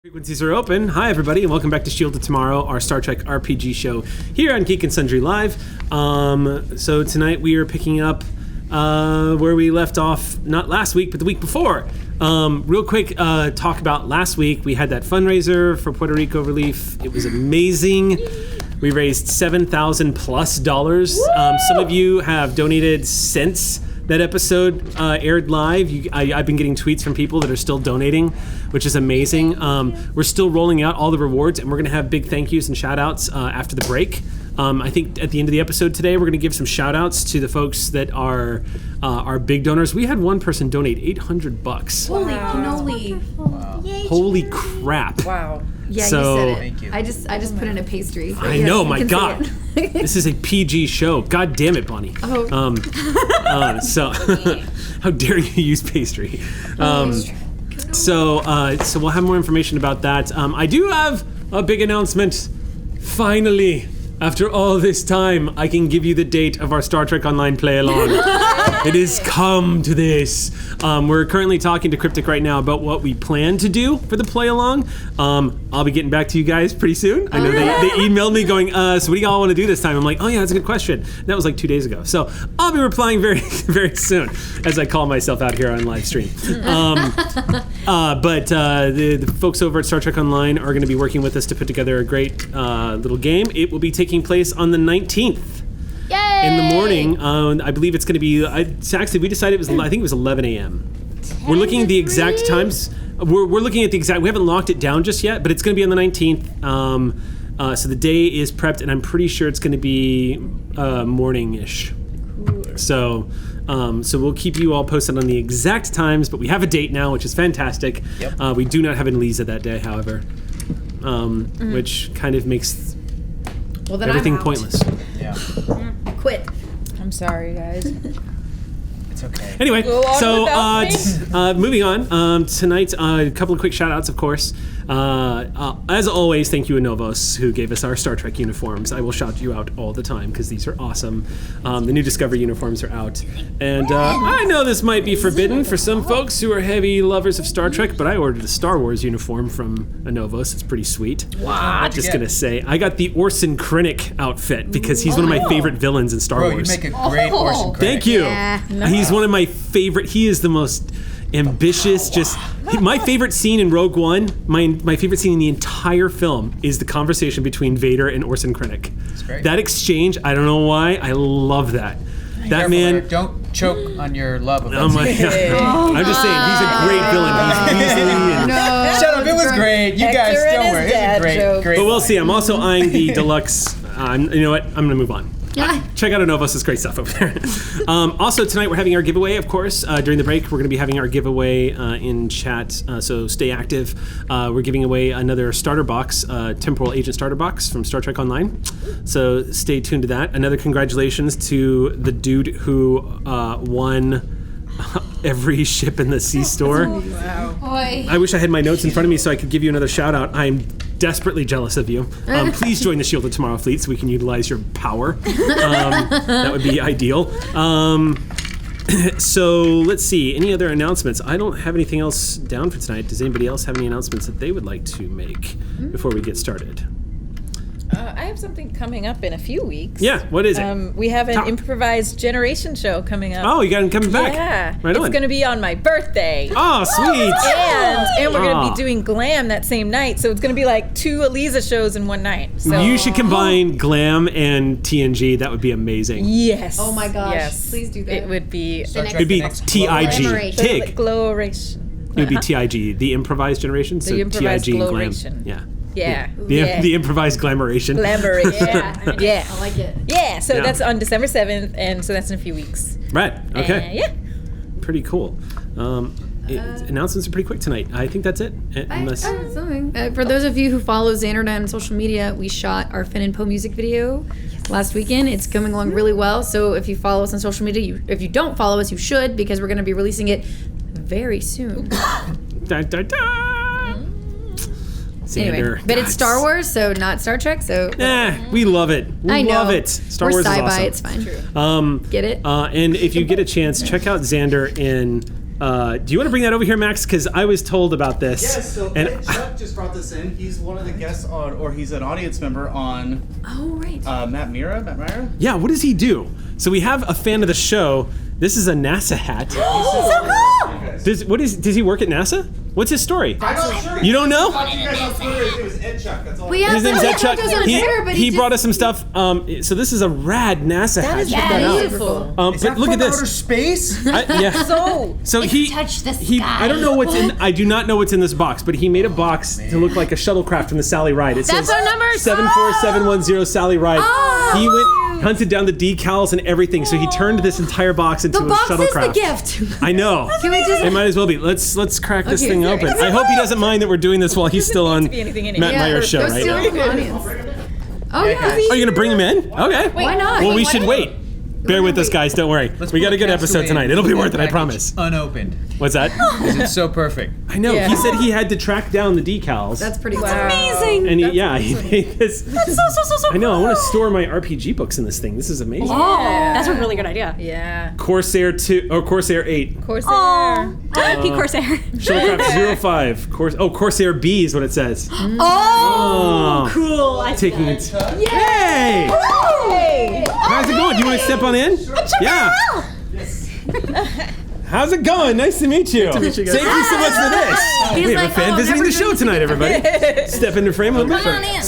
Frequencies are open. Hi, everybody, and welcome back to Shield of Tomorrow, our Star Trek RPG show here on Geek and Sundry Live. So tonight we are picking up where we left off, not last week, but the week before. Real quick, talk about last week. We had that fundraiser for Puerto Rico relief. It was amazing. We raised $7,000+. Some of you have donated since that episode aired live. I've been getting tweets from people that are still donating, which is amazing. We're still rolling out all the rewards, and we're going to have big thank yous and shout-outs after the break. I think at the end of the episode today, we're going to give some shout-outs to the folks that are big donors. We had one person donate $800. Holy cannoli. Wow. Holy crap. Wow. Yeah, So, you said it. Thank you. I just put in a pastry. I know, my God. This is a PG show. God damn it, Bonnie. Oh. So, how dare you use pastry? So we'll have more information about that. I do have a big announcement. Finally, after all this time, I can give you the date of our Star Trek Online play-along. It has come to this. We're currently talking to Cryptic right now about what we plan to do for the play-along. I'll be getting back to you guys pretty soon. I know they emailed me going, so what do y'all want to do this time? I'm like, oh yeah, that's a good question. That was like 2 days ago. So I'll be replying very, very soon as I call myself out here on live stream. But the folks over at Star Trek Online are going to be working with us to put together a great little game. It will be taking place on the 19th. Yay! In the morning. I believe it's going to be. Actually, we decided it was. I think it was 11 a.m. We're looking at the exact times. We're looking at the exact. We haven't locked it down just yet, but it's going to be on the 19th. So the day is prepped, and I'm pretty sure it's going to be morning-ish. So we'll keep you all posted on the exact times, but we have a date now, which is fantastic. Yep. We do not have an Elisa that day, however, which kind of makes everything pointless. Yeah. I quit. I'm sorry, guys. It's okay. Anyway, Go on so without moving on. Tonight, a couple of quick shout-outs, of course. As always, thank you, Anovos, who gave us our Star Trek uniforms. I will shout you out all the time because these are awesome. The new Discovery uniforms are out. And I know this might be forbidden for some folks who are heavy lovers of Star Trek, but I ordered a Star Wars uniform from Anovos. It's pretty sweet. Wow. Just going to say, I got the Orson Krennic outfit because he's one of my favorite villains in Star Bro, Wars. you make a great Orson Krennic. Thank you. Yeah. He's one of my favorite. He is the most ambitious. My favorite scene in Rogue One. My favorite scene in the entire film is the conversation between Vader and Orson Krennic. That's great. That exchange. I don't know why. I love that. That Careful man. there. Don't choke on your love of Oh my God. I'm just saying, he's a great villain. He's Weasley. And, No. Shut up! It was great. You guys, Hector and don't his worry. It was dad a great, joke. great. but we'll line. see. I'm also eyeing the deluxe. You know what? I'm gonna move on. Check out Anovos' great stuff over there. Also, tonight we're having our giveaway, of course. During the break, we're going to be having our giveaway in chat, so stay active. We're giving away another starter box, Temporal Agent starter box from Star Trek Online. So stay tuned to that. Another congratulations to the dude who won every ship in the sea store. Wow. Boy. I wish I had my notes in front of me so I could give you another shout out. I'm desperately jealous of you. Please join the Shield of Tomorrow fleet so we can utilize your power. That would be ideal. So let's see. Any other announcements? I don't have anything else down for tonight. Does anybody else have any announcements that they would like to make before we get started? I have something coming up in a few weeks. Yeah, what is it? We have an Top. improvised generation show coming up. Oh, you got him coming back. Yeah. Right It's on. going to be on my birthday. Oh, sweet. And we're going Aw. to be doing Glam that same night. So it's going to be like 2 Eliza shows in one night. So You should combine Glam and TNG. That would be amazing. Yes. Oh my gosh. Yes. Please do that. It would be Star Trek It'd be The Next TIG. Gloration. TIG. Gloration. It would be TIG, the improvised generation. So improvised TIG and Glam. Gloration. Yeah. Yeah. The improvised glamoration. Glamoration. Yeah. Yeah. I like it. Yeah, so Yeah. that's on December 7th, and so that's in a few weeks. Right. Okay. Yeah. Pretty cool. Announcements are pretty quick tonight. I think that's it. Unless For those of you who follow Xander on social media, we shot our Finn and Poe music video last weekend. It's coming along really well. So if you follow us on social media, if you don't follow us, you should, because we're going to be releasing it very soon. Da, da, da. Anyway, Xander, but it's God. Star Wars, so not Star Trek. So We love it. We I know. love it. Star We're Wars is sci-fi. awesome. It's fine. Um, Get it? and if you get a chance, check out Xander in Do you want to bring that over here, Max? Because I was told about this. Yes, so and Chuck just brought this in. He's one of the guests on, or he's an audience member on Oh, right. Matt Myra? yeah, what does he do? So we have a fan of the show. This is a NASA hat. So cool! Does he work at NASA? What's his story? I'm not sure. You don't know? I you guys on Twitter. It was Ed Chuck. That's all. Well, yeah, His name's Ed Chuck. On Twitter, but He just- brought us some stuff. So this is a rad NASA hat. Check that out. beautiful. But look at Outer this. space? Yeah. So he touch the I don't know what's in. I do not know what's in this box, but he made a box to look like a shuttlecraft from the Sally Ride. It That's says our number. 74710 Sally Ride. Oh. He went hunted down the decals and everything, so he turned this entire box into The a box is shuttlecraft. the gift. I know. Can we just? It might as well be. Let's crack this Okay, thing sorry. open. I hope he doesn't mind that we're doing this while he's still on be anything in it. Matt Meyer's show they're right still now. in the audience. Oh yeah. Are you gonna bring him in? Okay. Why not? Well, we should wait. Bear with us, guys. Don't worry. We got a good episode tonight. It'll be worth it. I promise. Unopened. What's that? It's so perfect. I know. Yeah. He said he had to track down the decals. That's pretty Amazing. and he made this. That's so I know. I want to store my RPG books in this thing. This is amazing. That's a really good idea. Yeah. Corsair 2 or Corsair 8. Corsair. RIP Corsair. Shuttlecraft 05. Corsair B is what it says. Oh, cool. I Taking it. Yay! Hey! How's it going? Do you want to step on in? Yeah. How's it going? Nice to meet you. meet you guys. Thank you so much for this. He's We have like, a fan "Oh, visiting never the show doing tonight, everybody. Step into frame a little bit. Come on in.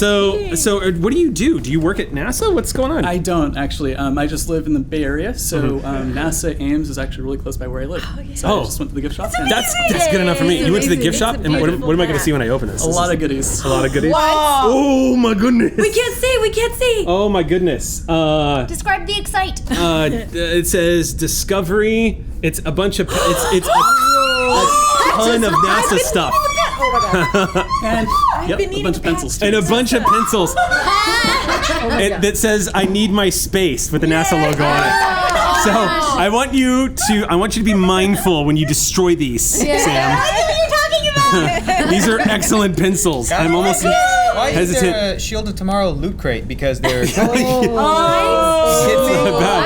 So what do you do? Do you work at NASA? What's going on? I don't actually. I just live in the Bay Area, so NASA Ames is actually really close by where I live. So Oh. I just went to the gift shop. And That's good enough for me. You went to the gift shop, and what am I going to see when I open this? a lot of goodies. A lot of goodies. Oh my goodness. We can't see. Oh my goodness. Describe the excite. It says Discovery. It's a bunch of it's a ton of NASA stuff And yep, a bunch of pencils too. and a bunch of pencils. And that says I need my space with the NASA logo on it. So I want you to be mindful when you destroy these, Sam. What are you talking about? These are excellent pencils. I'm almost Why is hesitant. there a Shield of Tomorrow loot crate? Because they're Bad. I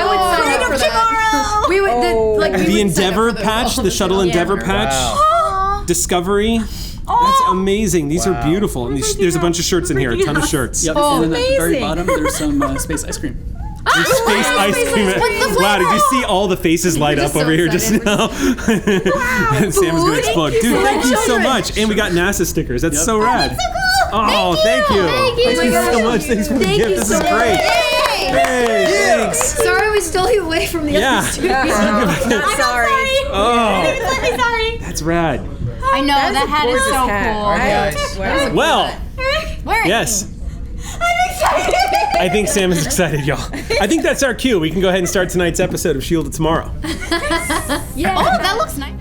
would sign up for that. We would we The would sign up Endeavor for those patch, all the shuttle time. Endeavor patch, Discovery. That's amazing. These are beautiful. And there's a bunch of shirts in here, a ton of shirts. Yep, and then at the very amazing. bottom there's some space ice cream. There's space ice cream. Wow, did you see all the faces light up just so over here just excited. now? And Sam's gonna explode. Dude, thank you so much. And we got NASA stickers. That's so rad. Oh, thank you. Thank you so much. Thanks for the gift. This is great. Hey, thanks. Sorry we stole you away from the Yeah. other studio. Not sorry. Oh, Let me sorry. that's rad. I know that hat is so Guys. Guys. Well, cool. Where? yes. I'm excited. I think Sam is excited, y'all. I think that's our cue. We can go ahead and start tonight's episode of Shield of Tomorrow. Yeah. Oh, that looks nice.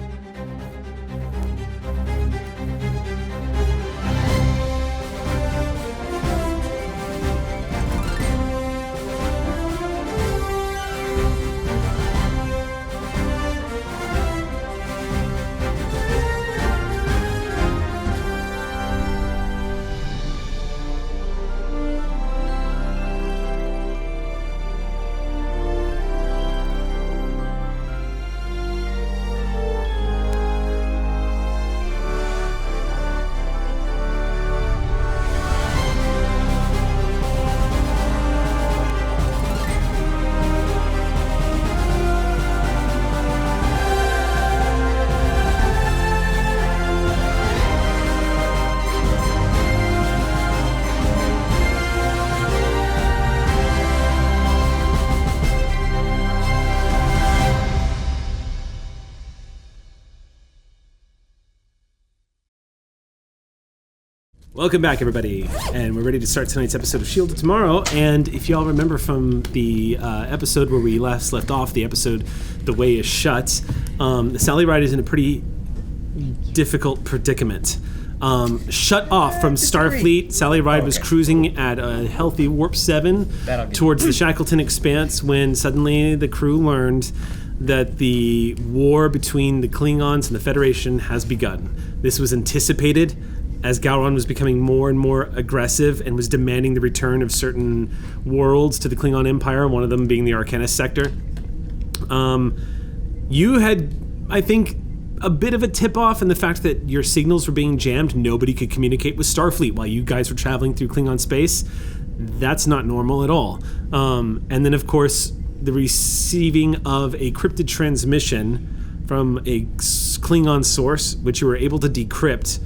Welcome back, everybody, and we're ready to start tonight's episode of Shield of Tomorrow. And if y'all remember from the episode where we last left off, the episode "The Way Is Shut," the Sally Ride is in a pretty difficult predicament. Shut off from Starfleet, Sally Ride was cruising at a healthy warp 7 towards the Shackleton Expanse when suddenly the crew learned that the war between the Klingons and the Federation has begun. This was anticipated as Gowron was becoming more and more aggressive and was demanding the return of certain worlds to the Klingon Empire, one of them being the Arcanus sector. You had, I think, a bit of a tip-off in the fact that your signals were being jammed. Nobody could communicate with Starfleet while you guys were traveling through Klingon space. That's not normal at all. And then, of course, the receiving of a crypted transmission from a Klingon source, which you were able to decrypt.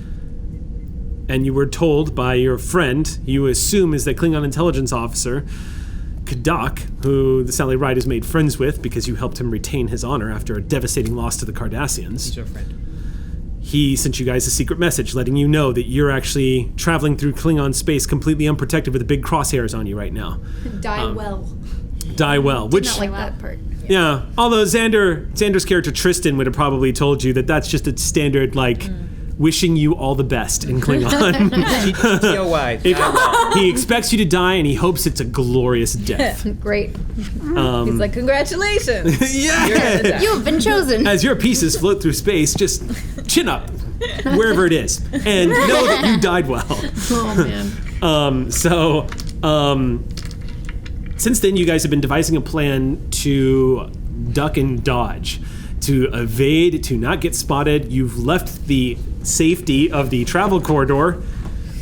And you were told by your friend, you assume is the Klingon intelligence officer, Kadak, who the Sally Ride has made friends with because you helped him retain his honor after a devastating loss to the Cardassians. He's your friend. He sent you guys a secret message letting you know that you're actually traveling through Klingon space completely unprotected with the big crosshairs on you right now. Die well. Die well, which... Not like that part. Yeah, although Xander's character Tristan would have probably told you that that's just a standard, wishing you all the best in Klingon. T-O-Y. He expects you to die and he hopes it's a glorious death. Great. He's like, congratulations. Yeah! You have been chosen. As your pieces float through space, just chin up, wherever it is, and know that you died well. Oh, man. Since then, you guys have been devising a plan to duck and dodge, to evade, to not get spotted. You've left the safety of the travel corridor,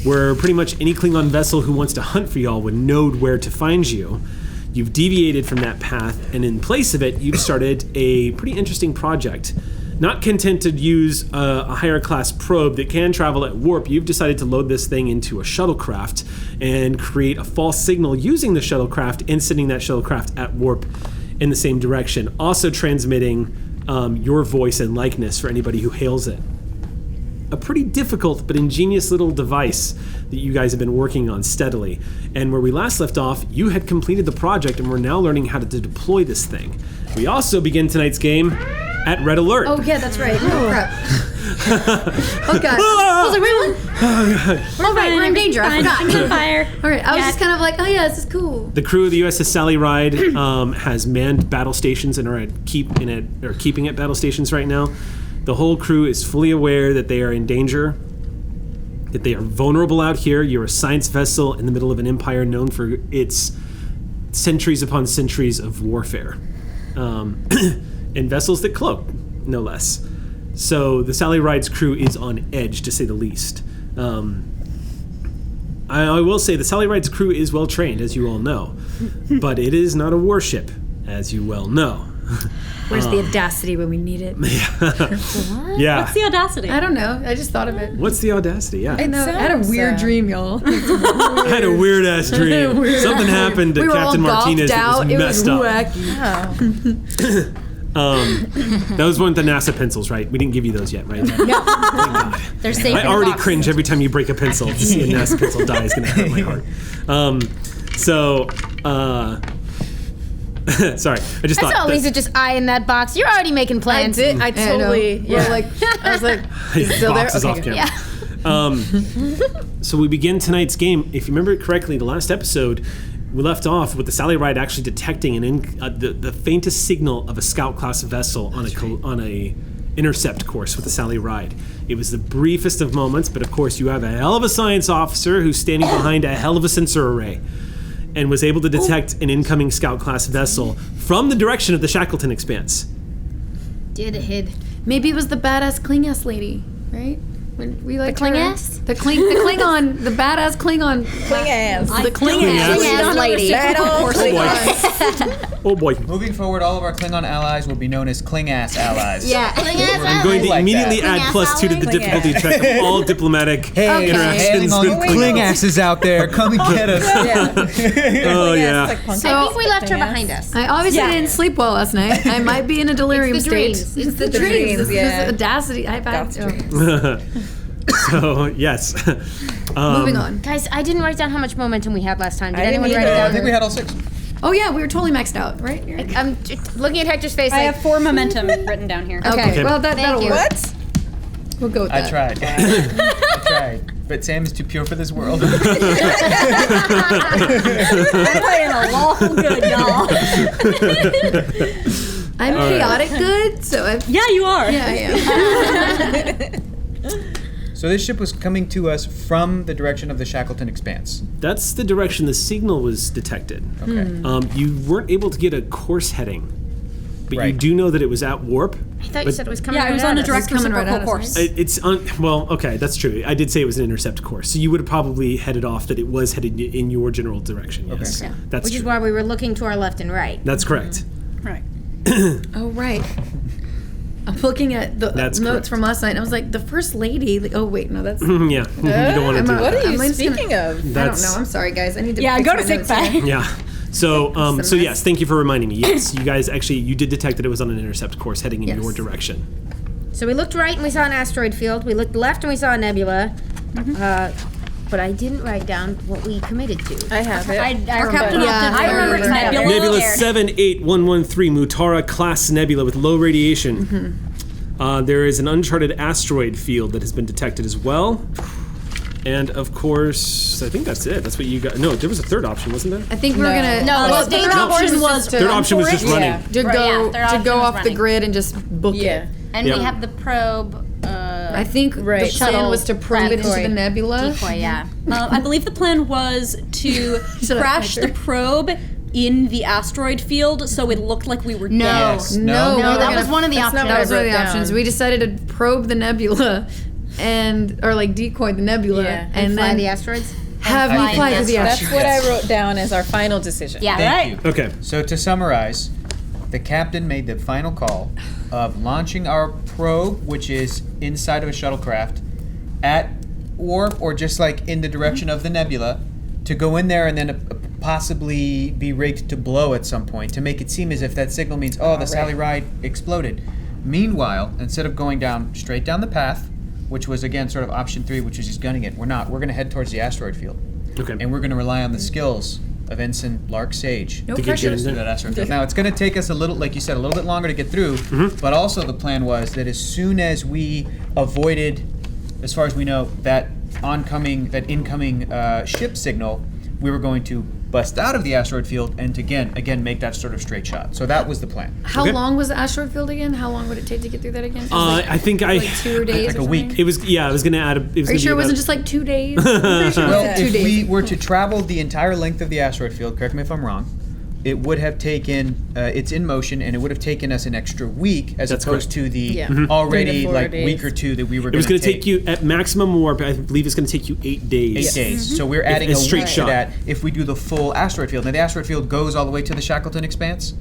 where pretty much any Klingon vessel who wants to hunt for y'all would know where to find you. You've deviated from that path, and in place of it, you've started a pretty interesting project. Not content to use a higher class probe that can travel at warp, you've decided to load this thing into a shuttlecraft and create a false signal using the shuttlecraft and sending that shuttlecraft at warp in the same direction, also transmitting your voice and likeness for anybody who hails it. A pretty difficult but ingenious little device that you guys have been working on steadily. And where we last left off, you had completed the project and we're now learning how to deploy this thing. We also begin tonight's game at Red Alert. Oh, yeah, that's right. Oh, crap. Oh, God. I was like, really? Oh, right, we're in danger. I forgot. Fire. All right, I was just kind of like, oh, yeah, this is cool. The crew of the USS Sally Ride has manned battle stations and are keeping at battle stations right now. The whole crew is fully aware that they are in danger, that they are vulnerable out here. You're a science vessel in the middle of an empire known for its centuries upon centuries of warfare. And vessels that cloak, no less. So the Sally Ride's crew is on edge, to say the least. I will say the Sally Ride's crew is well trained, as you all know, but it is not a warship, as you well know. Where's the audacity when we need it? Yeah. What's the audacity? I don't know. I just thought of it. What's the audacity? Yeah. I know. I had a weird dream, y'all. I had a weird ass dream. Something happened to we were Captain all Martinez that was it messed was up. wacky. Those weren't the NASA pencils, right? We didn't give you those yet, right? No. Thank God. They're safe. I already cringe every time you break a pencil. To see a NASA pencil die is going to hurt my heart. Sorry, I just I thought. saw Lisa just eyeing that box. You're already making plans. I totally. Yeah. I was like, is it still there? Box is off Okay, camera. Yeah. So we begin tonight's game. If you remember it correctly, the last episode, we left off with the Sally Ride actually detecting the faintest signal of a scout class vessel on a intercept course with the Sally Ride. It was the briefest of moments, but of course you have a hell of a science officer who's standing behind a hell of a sensor array and was able to detect an incoming scout class vessel from the direction of the Shackleton Expanse. Did it hit? Maybe it was the badass Klingass lady, right? When we like Klingass? the Klingon, the badass Klingon. Klingass. The Klingass. Klingass lady. Oh boy. Moving forward, all of our Klingon allies will be known as Klingass allies. Yeah. I'm going to like immediately that. add +2 to the difficulty check of all diplomatic Hey, interactions. hailing all you with Klingasses out there, come and get us. Oh yeah. So I think we left her behind us. I obviously didn't sleep well last night. I might be in a delirium It's the state. dreams. It's the dreams, dreams. yeah. This audacity. I've had. So yes. Moving on. Guys, I didn't write down how much momentum we had last time. Did I didn't anyone write it either. I down? think we had all 6. Oh yeah, we were totally maxed out, right? I'm looking at Hector's face. I Like, have 4 momentum written down here. Okay. Well, that'll you. work. What? We'll go with that. I tried. I tried. But Sam is too pure for this world. I'm playing a long good, y'all. I'm chaotic good, so I've. Yeah, you are. Yeah, I am. So this ship was coming to us from the direction of the Shackleton Expanse. That's the direction the signal was detected. Okay. You weren't able to get a course heading, but you Right. do know that it was at warp I thought you said it was coming. Yeah, it was right on at a us. direct coming right reciprocal at us, course. It's on. Well, okay, that's true. I did say it was an intercept course, so you would have probably headed off that it was headed in your general direction. Yes, Okay. that's Which is true. why we were looking to our left and right. That's correct. Right. Oh, right. I'm looking at the That's notes correct. from last night, and I was like, the first lady. Like, oh, wait, no, that's. Yeah, you don't want to do What that. are you I'm just gonna- speaking of? I don't That's- know. I'm sorry, guys. I need to. Yeah, fix go my to sick notes bay. here. Yeah. So, a so mess. yes, thank you for reminding me. Yes, you guys actually you did detect that it was on an intercept course heading in Yes. your direction. So we looked right and we saw an asteroid field. We looked left and we saw a nebula. But I didn't write down what we committed to. I have it. I Or remember. Captain Yeah, I remember I Nebula. Nebula Scared. 78113 Mutara class nebula with low radiation. There is an uncharted asteroid field that has been detected as well. And of course, I think that's it. That's what you got. No, there was a third option, wasn't there? I think we were gonna. No, well, the the third third option was to, Third option was just Yeah. running. to Right, go yeah, third to option go was off the running. grid and just book Yeah. it. And Yep. we have the probe. I think Right. the plan Shuttle was to probe it into Decoy. the nebula. Decoy, yeah. I believe the plan was to Shut up, crash Hector. the probe in the asteroid field so it looked like we were No. dead. Yes. No, we No, were that gonna- was one of the That's not options. what That was one of the wrote options. down. We decided to probe the nebula, or like decoy the nebula, Yeah. And fly then the asteroids. have fly you fly the to the That's asteroid. what I wrote down as our final decision. Yeah. Thank you. Okay. So to summarize, the captain made the final call of launching our probe, which is inside of a shuttlecraft, at warp or just like in the direction of the nebula, to go in there and then possibly be rigged to blow at some point to make it seem as if that signal means, oh, the Sally Ride exploded. Meanwhile, instead of going down straight down the path, which was again sort of option 3, which is just gunning it, we're not. We're going to head towards the asteroid field. Okay. And we're going to rely on the skills of Ensign Lark Sage No To get pressure. you in through that asteroid field. Now it's going to take us a little, like you said, a little bit longer to get through. But also the plan was that as soon as we avoided, as far as we know, that incoming ship signal, we were going to bust out of the asteroid field and to again make that sort of straight shot. So that was the plan. How Okay. long was the asteroid field again? How long would it take to get through that again? It was I think like 2 days. like or a week. something? it was. Yeah, I was gonna add. It was Are you gonna sure it be wasn't about- just like 2 days? I'm pretty sure it Well, was 2 if days. we were to travel the entire length of the asteroid field, correct me if I'm wrong, it would have taken, it's in motion, and it would have taken us an extra week as That's opposed correct. to the Yeah. 3 already to 4 like days. week or two that we were It was going going to take you at maximum warp. I believe it's going to take you 8 days. 8 days. So we're adding a a straight week shot. to that if we do the full asteroid field. Now the asteroid field goes all the way to the Shackleton Expanse?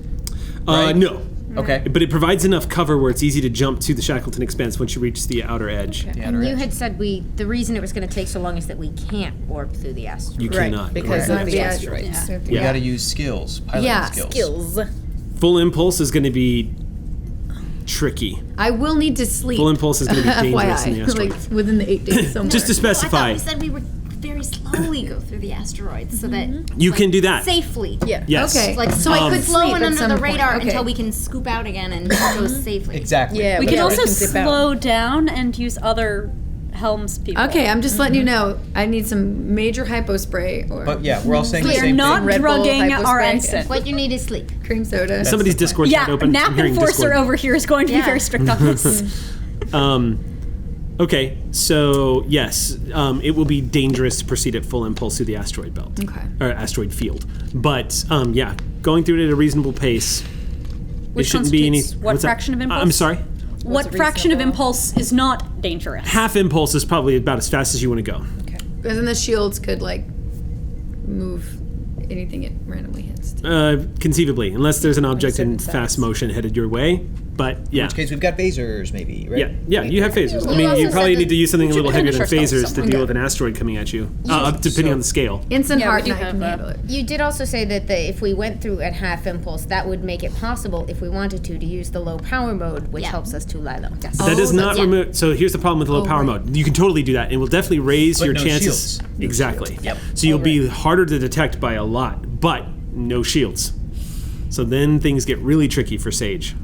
right? No. Okay. But it provides enough cover where it's easy to jump to the Shackleton Expanse once you reach the outer edge. The outer And you edge. had said the reason it was going to take so long is that we can't warp through the asteroid. You Right, cannot. because correct. of the asteroids. Yeah. We got to use skills, piloting Yeah, skills. Skills. Full impulse is going to be tricky. I will need to sleep. Full impulse is going to be dangerous in the FYI, asteroid. like within the 8 days. Somewhere. Just to I specify, thought we said we would very slowly go through the asteroids so that you can do that. safely. Yeah. Yes. Okay. Like So I could slowing sleep at under some the point. radar Okay. until we can scoop out again and go safely. Exactly. Yeah, We but can yeah, also we can zip out. slow down and use other helms people. Okay, I'm just letting you know. I need some major hypo spray or But yeah, we're all saying the We are same not thing. Red Bull, drugging hypo our spray. ensign. What you need is sleep. cream soda. Somebody's the plan. Discord's not Yeah, open. Nap I'm hearing Enforcer Discord. over here is going to be Yeah. very strict on this. Okay, so yes, it will be dangerous to proceed at full impulse through the asteroid belt. Okay. Or asteroid field. But yeah, going through it at a reasonable pace. Which it shouldn't be any. constitutes what what's that? fraction of impulse? I'm sorry. What fraction of impulse is not dangerous? Half impulse is probably about as fast as you want to go. Because then the shields could like move anything it randomly hits. Conceivably, unless there's an object in certain fast size. motion headed your way. But yeah. In which case we've got phasers, maybe, right? Yeah, you have phasers. I You mean, also you probably said need to use something a little heavier than finish ourselves phasers to somewhere. deal with an asteroid coming at you, depending on the scale. Instant Yeah, we heart do and I have can that. handle it. You did also say that if we went through at half impulse, that would make it possible, if we wanted to use the low power mode, which helps us to lie low. Yes. That does not yeah. remove. So here's the problem with low power right. mode. You can totally do that. It will definitely raise But your no chances. shields. Exactly. Yep. So you'll be harder to detect by a lot, but no shields. So then things get really tricky for Sage.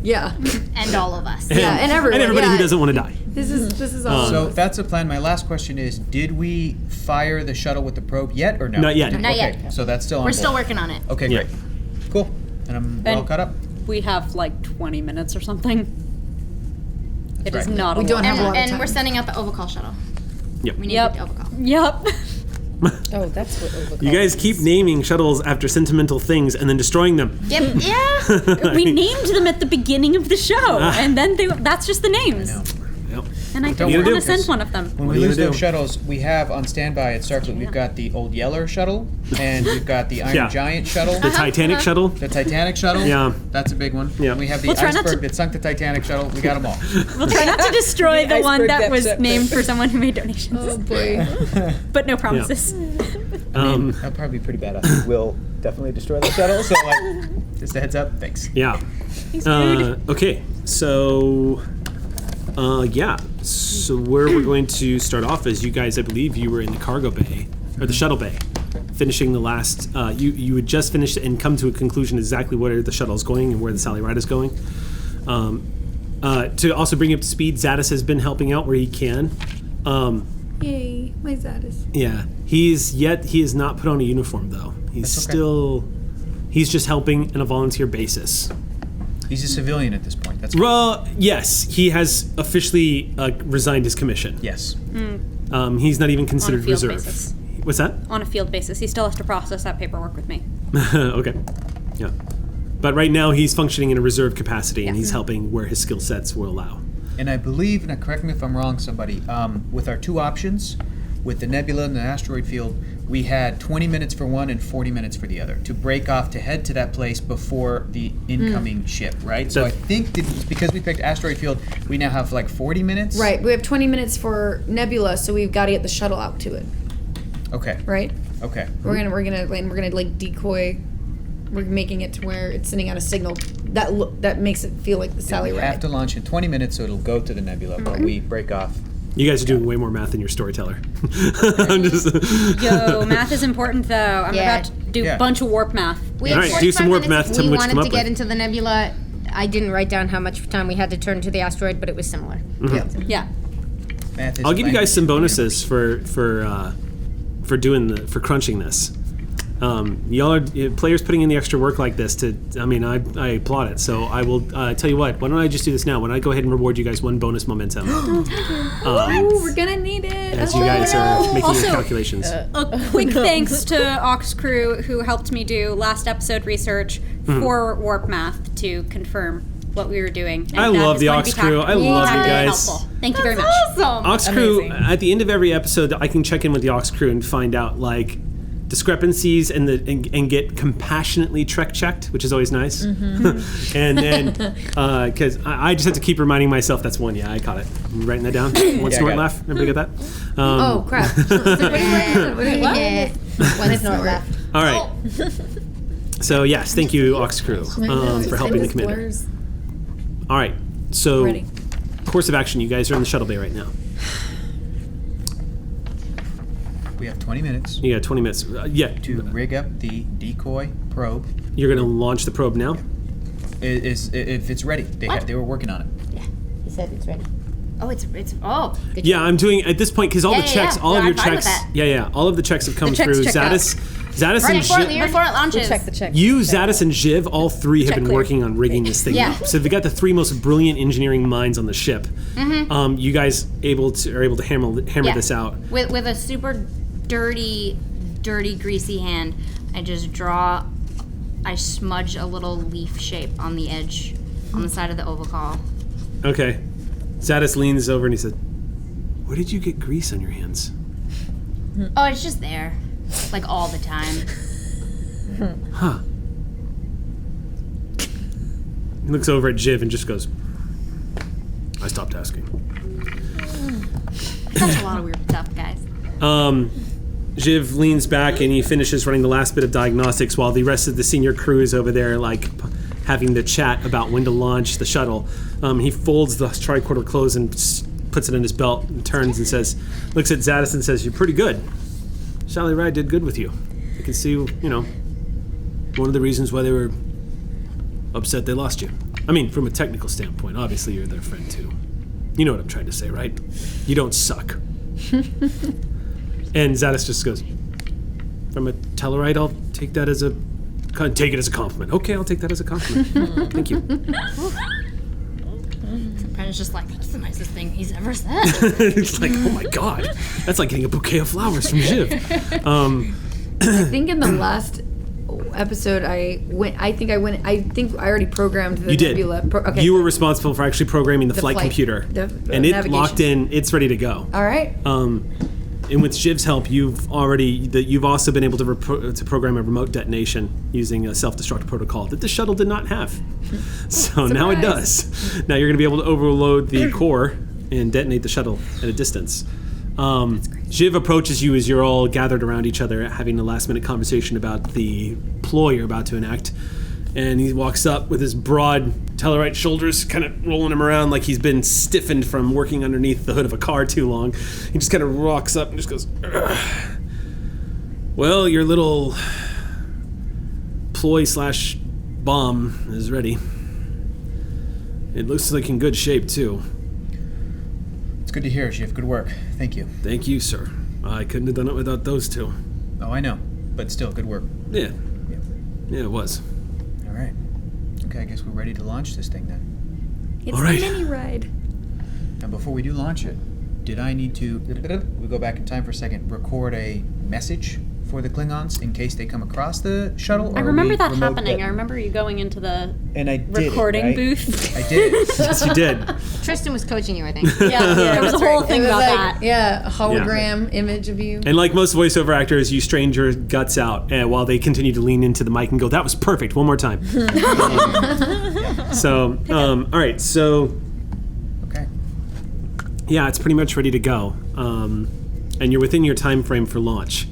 Yeah. And all of us. Yeah, and everyone. And everybody yeah. who doesn't want to die. This is all. So that's a plan. My last question is, did we fire the shuttle with the probe yet or no? Not yet. Not Okay, yet. so that's still on We're still board. working on it. Okay, Yeah. great. Cool. And I'm well caught up. We have like 20 minutes or something. It is right. not We a don't lot. have a lot of And time. we're sending out the overcall shuttle. Yep. We need Yep. the overcall. Yep. Oh, that's what overcall You guys keep means. naming shuttles after sentimental things and then destroying them. Yep. Yeah. We named them at the beginning of the show, and then that's just the names. Yep. And I Don't didn't worry, want to send because one of them. When What we are you lose gonna those do? shuttles, we have on standby at Starfleet, we've got the Old Yeller shuttle, and we've got the Iron Yeah. Giant shuttle. The Titanic shuttle. The Titanic shuttle. Yeah. That's a big one. Yeah. And we have the We'll try not iceberg to- that sunk the Titanic shuttle. We got them all. We'll try not to destroy The the one iceberg that that was shut named the- for someone who made donations. Oh boy. But no promises. That'll probably be pretty bad. I will definitely destroy the shuttle. So, like, just a heads up. Thanks. Yeah. Okay. So, yeah. So where we're going to start off is you guys, I believe you were in the cargo bay, or the shuttle bay, finishing the last, you had just finished and come to a conclusion exactly where the shuttle's going and where the Sally Ride is going. To also bring you up to speed, Zadis has been helping out where he can. Yay, my Zadis. Yeah. He has not put on a uniform though. He's That's okay. he's just helping on a volunteer basis. He's a civilian at this point. That's Well, yes, he has officially resigned his commission. yes. He's not even On a considered field reserve. basis. What's that? On a field basis. He still has to process that paperwork with me. Okay. Yeah. But right now he's functioning in a reserve capacity and he's helping where his skill sets will allow. And I believe, now correct me if I'm wrong, somebody, with our two options, with the nebula and the asteroid field, we had 20 minutes for one and 40 minutes for the other to break off to head to that place before the incoming ship, right? So I think because we picked asteroid field, we now have like 40 minutes? Right, we have 20 minutes for Nebula, so we've got to get the shuttle out to it. Okay, Right? okay. We're gonna like decoy. We're making it to where it's sending out a signal that makes it feel like the Sally We Ride. have to launch in 20 minutes, so it'll go to the nebula, but we break off. You guys are doing way more math than your storyteller. I'm just Yo, math is important though. I'm Yeah. about to do Yeah. a bunch of warp math. We All had right, 45 do some warp minutes. math, tell me We what you come wanted to up get with. into the nebula. I didn't write down how much time we had to turn to the asteroid, but it was similar. Yeah. Math is I'll give you guys some language. bonuses for crunching this. Y'all are players putting in the extra work like this. I applaud it. So I will tell you what. Why don't I just do this now? Why don't I go ahead and reward you guys one bonus momentum Ooh, we're gonna need it. as you guys are making Also, your calculations. A quick thanks to Ox Crew who helped me do last episode research for warp math to confirm what we were doing. And I that love is the going to Ox be Crew. I love you tactically guys. helpful. Thank you very much. Ox Crew. Amazing. At the end of every episode, I can check in with the Ox Crew and find out like discrepancies and get compassionately Trek checked, which is always nice. And then because I just have to keep reminding myself that's one. Yeah, I caught it. I'm writing that down. One Yeah, snort I got laugh. Everybody got that? Oh crap! Yeah. One snort left. All right. So yes, thank you, Ox Crew, for helping the commander. All right. So Ready. course of action. You guys are in the shuttle bay right now. We have 20 minutes You got 20 minutes. to rig up the decoy probe. You're going to launch the probe now. If it's ready. They were working on it. Yeah. He said it's ready. Oh, it's good Yeah, job. I'm doing at this point because all Yeah, the yeah, checks, yeah. all No, of your I'm fine with checks, that. all of the checks have come checks through. checked out. Zadis Right and before Jiv, it launches. Check the check. you, Zadis and Jiv, all three have Check been clear. working on rigging this thing Yeah. up. So they got the three most brilliant engineering minds on the ship. You guys are able to hammer Yeah. this out. With a super dirty, greasy hand, I smudge a little leaf shape on the edge, on the side of the overcall. Okay. Zadis leans over and he said, "Where did you get grease on your hands?" Oh, it's just there. Like all the time. Huh. He looks over at Jiv and just goes, "I stopped asking." That's a lot of weird stuff, guys. Jiv leans back and he finishes running the last bit of diagnostics while the rest of the senior crew is over there, like, having the chat about when to launch the shuttle. He folds the tricorder close and puts it in his belt and turns and looks at Zadis and says, "You're pretty good. Sally Ride did good with you. I can see, one of the reasons why they were upset they lost you. I mean, from a technical standpoint, obviously you're their friend too. You know what I'm trying to say, right? You don't suck." And Zadis just goes, "From a Tellarite, I'll take that as a compliment." Okay, I'll take that as a compliment. Thank you. Surprised is just like, that's the nicest thing he's ever said. It's like, oh my god, that's like getting a bouquet of flowers from Jiv. I think in the last episode I think I already programmed the You did. nebula. Okay. You were responsible for actually programming the flight computer, the and it navigation. locked in. It's ready to go. All right. And with Jiv's help, you've also been able to program a remote detonation using a self-destruct protocol that the shuttle did not have. So now it does. Now you're going to be able to overload the core and detonate the shuttle at a distance. Jiv approaches you as you're all gathered around each other, having a last-minute conversation about the ploy you're about to enact. And he walks up with his broad Tellarite shoulders, kind of rolling him around like he's been stiffened from working underneath the hood of a car too long. He just kind of rocks up and just goes, "Ugh. Well, your little ploy/bomb is ready. It looks like in good shape, too." It's good to hear, Chief. Good work. Thank you. Thank you, sir. I couldn't have done it without those two. Oh, I know. But still, good work. Yeah, it was. All right. Okay, I guess we're ready to launch this thing then. It's All right. a mini ride. Now, before we do launch it, did I need to, we go back in time for a second, record a message for the Klingons in case they come across the shuttle? I or remember we that remote happening. that? I remember you going into the And I did recording it, right? booth. I did. Yes, you did. Tristan was coaching you, I think. Yeah, there was a whole thing It was about like, that. yeah, a hologram image of you. And like most voiceover actors, you strained your guts out while they continue to lean into the mic and go, "That was perfect. One more time." All right. So, Okay. yeah, it's pretty much ready to go. And you're within your time frame for launch.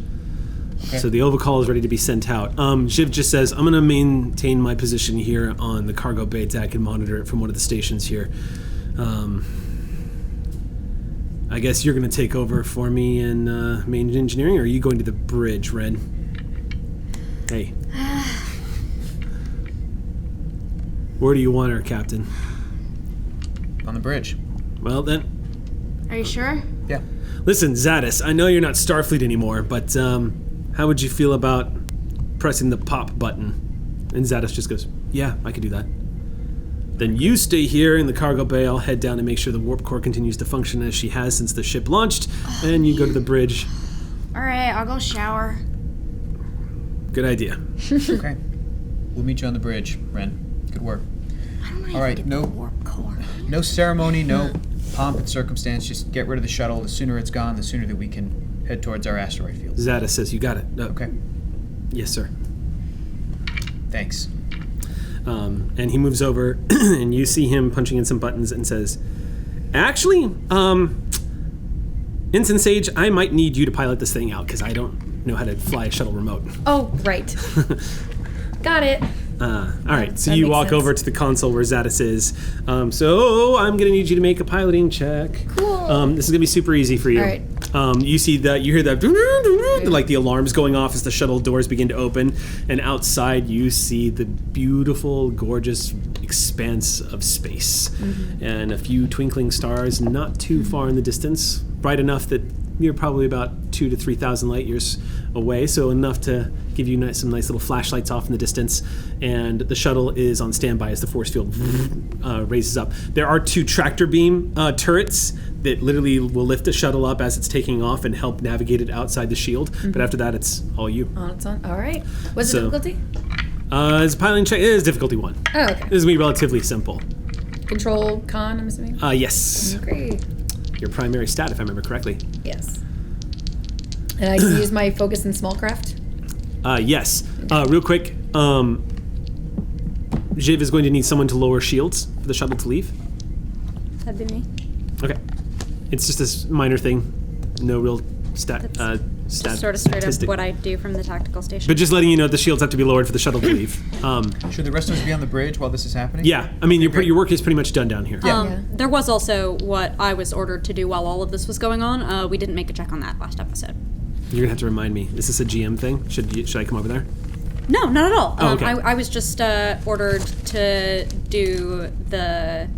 Okay. So the overcall is ready to be sent out. Jiv just says, "I'm going to maintain my position here on the cargo bay so I can monitor it from one of the stations here. I guess you're going to take over for me in main engineering, or are you going to the bridge, Ren?" Hey. Where do you want her, Captain? On the bridge. Well, then, Are you sure? Yeah. listen, Zadis, I know you're not Starfleet anymore, but how would you feel about pressing the pop button? And Zadis just goes, "Yeah, I could do that." "Then you stay here in the cargo bay. I'll head down and make sure the warp core continues to function as she has since the ship launched, and you go to the bridge." All right, I'll go shower. Good idea. Okay. We'll meet you on the bridge, Ren. Good work. I don't know. All right, no, Warp core. no ceremony, no pomp and circumstance. Just get rid of the shuttle. The sooner it's gone, the sooner that we can head towards our asteroid field. Zadis says, "You got it." Okay. Yes, sir. Thanks. And he moves over, and you see him punching in some buttons and says, "Actually, Ensign Sage, I might need you to pilot this thing out because I don't know how to fly a shuttle remote." Oh, right. Got it. All right, so That you makes walk sense. over to the console where Zadis is. So I'm gonna need you to make a piloting check. Cool. This is gonna be super easy for you. All right. You see that, you hear that, like the alarms going off as the shuttle doors begin to open, and outside you see the beautiful, gorgeous expanse of space, and a few twinkling stars not too far in the distance, bright enough that you're probably about 2,000 to 3,000 light years away, so enough to give you some nice little flashlights off in the distance. And the shuttle is on standby as the force field raises up. There are 2 tractor beam turrets that literally will lift the shuttle up as it's taking off and help navigate it outside the shield. But after that, it's all you. On its own. All right. What's the So- difficulty? It's a piloting check. It is difficulty 1. Oh, okay. This is gonna be relatively simple. Control con, I'm assuming. Yes, Great. your primary stat, if I remember correctly. Yes. And I can use my focus in small craft. Yes. Real quick, Jiv is going to need someone to lower shields for the shuttle to leave. That'd be me. Okay. It's just this minor thing. No real stat. Just sort of straight up statistic. what I do from the tactical station. But just letting you know, the shields have to be lowered for the shuttle to leave. Should the rest of us be on the bridge while this is happening? Yeah. I mean, great. your work is pretty much done down here. Yeah. There was also what I was ordered to do while all of this was going on. We didn't make a check on that last episode. You're gonna have to remind me. Is this a GM thing? Should I come over there? No, not at all. Oh, okay. I was just ordered to do the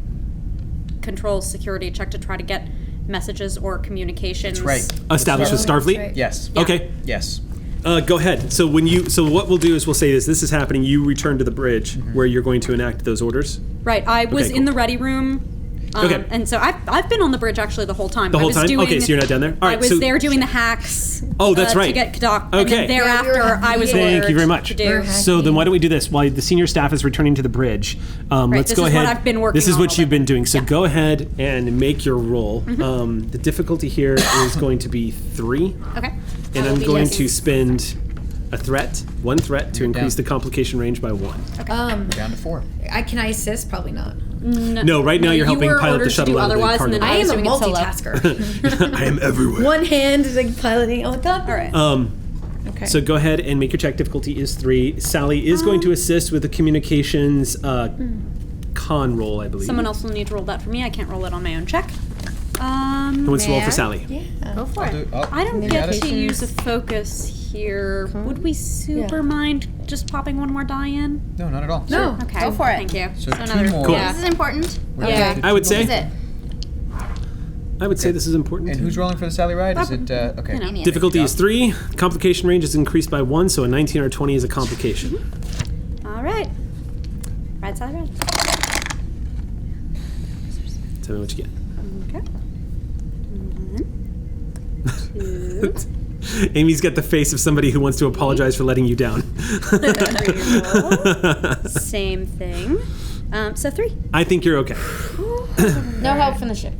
control security check to try to get messages or communications. That's right. Established with Starfleet. Right. Yes. Okay. Yes. Go ahead. So what we'll do is we'll say this is happening. You return to the bridge where you're going to enact those orders. Right. I was Okay, in cool. the ready room Okay. And so I've been on the bridge actually the whole time. The whole time? Doing, Okay, so you're not down there? All right, I was so- there doing the hacks. Oh, that's right. To get Kadok. Okay. And then thereafter, I was Thank you very much. to do. So then why don't we do this? While the senior staff is returning to the bridge, let's this go is ahead. what I've been working This is on what all you've day. been doing. So go ahead and make your roll. Mm-hmm. The difficulty here is going to be 3. Okay. And I'm going to spend one threat to increase down. the complication range by 1. Down to 4. Can I assist? Probably not. No, right now you're helping were pilot the ordered to shuttle do out of the otherwise, and then cargo. I am a doing it solo. multitasker. I am everywhere. One hand is like piloting. Oh God. All right. Okay. So go ahead and make your check. Difficulty is 3. Sally is going to assist with the communications con roll, I believe. Someone else will need to roll that for me. I can't roll it on my own check. Who wants to roll for Sally? Go for it. I don't get to use a focus here. Would we super mind just popping one more die in? No, not at all. No. Okay. Go for it. Thank you. So two another more. Cool. Yeah. This is important. Yeah. I would What is say. it? I would say this is important. And who's rolling for the Sally Ride? Is it okay? You know. Difficulty is 3. Complication range is increased by 1, so a 19 or 20 is a complication. All right. Right side, right. Tell me what you get. Okay. 1, 2. Amy's got the face of somebody who wants to apologize for letting you down. Same thing. So 3. I think you're okay. No help from the ship.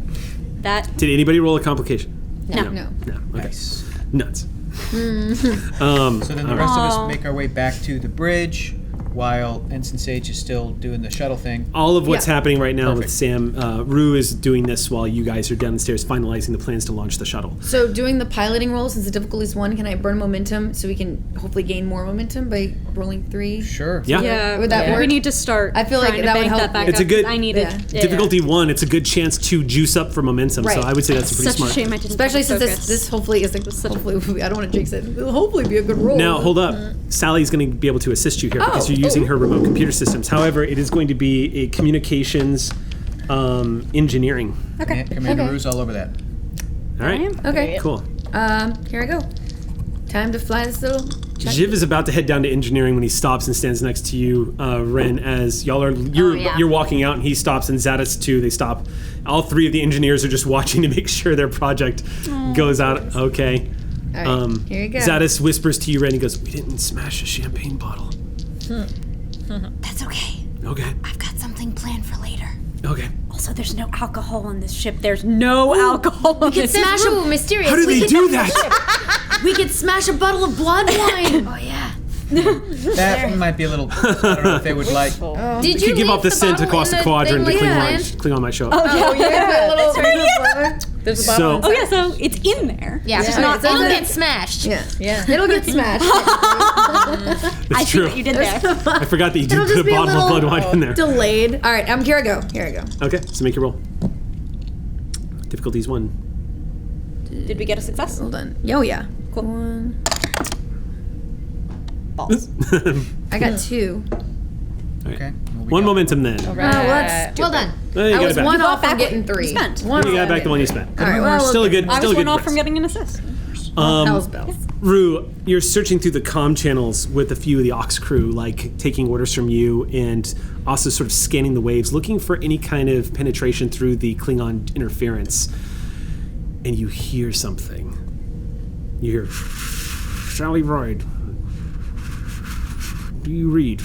That. Did anybody roll a complication? No. No. Okay. Nice. Nuts. So then the rest of us make our way back to the bridge while Ensign Sage is still doing the shuttle thing. All of what's Yeah. happening right now with Perfect. Sam, Rue is doing this while you guys are downstairs finalizing the plans to launch the shuttle. So doing the piloting roll, since the difficulty is 1, can I burn momentum so we can hopefully gain more momentum by rolling 3? Sure. Yeah. Yeah. Would that We work? need to start. I feel like trying to that would bank help that back you. It's a up, good- 'cause I needed. Yeah. Difficulty 1, it's a good chance to juice up for momentum, Right. so I would say that's a pretty Such smart. a shame I didn't. Especially take since focus. this hopefully is like hopefully I don't want to jinx it. It'll hopefully be a good roll. Now, hold up. Sally's going to be able to assist you here because you're using her remote computer systems. However, it is going to be a communications engineering. Okay. Commander Okay. Rue's all over that. All right. Okay. Cool. Here I go. Time to fly this little. Jiv is about to head down to engineering when he stops and stands next to you, Ren, as y'all are you're walking out and he stops, and Zadis too. They stop. All 3 of the engineers are just watching to make sure their project goes out okay. All right. Here you go. Zadis whispers to you, Ren. He goes, "We didn't smash a champagne bottle." That's okay. Okay. I've got something planned for later. Okay. Also, there's no alcohol on this ship. There's no alcohol on this ship. Smash a mysterious. How do they do that? We could smash a bottle of blood wine. Oh yeah. That might be a little. I don't know if they would like. Did You could give off the scent across the quadrant to Klingon might show up. Oh yeah. There's a So- bottle. Oh yeah, so it's in there. Yeah, Yeah. not, Yeah. it'll get smashed. Yeah. Yeah. It'll get smashed. It's I see true. what you did there. I forgot that you It'll did put just a be a bottle of blood little wine in there. delayed. All right. Here I go. Here I go. Okay, so make your roll. Difficulties 1. Did we get a success? Hold on. Oh yeah. Cool. 1. Balls. I got 2. Okay. well, we One got- momentum then. Oh, well, that's Well done. Oh, you I got was it back. 1 You got off from back getting what 3. you spent. One You got off. back the one you spent. All right. Well, Still a good. I Still was a good one off from price. getting an assist. Hell's bells. Rue, you're searching through the comm channels with a few of the Ox crew, like taking orders from you and also sort of scanning the waves, looking for any kind of penetration through the Klingon interference. And you hear something. You hear, Sally Ride. Do you read?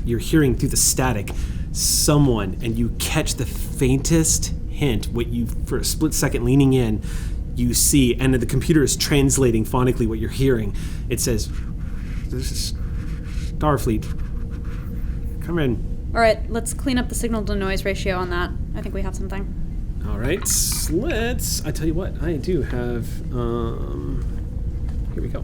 You're hearing through the static someone, and you catch the faintest hint, what you, for a split second leaning in, you see, and the computer is translating phonically what you're hearing. It says, "This is Starfleet. Come in." All right, let's clean up the signal to noise ratio on that. I think we have something. All right, let's. I tell you what, I do have. Here we go.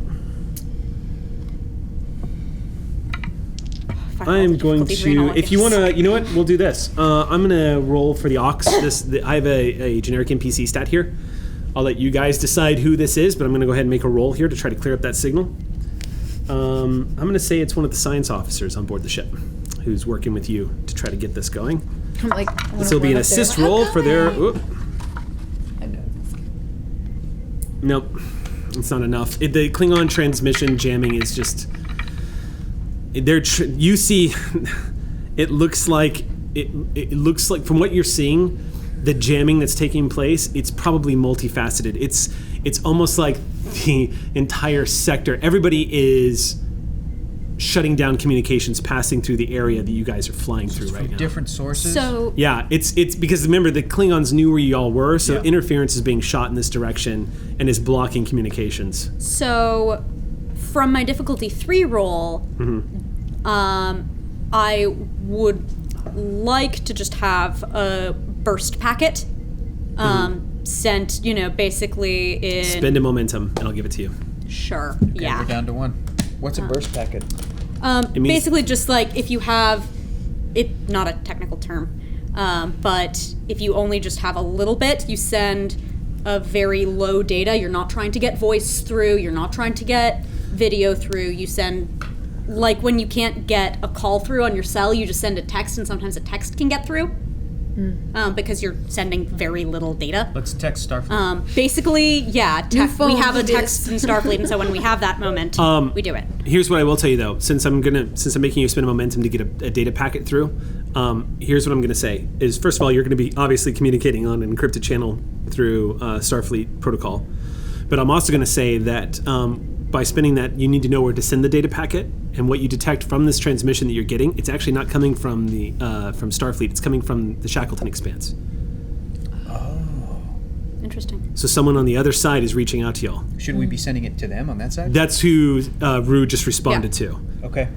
I am going to. If you want to, you know what? We'll do this. I'm gonna roll for the Ox. I have a generic NPC stat here. I'll let you guys decide who this is, but I'm gonna go ahead and make a roll here to try to clear up that signal. I'm gonna say it's one of the science officers on board the ship who's working with you to try to get this going. I'm like. This will be an assist roll for their. Oop. Nope, it's not enough. The Klingon transmission jamming is just. You see, it looks like from what you're seeing, the jamming that's taking place, it's probably multifaceted. It's almost like the entire sector. Everybody is shutting down communications passing through the area that you guys are flying through right now. Different sources. So Yeah, it's because remember the Klingons knew where you all were, so interference is being shot in this direction and is blocking communications. So, from my difficulty 3 roll, I would like to just have a burst packet sent, basically in... Spend a momentum, and I'll give it to you. Sure, Okay, we're down to 1. What's a burst packet? means- Basically just like if you have... not a technical term, but if you only just have a little bit, you send a very low data. You're not trying to get voice through. You're not trying to get video through. You send... Like when you can't get a call through on your cell, you just send a text, and sometimes a text can get through because you're sending very little data. Let's text Starfleet. Basically, yeah, we phones have a do text in Starfleet, and so when we have that moment, we do it. Here's what I will tell you though, since I'm making you spend a momentum to get a data packet through, here's what I'm gonna say is, first of all, you're gonna be obviously communicating on an encrypted channel through Starfleet protocol, but I'm also gonna say that by spending that, you need to know where to send the data packet, and what you detect from this transmission that you're getting, it's actually not coming from the from Starfleet, it's coming from the Shackleton Expanse. Interesting. So someone on the other side is reaching out to y'all. Should we be sending it to them on that side? That's who Rue just responded to. Okay.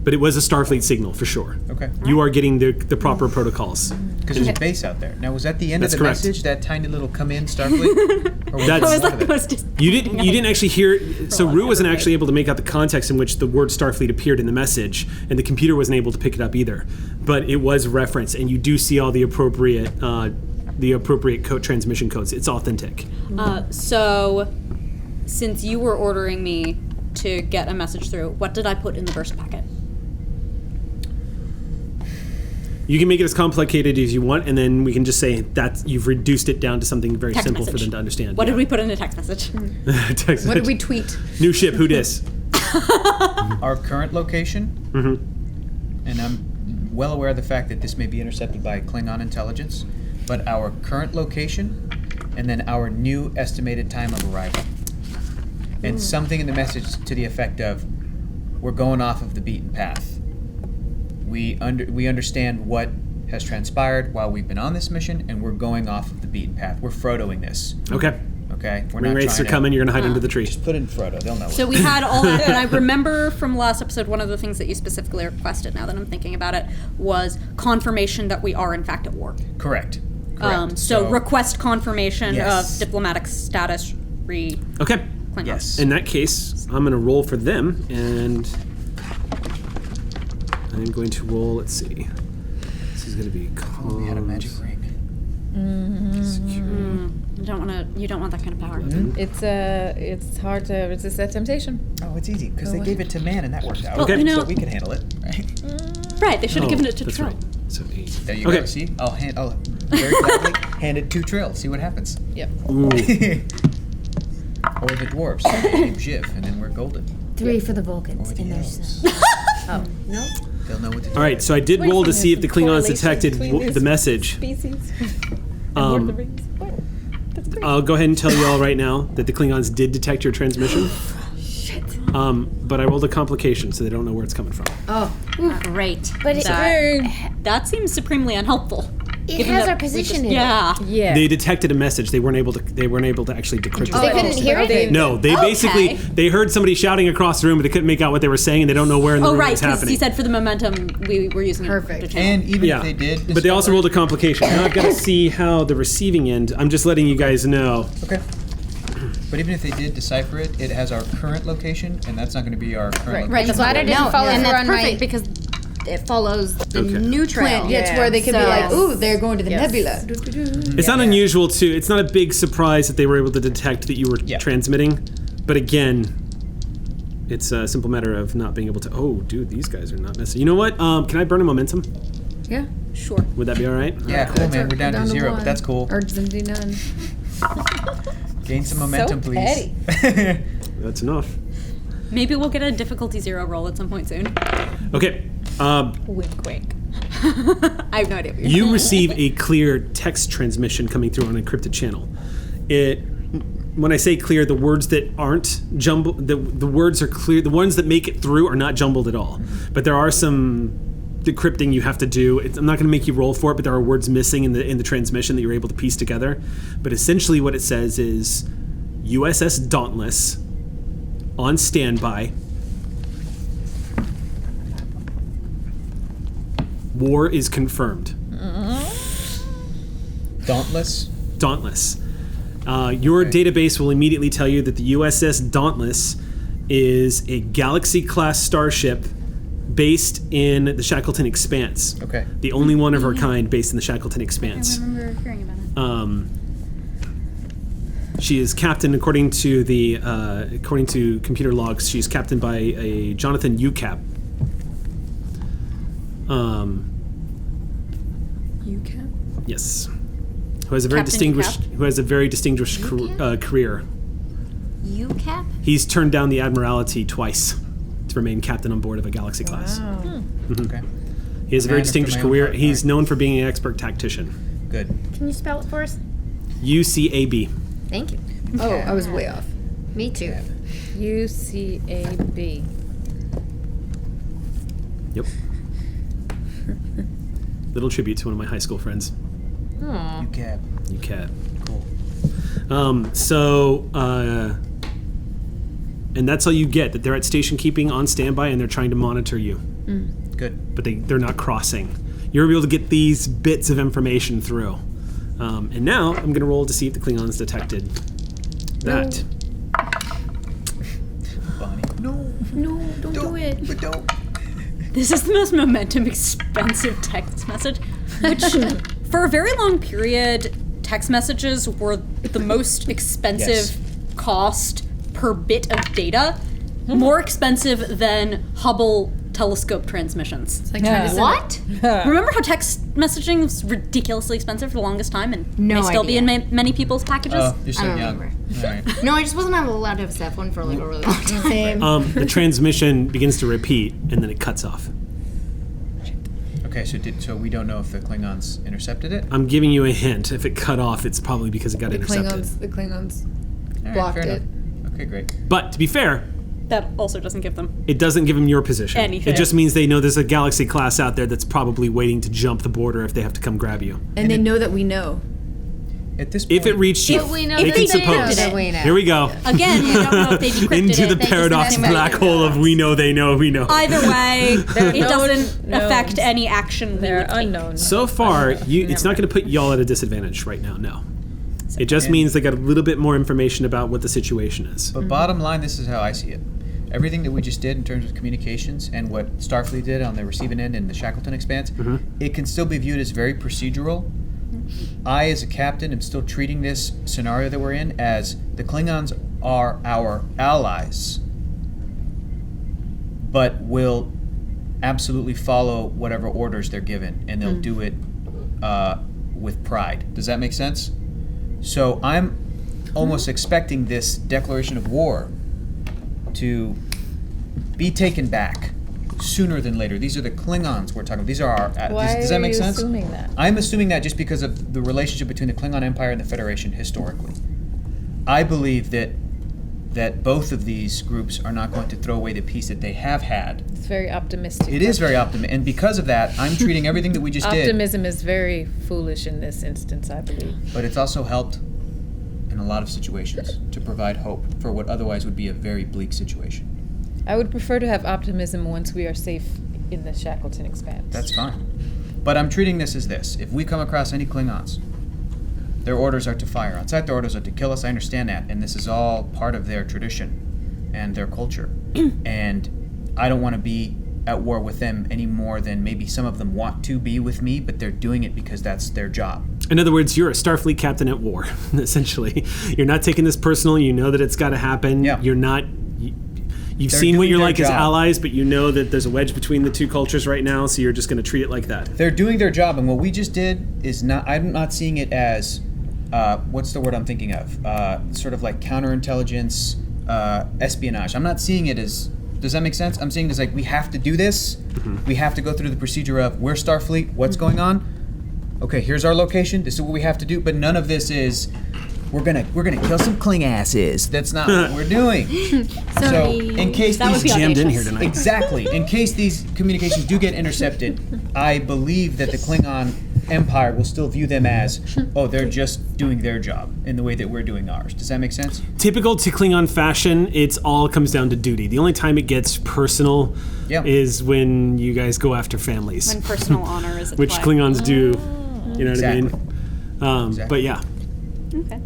But it was a Starfleet signal for sure. Okay. You are getting the proper protocols. Because there's a base out there. Now, was that the end That's of the correct. message? That tiny little come in Starfleet? Or was That's- there That was more like to the most... You didn't actually hear. So Rue wasn't actually able to make out the context in which the word Starfleet appeared in the message, and the computer wasn't able to pick it up either. But it was referenced, and you do see all the appropriate transmission codes. It's authentic. So, since you were ordering me to get a message through, what did I put in the burst packet? You can make it as complicated as you want, and then we can just say that you've reduced it down to something very Text simple message. for them to understand. What Yeah. did we put in a text message? Text What did message. we tweet? New ship, who dis? Our current location, and I'm well aware of the fact that this may be intercepted by Klingon intelligence, but our current location, and then our new estimated time of arrival. And something in the message to the effect of, we're going off of the beaten path. We understand what has transpired while we've been on this mission, and we're going off of the beaten path. We're Frodoing this, Okay. okay? We're Ring rates are trying to- coming, you're going to hide under the tree. Just put in Frodo, they'll know. So we had all that, and I remember from last episode, one of the things that you specifically requested, now that I'm thinking about it, was confirmation that we are in fact at war. Correct. So request confirmation Yes. of diplomatic status re Okay. Klingon. Yes. In that case, I'm going to roll for them, and I'm going to roll, let's see. This is going to be Oh, we had a magic ring. You don't want that kind of power. It's hard to resist that temptation. Oh, it's easy, because they gave it to man, and that worked out. Okay. you know- So we can handle it, right? Right, they should have given it to that's Trill. right. So 8. There you Okay. go. See, I'll very gladly hand it to Trill. See what happens. Yep. Ooh. Or the dwarves, Dave Jiv, and then we're golden. 3 for the Vulcans Or the in their elves. sun. No? They'll know what to do. All right, so I did What do you roll to think see if is the the Klingons correlation detected between the these message. Species. And Lord of the Rings. What? That's great. I'll go ahead and tell you all right now that the Klingons did detect your transmission. But I rolled a complication, so they don't know where it's coming from. Oh, Great. But it, That seems supremely unhelpful. it given has that our we position just- in it. Yeah. Yeah. They detected a message. They weren't able to actually decrypt They it. couldn't hear it? No, they basically they heard somebody shouting across the room, but they couldn't make out what they were saying, and they don't know where in the Oh, room right, it's because happening. he said for the momentum, we were using Perfect. it to channel. And even yeah, if they did, but they also rolled a complication. Now I've got to see how the receiving end. I'm just letting you guys know. Okay. But even if they did decipher it, it has our current location, and that's not going to be our current location. Right, I'm glad I didn't follow and through that's on my... perfect because it follows the Okay. new trail. It's where they could be So- like, ooh, they're going to the Yes. nebula. It's not unusual to. It's not a big surprise that they were able to detect that you were transmitting. But again, it's a simple matter of not being able to. Oh, dude, these guys are not messing. You know what? Can I burn a momentum? Yeah. Sure. Would that be all right? Yeah, cool, man. We're down to 0, but 1. that's cool. Or simply none. Gain some momentum, So please. That's enough. Maybe we'll get a difficulty 0 roll at some point soon. Okay. Wink, wink. I have no idea what you're saying. You receive a clear text transmission coming through on an encrypted channel. When I say clear, the words that aren't jumbled, the words are clear. The ones that make it through are not jumbled at all. But there are some decrypting you have to do. I'm not going to make you roll for it, but there are words missing in the transmission that you're able to piece together. But essentially, what it says is USS Dauntless on standby. War is confirmed. Dauntless? Dauntless. Your database will immediately tell you that the USS Dauntless is a Galaxy-class starship based in the Shackleton Expanse. Okay. The only one of her kind based in the Shackleton Expanse. I remember hearing about it. She is captained, according to computer logs, she's captained by a Jonathan UCAP. UCAP? Yes. Who has a very Captain distinguished career. UCAP? He's turned down the Admiralty twice to remain captain on board of a Galaxy class. Okay. He has a very Man distinguished after my own career. heart. He's Alright. known for being an expert tactician. Good. Can you spell it for us? UCAB. Thank you. Oh, I was way off. Me too. UCAB. Yep. Little tribute to one of my high school friends. UCAB. UCAB. Cool. And that's all you get, that they're at station keeping on standby and they're trying to monitor you. Good. But they're not crossing. You're able to get these bits of information through. And now I'm going to roll to see if the Klingons detected that. Bonnie. No. No, don't do it. But don't. This is the most momentum expensive text message, which for a very long period, text messages were the most expensive cost per bit of data, more expensive than Hubble telescope transmissions. It's like trying to send What? Remember how text messaging was ridiculously expensive for the longest time and No may still be in idea. many people's packages? Oh, you're so I don't young. remember. All right. No, I just wasn't allowed to have a cell phone for like a really long time. The transmission begins to repeat and then it cuts off. Okay, so we don't know if the Klingons intercepted it? I'm giving you a hint. If it cut off, it's probably because it got The intercepted. Klingons All right, blocked fair it. enough. Okay, great. But to be fair, That also doesn't give them. it doesn't give them your position. Anything. It just means they know there's a Galaxy class out there that's probably waiting to jump the border if they have to come grab you. And they know that we know. At this point, If it reached you, If we know they that can they suppose. know that we know. Here we go. Again, we don't know if they decrypted Into it. the They just paradox messed with black it. hole of we know, they know, we know. Either way, it doesn't knowns. affect any action we They're would take. unknown. So far, it's not going to put y'all at a disadvantage right now, no. It just means they got a little bit more information about what the situation is. But bottom line, this is how I see it. Everything that we just did in terms of communications and what Starfleet did on the receiving end in the Shackleton Expanse, it can still be viewed as very procedural. I, as a captain, am still treating this scenario that we're in as the Klingons are our allies, but will absolutely follow whatever orders they're given, and they'll do it with pride. Does that make sense? So I'm almost expecting this declaration of war to be taken back sooner than later. These are the Klingons we're talking about. These are our... Why does that are make you sense? assuming that? I'm assuming that just because of the relationship between the Klingon Empire and the Federation historically. I believe that both of these groups are not going to throw away the peace that they have had. It's very optimistic. It is very optimistic, and because of that, I'm treating everything that we just did, Optimism is very foolish in this instance, I believe. but it's also helped in a lot of situations to provide hope for what otherwise would be a very bleak situation. I would prefer to have optimism once we are safe in the Shackleton Expanse. That's fine. But I'm treating this as this. If we come across any Klingons, their orders are to fire on sight, their orders are to kill us. I understand that, and this is all part of their tradition and their culture. And I don't want to be at war with them any more than maybe some of them want to be with me, but they're doing it because that's their job. In other words, you're a Starfleet captain at war, essentially. You're not taking this personal. You know that it's got to happen. Yeah. You're not... You've They're seen what doing you're their like as job. allies, but you know that there's a wedge between the two cultures right now, so you're just going to treat it like that. They're doing their job, and what we just did is not... I'm not seeing it as... what's the word I'm thinking of? Sort of like counterintelligence, espionage. I'm not seeing it as Does that make sense? I'm saying is like we have to do this. We have to go through the procedure of we're Starfleet. What's going on? Okay, here's our location. This is what we have to do. But none of this is we're gonna kill some Klingasses. That's not what we're doing. So in case That would these be jammed in audacious. here tonight. exactly, in case these communications do get intercepted, I believe that the Klingon Empire will still view them as, oh, they're just doing their job in the way that we're doing ours. Does that make sense? Typical to Klingon fashion, it's all comes down to duty. The only time it gets personal Yep. is when you guys go after families, When personal honor is at which play. Klingons do. You know what I Exactly. mean? Exactly. But yeah. Okay.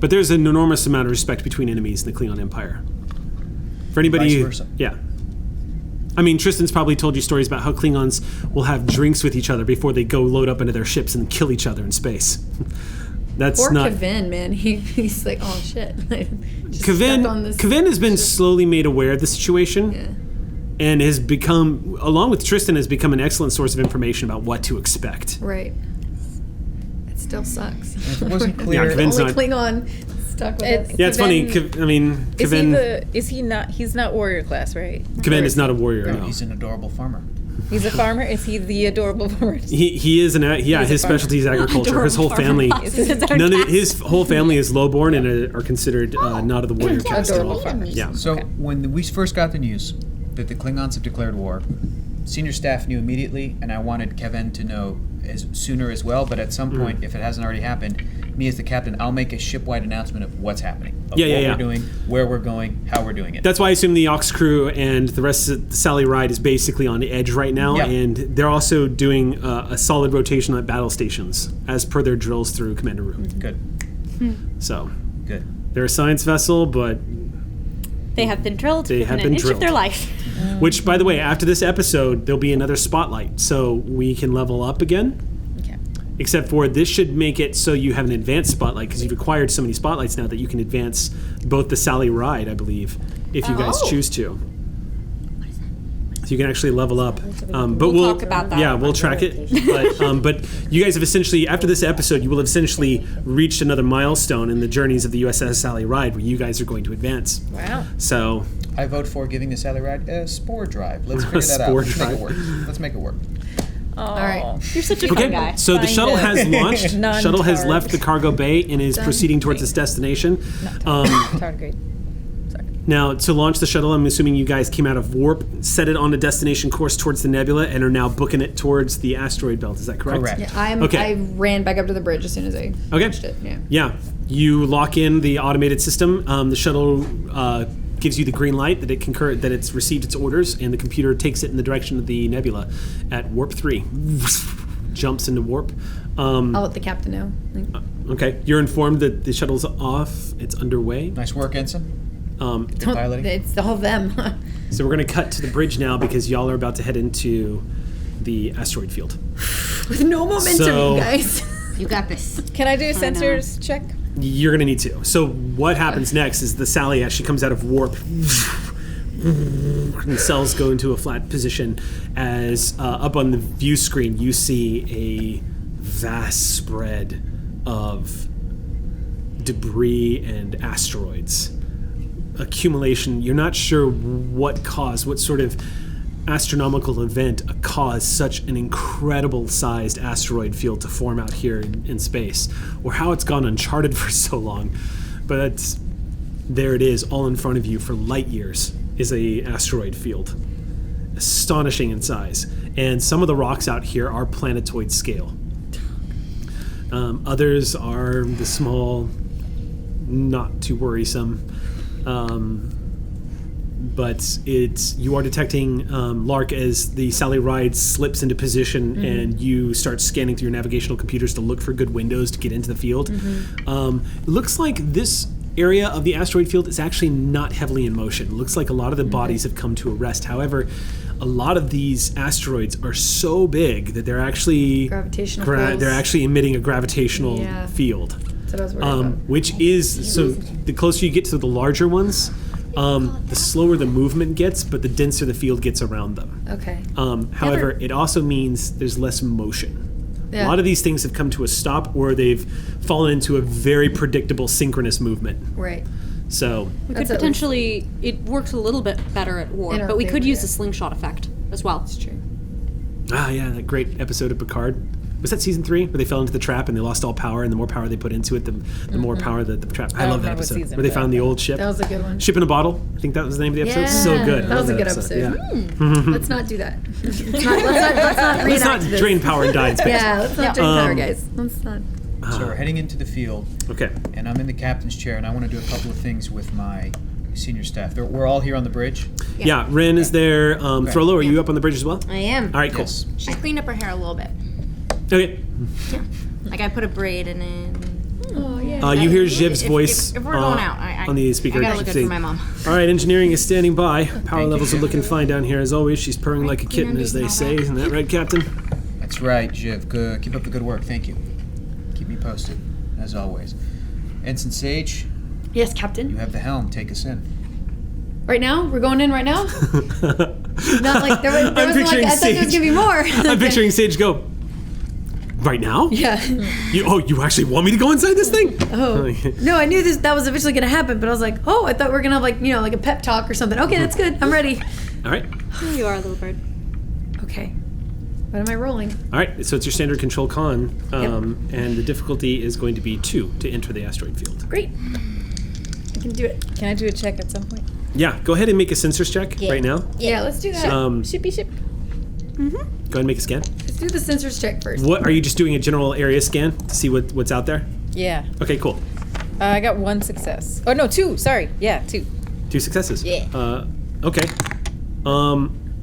But there's an enormous amount of respect between enemies in the Klingon Empire. For anybody, Vice versa. yeah. I mean, Tristan's probably told you stories about how Klingons will have drinks with each other before they go load up into their ships and kill each other in space. That's Poor not. Kevin, man. He's like, oh shit. Just Kevin, stuck on this Kevin has been ship. slowly made aware of the situation. Yeah. And has become, along with Tristan, has become an excellent source of information about what to expect. Right. It still sucks. If it wasn't Yeah, clear, Kevin's Only not. Klingon stuck with It- us. Yeah, it's funny. Kevin- I mean, Kevin. He's not warrior class, right? Kevin is not a warrior. no, No. he's an adorable farmer. He's a farmer. Is he the adorable farmer? He is his farmer. specialty is agriculture. His whole family, none of his whole family is lowborn and are considered not of the warrior caste at all. Adorable farmers. Yeah. So when we first got the news that the Klingons have declared war, senior staff knew immediately, and I wanted Kevin to know sooner as well. But at some point, if it hasn't already happened, me as the captain, I'll make a shipwide announcement of what's happening, of Yeah, what yeah. we're doing, where we're going, how we're doing it. That's why I assume the Aux crew and the rest of the Sally Ride is basically on the edge right now, Yeah. and they're also doing a solid rotation at battle stations as per their drills through Commander Room. Good, So good. they're a science vessel, but They have been drilled They within have an been inch of their drilled. life. which, by the way, after this episode, there'll be another spotlight, so we can level up again. Okay. Except for this should make it so you have an advanced spotlight because you've acquired so many spotlights now that you can advance both the Sally Ride, I believe, if you guys choose to. So you can actually level up. But we'll talk about that. Yeah, we'll track it. But you guys have essentially, after this episode, you will have essentially reached another milestone in the journeys of the USS Sally Ride where you guys are going to advance. Wow. So I vote for giving the Sally Ride a spore drive. Let's figure that out. Spore Let's make drive. it work. Let's make it work. All right. You're such a fun guy. So the Find shuttle a has launched. Shuttle has non-tarred. left the cargo bay and is proceeding towards its destination. Tardigrade. Sorry. Now, to launch the shuttle, I'm assuming you guys came out of warp, set it on a destination course towards the nebula, and are now booking it towards the asteroid belt. Is that correct? Correct. Yeah, Okay. I ran back up to the bridge as soon as I reached it. Yeah. Yeah. You lock in the automated system. The shuttle gives you the green light that that it's received its orders, and the computer takes it in the direction of the nebula at warp 3. Jumps into warp. I'll let the captain know. Okay. You're informed that the shuttle's off. It's underway. Nice work, Ensign. Good Don't- piloting. It's all them. So we're going to cut to the bridge now because y'all are about to head into the asteroid field. With no momentum, So- you guys. You got this. Can I do a sensors check? You're going to need to. So what happens next is the Sally, as she comes out of warp, and cells go into a flat position as up on the view screen you see a vast spread of debris and asteroids. Accumulation. You're not sure what sort of astronomical event caused such an incredible sized asteroid field to form out here in space, or how it's gone uncharted for so long. But there it is, all in front of you for light years, is a asteroid field. Astonishing in size. And some of the rocks out here are planetoid scale. Others are the small, not too worrisome. But you are detecting Lark as the Sally Ride slips into position and you start scanning through your navigational computers to look for good windows to get into the field. It looks like this area of the asteroid field is actually not heavily in motion. It looks like a lot of the bodies have come to a rest. However, a lot of these asteroids are so big that they're actually Gravitational pulls. they're actually emitting a gravitational field. That's what I was worried about. Which is, so the closer you get to the larger ones, the slower the movement gets, but the denser the field gets around them. Okay. However, it also means there's less motion. Yeah. A lot of these things have come to a stop, or they've fallen into a very predictable synchronous movement. Right. So We That's could at potentially. It works a little bit better at warp, In our but we could favor, use yeah. the slingshot effect as well. That's true. that great episode of Picard. Was that season 3 where they fell into the trap and they lost all power, and the more power they put into it, the more power the trap. I love that remember what episode season, where they but- found the old ship. That was a good one. Ship in a bottle. I think that was the name of the episode. So good. I That was love a good episode. Yeah. Let's not do that. Let's not Let's not reenact this. drain power and die in space. Yeah, let's not drain power, guys. Let's not. So we're heading into the field, Okay. and I'm in the captain's chair, and I want to do a couple of things with my senior staff. We're all here on the bridge. Yeah, Ren is there. Throlo, are you up on the bridge as well? I am. All right, cool. Yes. She cleaned up her hair a little bit. Okay. Like I put a braid in it. Oh yeah. You hear Jiv's voice If we're going out, I on the speaker. I gotta look good saying, for my mom. All right, engineering is standing by. Power Thank you, levels are Jiv. looking fine down here as always. She's purring like a clean kitten, as they undies and say. all Isn't that right, Captain? That's right, Jiv. Good. Keep up the good work. Thank you. Keep me posted, as always. Ensign Sage, Yes, you Captain. have the helm. Take us in. Right now, we're going in right now. Not like there was. I'm picturing I thought there was Sage. gonna be more. I'm picturing Sage go. Right now? Yeah. You actually want me to go inside this thing? Oh. No, I knew that was eventually gonna happen, but I was like, oh, I thought we were gonna have like a pep talk or something. Okay, that's good. I'm ready. All right. Here you are, little bird. Okay. What am I rolling? All right. So it's your standard control con, and the difficulty is going to be 2 to enter the asteroid field. Great. I can do it. Can I do a check at some point? Yeah. Go ahead and make a sensors check right now. Yeah, let's do that. Shippy ship. Go ahead and make a scan. Let's do the sensors check first. What are you just doing a general area scan to see what's out there? Yeah. Okay, cool. I got 1 success. Oh no, 2. Sorry. Yeah, 2. 2 successes. Yeah. Okay.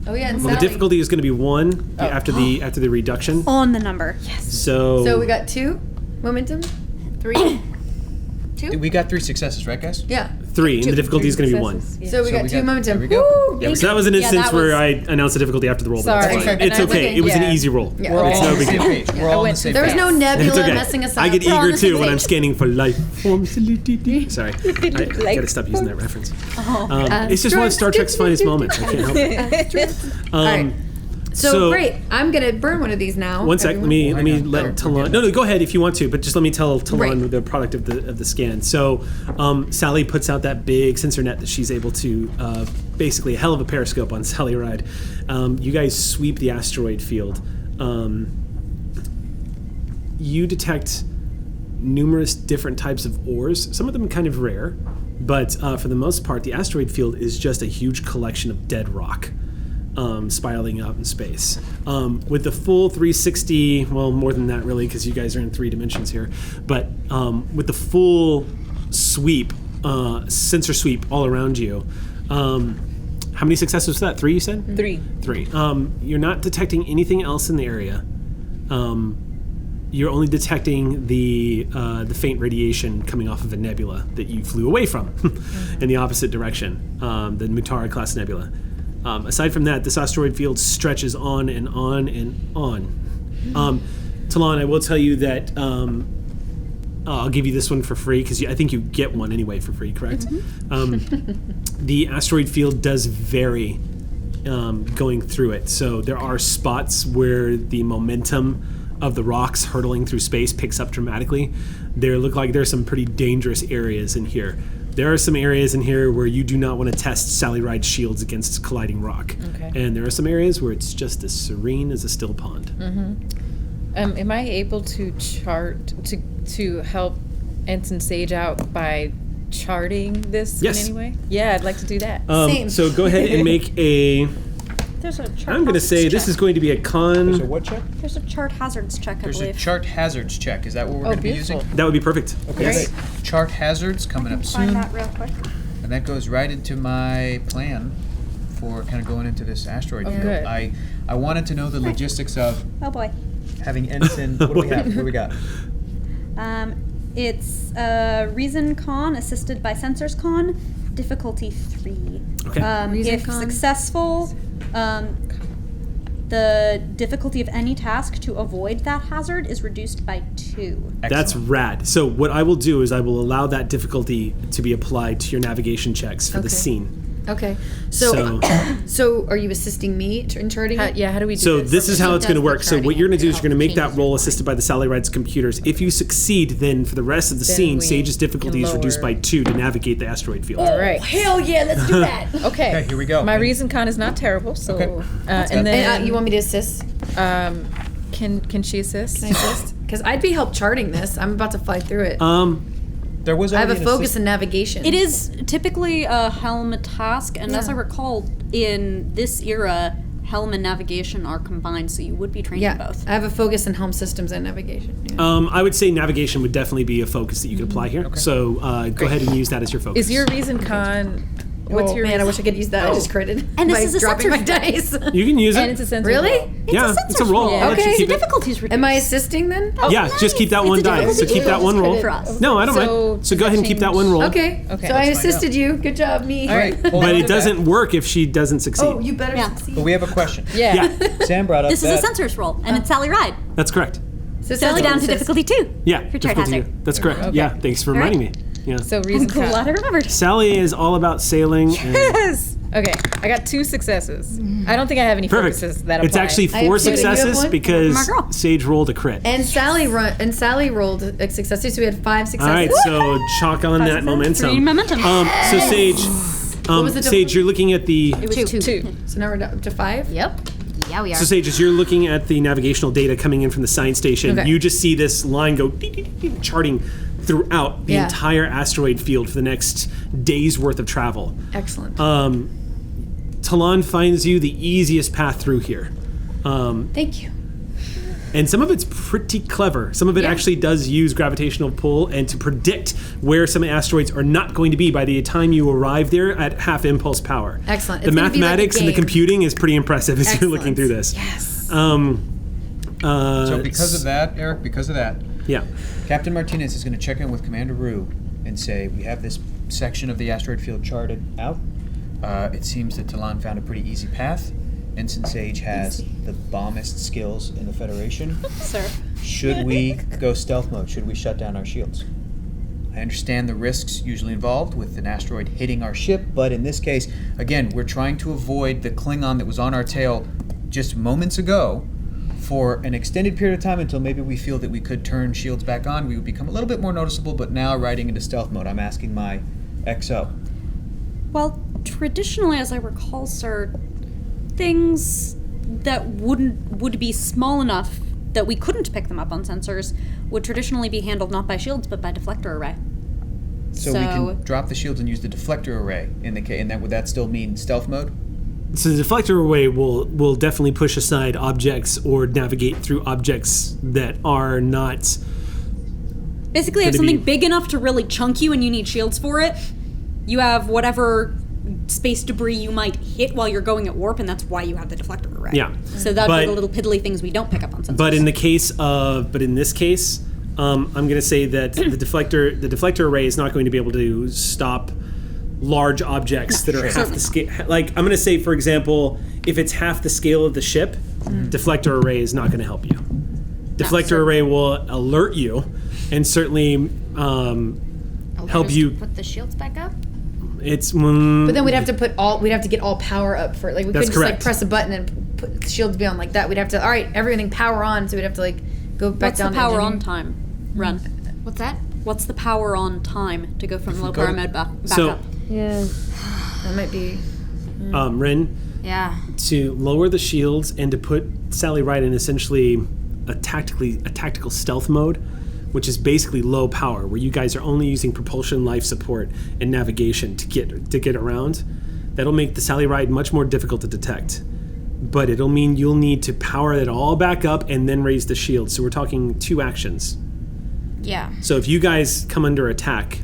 Oh yeah, and Well, the Sally. difficulty is going to be 1 after the reduction. On the number. So we got 2 momentum. 3. We got 3 successes, right, guys? Yeah. 3, and the difficulty is going to be 1. Successes. Yeah. So we got 2 momentum. There we go. Woo! Yeah, so that was an instance that where was- I announced the difficulty after the roll. but Sorry. It's fine. And It's I was okay. looking- It was an yeah. easy roll. Yeah. We're all It's on no the big same deal. page. We're all on the went same There was page. no It's nebula okay. messing us up. I get We're all on eager the same too when I'm page. scanning for life forms. Sorry, I gotta stop using that reference. It's just one of Star Trek's finest moments. I can't help it. All right. So, so- great. I'm gonna burn one of these now. One sec. Let me Hang on. let We're Talon. getting- No, go ahead if you want to, but just let me tell Talon Right. the product of the scan. So, Sally puts out that big sensor net that she's able to, basically a hell of a periscope on Sally Ride. You guys sweep the asteroid field. You detect numerous different types of ores. Some of them kind of rare, but for the most part, the asteroid field is just a huge collection of dead rock. Spiraling out in space. With the full 360, well, more than that really, because you guys are in 3 dimensions here, but with the full sweep, sensor sweep all around you, how many successes was that? 3, you said? 3. 3. You're not detecting anything else in the area. You're only detecting the faint radiation coming off of a nebula that you flew away from in the opposite direction, the Mutara class nebula. Aside from that, this asteroid field stretches on and on and on. Talon, I will tell you that I'll give you this one for free because I think you get one anyway for free, correct? The asteroid field does vary going through it. So there are spots where the momentum of the rocks hurtling through space picks up dramatically. There look like there's some pretty dangerous areas in here. There are some areas in here where you do not want to test Sally Ride shields against colliding rock. Okay. And there are some areas where it's just as serene as a still pond. Am I able to chart to help Ensign Sage out by charting this Yes. in any way? Yeah, I'd like to do that. Same. So go ahead and make a. There's a chart. I'm going to say this is going to be a con. There's a what check? There's a chart hazards check, I There's a believe. chart hazards check. Is that what we're going to be beautiful. using? That would be perfect. Okay. Great. Chart hazards coming up Find soon. that real quick. And that goes right into my plan for kind of going into this asteroid field. good. I wanted to know the logistics of Oh boy. having Ensign. What do we have? What do we got? It's Reason Con assisted by Sensors Con, difficulty 3. Okay. Reason If Con? successful, the difficulty of any task to avoid that hazard is reduced by 2. That's Excellent. rad. So what I will do is I will allow that difficulty to be applied to your navigation checks for the Okay. scene. Okay. So are you assisting me in charting it? Yeah, how do we do So this? this is how it's going to does the work. So what charting you're going to do is and you're going to make that changes roll your assisted by the Sally Ride's computers. If you succeed, then for the rest of the Then scene, we Sage's difficulty is can reduced by lower. 2 to navigate the asteroid field. All right. Hell yeah, let's do that. Okay. Okay, here we go. My And- reason con is not terrible, so Okay. and good. then And you want me to assist? can she assist? Can I assist? Because I'd be help charting this. I'm about to fly through it. There was I have a already an focus in navigation. It is typically a helm task, and as I recall, in this era, helm and navigation are combined, so you would be trained in Yeah, both. I have a focus in helm systems and navigation. Yeah. I would say navigation would definitely be a focus that you could apply here. So go ahead and use that as your focus. Is your reason con? What's your man? I reason? wish I could use that. I just critted And this by is a dropping my sensor dice. You can use it. And it's a sense. Really? yeah, it's a roll. I'll let you Okay. keep The it. difficulty's reduced. Am I assisting then? Yeah, just keep that It's one a die. So difficulty keep that one roll. for us. No, I don't So mind. So go ahead and keep that one roll. Okay. Okay. So I Let's find assisted you. Good job, me. All right, hold But on it to doesn't work if she doesn't succeed. Oh, you better Yeah. succeed. But we have a question. Yeah. Yeah, Sam brought up This is that. a sensors roll, and it's Sally Ride. that's correct. So So down to difficulty 2. Yeah, For chart difficulty hazard. two. That's correct. Yeah, thanks for reminding me. Yeah. So I'm reason con. glad I remembered. Sally is all about sailing. And Yes. Okay, I got 2 successes. I don't think I have any perfect. focuses that apply. It's actually I have 4 two. You have successes one? because My girl. Sage rolled a crit. And Sally rolled a success too, so we had 5 successes. All right, so chalk on that momentum. 3 momentum. So Sage, was the Sage, you're looking at the. It was 2. 2. So now we're up to 5. Yep. Yeah, we are. So Sage, as you're looking at the navigational data coming in from the science station, Okay. you just see this line go ding, ding, ding, charting throughout the Yeah. entire asteroid field for the next day's worth of travel. Excellent. Talon finds you the easiest path through here. Thank you. And some of it's pretty clever. Some of it actually does use gravitational pull and to predict where some asteroids are not going to be by the time you arrive there at half impulse power. Excellent. The It's gonna be like a mathematics and the game. computing is pretty impressive as you're looking Excellent. through this. Yes. So because of that, Eric, because of that, Yeah. Captain Martinez is going to check in with Commander Rue and say, we have this section of the asteroid field charted out. It seems that Talon found a pretty easy path. Ensign Sage has the bombest skills in the Federation. Sir. Should we go stealth mode? Should we shut down our shields? I understand the risks usually involved with an asteroid hitting our ship, but in this case, again, we're trying to avoid the Klingon that was on our tail just moments ago for an extended period of time until maybe we feel that we could turn shields back on. We would become a little bit more noticeable, but now riding into stealth mode, I'm asking my XO. Well, traditionally, as I recall, sir, things that would be small enough that we couldn't pick them up on sensors would traditionally be handled not by shields but by deflector array. So we can drop the shields and use the deflector array in the case, and would that still mean stealth mode? So the deflector array will definitely push aside objects or navigate through objects that are not. Basically, if Gonna something be- big enough to really chunk you and you need shields for it, you have whatever space debris you might hit while you're going at warp, and that's why you have the deflector array. Yeah. So that'd But- be the little piddly things we don't pick up on sensors. But in this case, I'm going to say that the deflector array is not going to be able to stop large objects that are half the scale. Like I'm going to say, for example, if it's half the scale of the ship, deflector array is not going to help you. Deflector array will alert you, and certainly help you. Put the shields back up. It's But then we'd have to get all power up for it. Like we That's couldn't just like correct. press a button and put shields be on like that. We'd have to everything power on, so we'd have to like go back What's the down to power on engineering. time? Run. What's that? What's the power on time to go from low go power to- mode back so up? Yeah. That might be Ren, Yeah. to lower the shields and to put Sally Ride in essentially a tactical stealth mode, which is basically low power, where you guys are only using propulsion, life support, and navigation to get around. That'll make the Sally Ride much more difficult to detect. But it'll mean you'll need to power it all back up and then raise the shield. So we're talking 2 actions. Yeah. So if you guys come under attack,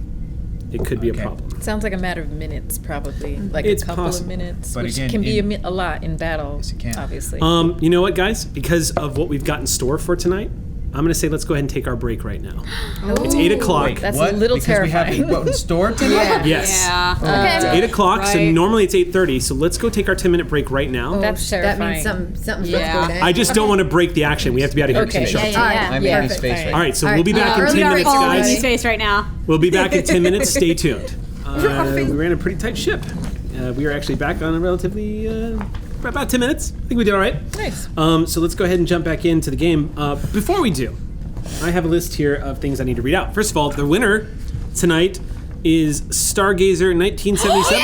it could be a Okay. problem. Sounds like a matter of minutes, probably. Like It's a couple possible. of minutes, But which again, can be in- a lot in battle, Yes, it can. obviously. You know what, guys? Because of what we've got in store for tonight, I'm going to say let's go ahead and take our break right now. It's 8 o'clock. Wait, That's what? a little because we terrifying. have what in store tonight? Yes. Yeah. It's 8 o'clock, so Right. normally it's 8:30. So let's go take our 10-minute break right now. That's That terrifying. means something's Yeah. about to go down. I just don't want to break the action. We have to be out of here Okay. at 10 sharp. Yeah, yeah, yeah. I'm Yeah. in space Perfect. right All right, so we'll be back in Really 10 are minutes, calling guys. me space right now. We'll be back in 10 minutes. Stay tuned. We ran a pretty tight ship. we are actually back on a relatively about 10 minutes. I think we did all right. Nice. So let's go ahead and jump back into the game. Before we do, I have a list here of things I need to read out. First of all, the winner tonight is Stargazer 1977.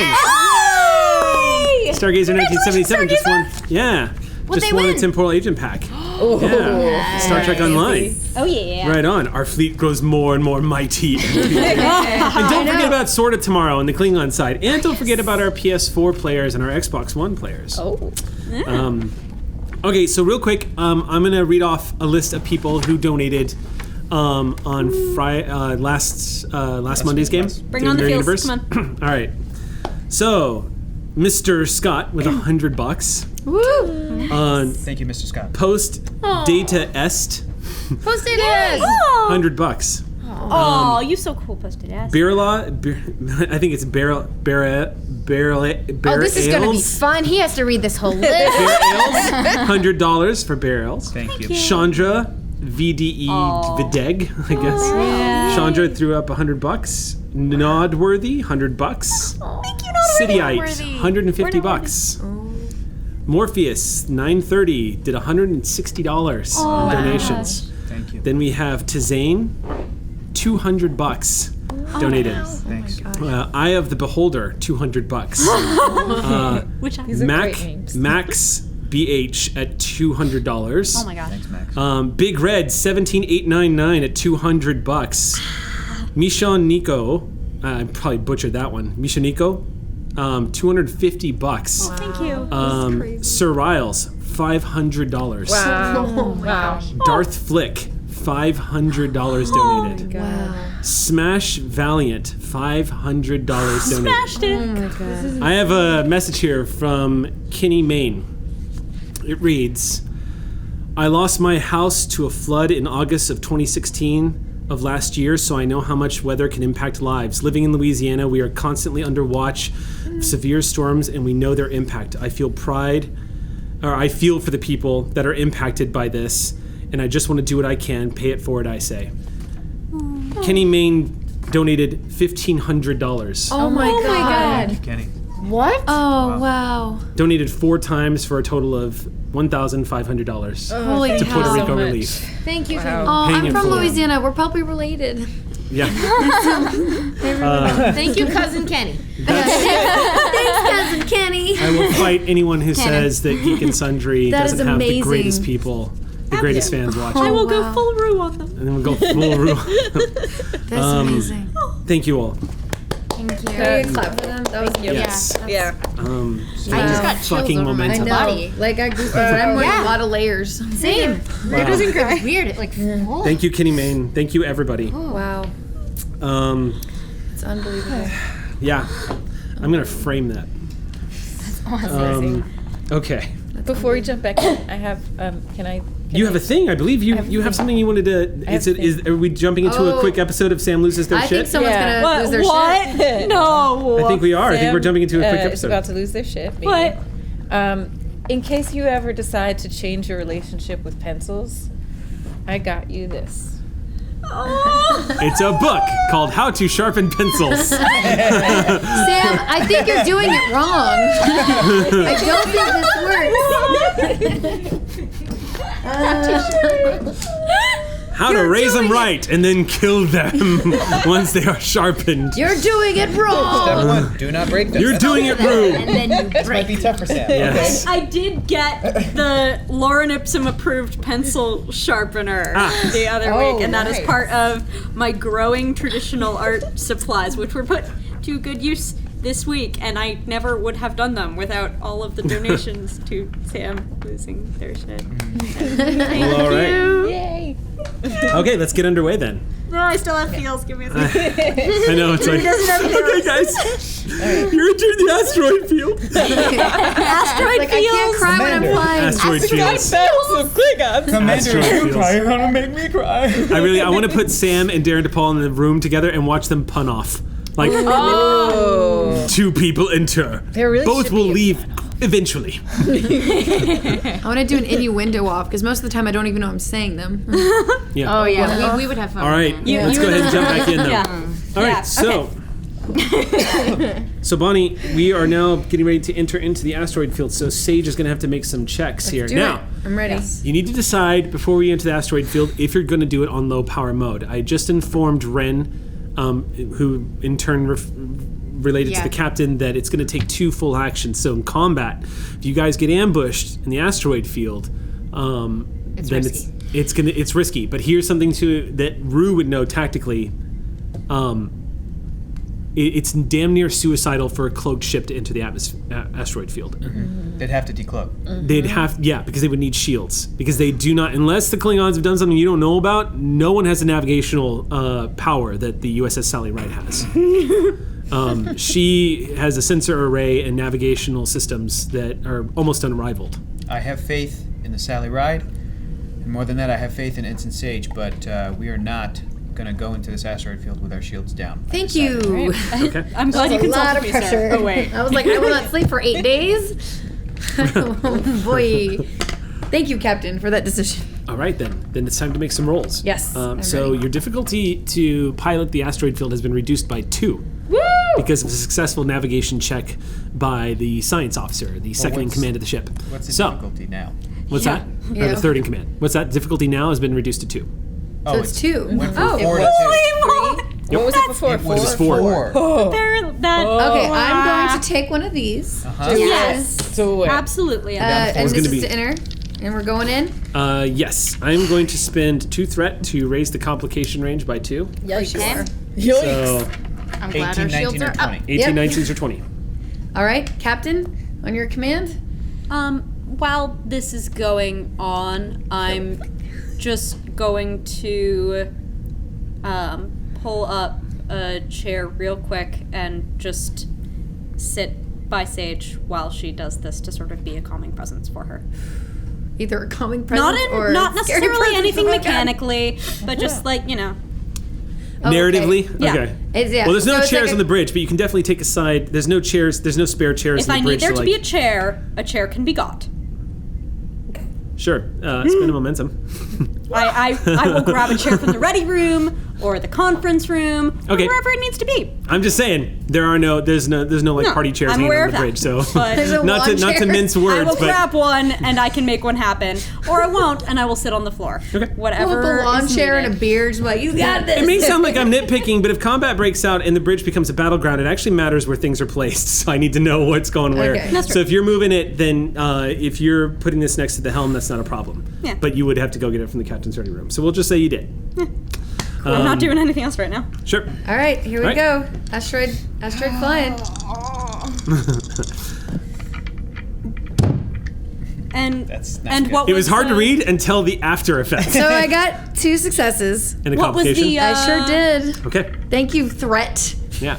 Stargazer 1977 just won. Yeah. Just won a temporal agent pack. Yeah. Star Trek Online. Oh yeah. Right on. Our fleet grows more and more mighty. And don't forget about Sorta tomorrow on the Klingon side. And don't forget about our PS4 players and our Xbox One players. Oh. Okay, so real quick, I'm gonna read off a list of people who donated on last Monday's game. Bring on the Mirror feels. Universe. Come on. All right. So, Mr. Scott with $100. Woo! On Thank you, Mr. Scott. Post Data Est, Posted it! $100. Oh, you so cool, posted ass. Birla, I think it's Barrel. Oh, this is gonna be fun. He has to read this whole list. $100 for barrels. Thank you. Chandra, VDE Videg, I guess. Chandra threw up $100. Nodworthy, $100. Thank you, Cityite, $150. Morpheus, 930, did $160 in donations. Thank you. Then we have Tizane, $200 donated. Thanks. Eye of the Beholder, $200. Which I. These are great names. Max BH at $200. Oh my god. Thanks, Max. Big Red 17899 at $200. Michon Nico, I probably butchered that one. Michon Nico, $250. Thank you. Sir Riles, $500. Wow. Darth Flick, $500 donated. Wow. Smash Valiant, $500 donated. Smashed it. Oh my god. I have a message here from Kenny Main. It reads, I lost my house to a flood in August of 2016 of last year, so I know how much weather can impact lives. Living in Louisiana, we are constantly under watch of severe storms, and we know their impact. I feel for the people that are impacted by this, and I just want to do what I can. Pay it forward, I say. Kenny Main donated $1,500. Oh my god. Thank you, Kenny. What? Oh wow. Donated 4 times for a total of $1,500 Holy to cow. Puerto Rico so much. relief. Thank you, Kenny. Oh, Paying I'm it from forward. Louisiana. We're probably related. Yeah. Thank you, cousin Kenny. Thanks, cousin Kenny. I will fight anyone who says that Geek and Sundry That doesn't is have the amazing. greatest people, the greatest fans watching. I will go wow. full Rue on them. And then we'll go full rule. That's amazing. Thank you all. Thank you. Clap for them. That was Yes. Yeah. I just got chills fucking over my momentum. body. Like I goofed, but I'm wearing a lot of layers. Same. Wow. It was weird. It like full. Thank you, Kenny Main. Thank you, everybody. Wow. It's unbelievable. Yeah. I'm going to frame that. Okay. Before we jump back in, I have, You have a thing, I believe. You have something you wanted to. Are we jumping into a Oh. quick episode of Sam Loses Their I Shit? think someone's Yeah. gonna lose their shit. No. I think we are. I think we're jumping into a quick Is episode. about to lose their shit. Maybe. What? In case you ever decide to change your relationship with pencils, I got you this. It's a book called How to Sharpen Pencils. Sam, I think you're doing it wrong. I don't think this works. How to raise them right and then kill them once they are sharpened. You're doing it wrong. Step 1, do not break them. You're doing it rude. then you This might be tough for Sam. Yes. I did get the Lauren Ipsum approved pencil sharpener the other week, and that is part of my growing traditional art supplies, which were put to good use this week, and I never would have done them without all of the donations to Sam losing their shit. Well, all right. Yay! Okay, let's get underway then. No, I still have feels. Give me a second. I know it's like, okay, guys, you're entering the asteroid field. Asteroid Like I can't feels. cry when I'm flying. Asteroid fields. Commander, Asteroid you feels. cry, you're gonna make me cry. I want to put Sam and Darren DePaul in the room together and watch them pun off. Like, two people enter. There really Both should will be a leave eventually. I want to do an innuendo off because most of the time I don't even know I'm saying them. Yeah. Oh yeah, we would have fun. All right, with that. let's go ahead and jump back in though. Yeah. All right, Yeah, so So Bonnie, we are now getting ready to enter into the asteroid field. So Sage is going to have to make some checks here. Do Now, it. I'm ready. you need to decide before we enter the asteroid field if you're going to do it on low power mode. I just informed Ren, who in turn related to the captain, that it's going to take 2 full actions. So in combat, if you guys get ambushed in the asteroid field, It's then risky. it's risky. But here's something that Rue would know tactically. It's damn near suicidal for a cloaked ship to enter the asteroid field. They'd have to decloak. They'd have, because they would need shields. Because they do not, unless the Klingons have done something you don't know about, no one has the navigational power that the USS Sally Ride has. She has a sensor array and navigational systems that are almost unrivaled. I have faith in the Sally Ride, and more than that, I have faith in Ensign Sage, but we are not going to go into this asteroid field with our shields down. Thank you. Okay. I'm glad you a lot consulted of me, pressure. sir. Oh, wait. I was like, I will not sleep for 8 days. Oh boy. Thank you, Captain, for that decision. All right, then it's time to make some rolls. Yes, I'm So ready. your difficulty to pilot the asteroid field has been reduced by 2. Woo! Because of a successful navigation check by the science officer, the second in what's- command of the ship. What's the So, difficulty now? what's that? Or Yeah. the third in command. What's that? Difficulty now has been reduced to 2. So it's 2. Went from Oh. 4 to 2. What was it before? It was 4. 4. Okay, I'm going to take one of these. Yes. Do it. Absolutely. And was this gonna is be- to enter. And we're going in. Yes, I'm going to spend 2 threat to raise the complication range by 2. Yikes. Okay. So I'm 18, glad our 19, shields or are 20. up. 18, Yep. 19s, or 20. All right, Captain, on your command. While this is going on, I'm just going to pull up a chair real quick and just sit by Sage while she does this to sort of be a calming presence for her. Either a calming presence or Not a scary necessarily presence. anything Oh my God. mechanically, but just like, you know. Oh, okay. Narratively? Yeah. Okay. It's- yeah. Well, there's no So it's chairs like on the bridge, but you can definitely take a side. There's no chairs. There's no spare chairs If on I the bridge. need there so, to be like, a chair can be got. Sure. Spin a momentum. I will grab a chair from the ready room or the conference room or Okay. wherever it needs to be. I'm just saying there's no like No, party chairs I'm hanging aware on of the that. bridge. So There's a not lawn to chair. mince I words, will but grab one and I can make one happen, or I won't and I will sit on the floor. Okay. Pull Whatever. up a lawn is chair and needed. a beer, just like, you got this. it may sound like I'm nitpicking, but if combat breaks out and the bridge becomes a battleground, it actually matters where things are placed. So I need to know what's going where. Okay. That's So if you're moving it, then if you're putting this next to the helm, that's not a problem. Yeah. But you would have to go get it from the captain's ready room. So we'll just say you did. I'm not doing anything else right now. Sure. All right, here we All go. Asteroid flying. And That's not and good. what It was hard to the- read until the after effects So I got 2 successes. and a What was complication. the? I sure did. Okay. Thank you, Threat. Yeah.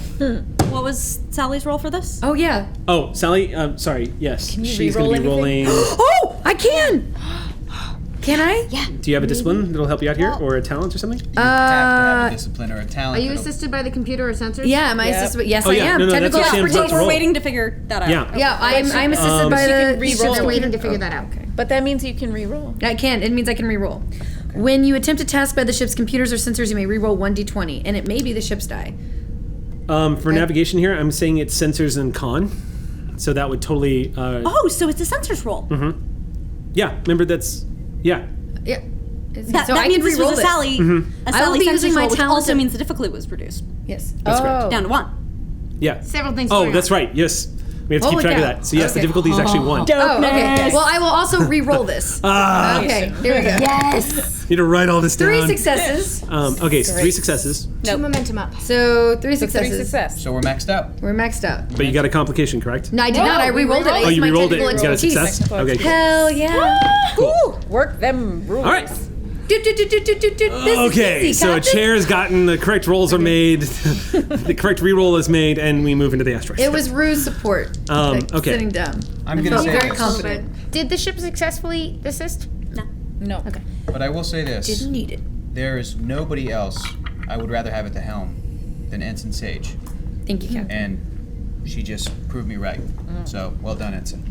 What was Sally's role for this? Oh, yeah. Oh, Sally. Sorry. Yes. She's going to be re-roll rolling. Oh, I can. Can I? Yeah. Do you have a discipline that'll help you out here, or a talent or something? You have to have a discipline or a talent. Are you that'll- assisted by the computer or sensors? Yeah, am I assisted? Yes, Oh, I yeah. am. No, that's Technical what Sam's about expertise. to We're roll. waiting to figure that out. Yeah. Yeah, I'm assisted by She the. can re-roll. We're ship's waiting to computer. figure that out. But that means you can re-roll. I can. It means I can re-roll. When you attempt a task by the ship's computers or sensors, you may re-roll 1d20, and it may be the ship's die. For navigation here, I'm saying it's sensors and con. So that would totally. Oh, so it's a sensors roll. Yeah. Remember that's. Yeah. Yeah. That means this was a Sally. A I will Sally be sensors using my roll, which talent also of- means the difficulty was reduced Yes. That's correct. down to 1. Yeah. Several things Oh, going that's on. right. Yes. We have to Holy keep track cow. of that. So yes, the Okay. difficulty is actually 1. Oh, okay. Well, I will also re-roll this. Ah. Okay, here we go. Yes. Need to write all this 3 down. successes. Okay, so 3 successes. 2 momentum up. So 3 3 successes. success. So we're maxed out. We're maxed out. But you got a complication, correct? No, I did not. I re-rolled it. I Oh, used you my re-rolled it. technical You got a expertise. success? Okay, cool. Hell yeah. Cool. Work them rules. All right. This is Okay, easy, so a Captain. chair's gotten, the correct rolls are made, the correct re-roll is made, and we move into the asteroid. It was Rue's support. Okay. Sitting down. I'm I gonna felt say very this, confident. Did the ship successfully assist? No. Okay. but I will say this: Didn't need it. there is nobody else I would rather have at the helm than Ensign Sage, Thank you, Captain. and she just proved me right. So well done, Ensign.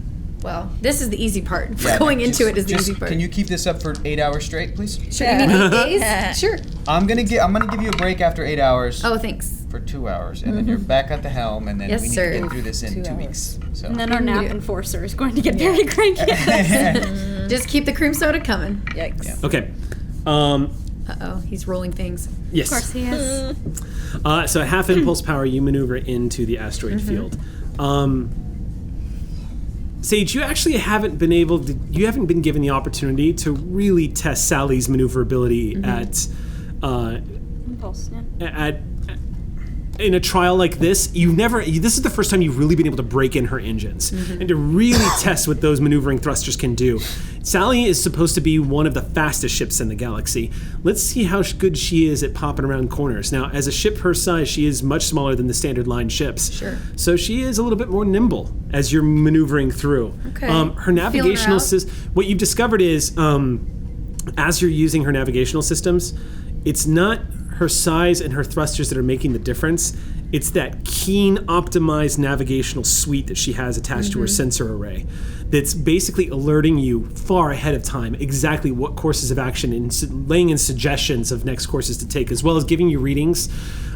Well, this is the easy part. Yeah, Going just- into it is the just- easy part. Can you keep this up for 8 hours straight, please? Sure. You mean 8 days? Sure. I'm gonna give you a break after 8 hours Oh, thanks. for 2 hours, and then you're back at the helm, and then Yes, we need sir. to get through this in 2 weeks. So. And then our nap enforcer is going to get very cranky at us. Just keep the cream soda coming. Yikes. Okay. Uh-oh, he's rolling things. Yes. Of course he is. So at half impulse power, you maneuver into the asteroid field. Sage, you actually haven't been given the opportunity to really test Sally's maneuverability Impulse, yeah. in a trial like this. This is the first time you've really been able to break in her engines and to really test what those maneuvering thrusters can do. Sally is supposed to be one of the fastest ships in the galaxy. Let's see how good she is at popping around corners. Now, as a ship her size, she is much smaller than the standard line ships. Sure. So she is a little bit more nimble as you're maneuvering through. Okay. Her navigational out. system, what you've discovered is, as you're using her navigational systems, it's not her size and her thrusters that are making the difference. It's that keen, optimized navigational suite that she has attached to her sensor array that's basically alerting you far ahead of time exactly what courses of action and laying in suggestions of next courses to take, as well as giving you readings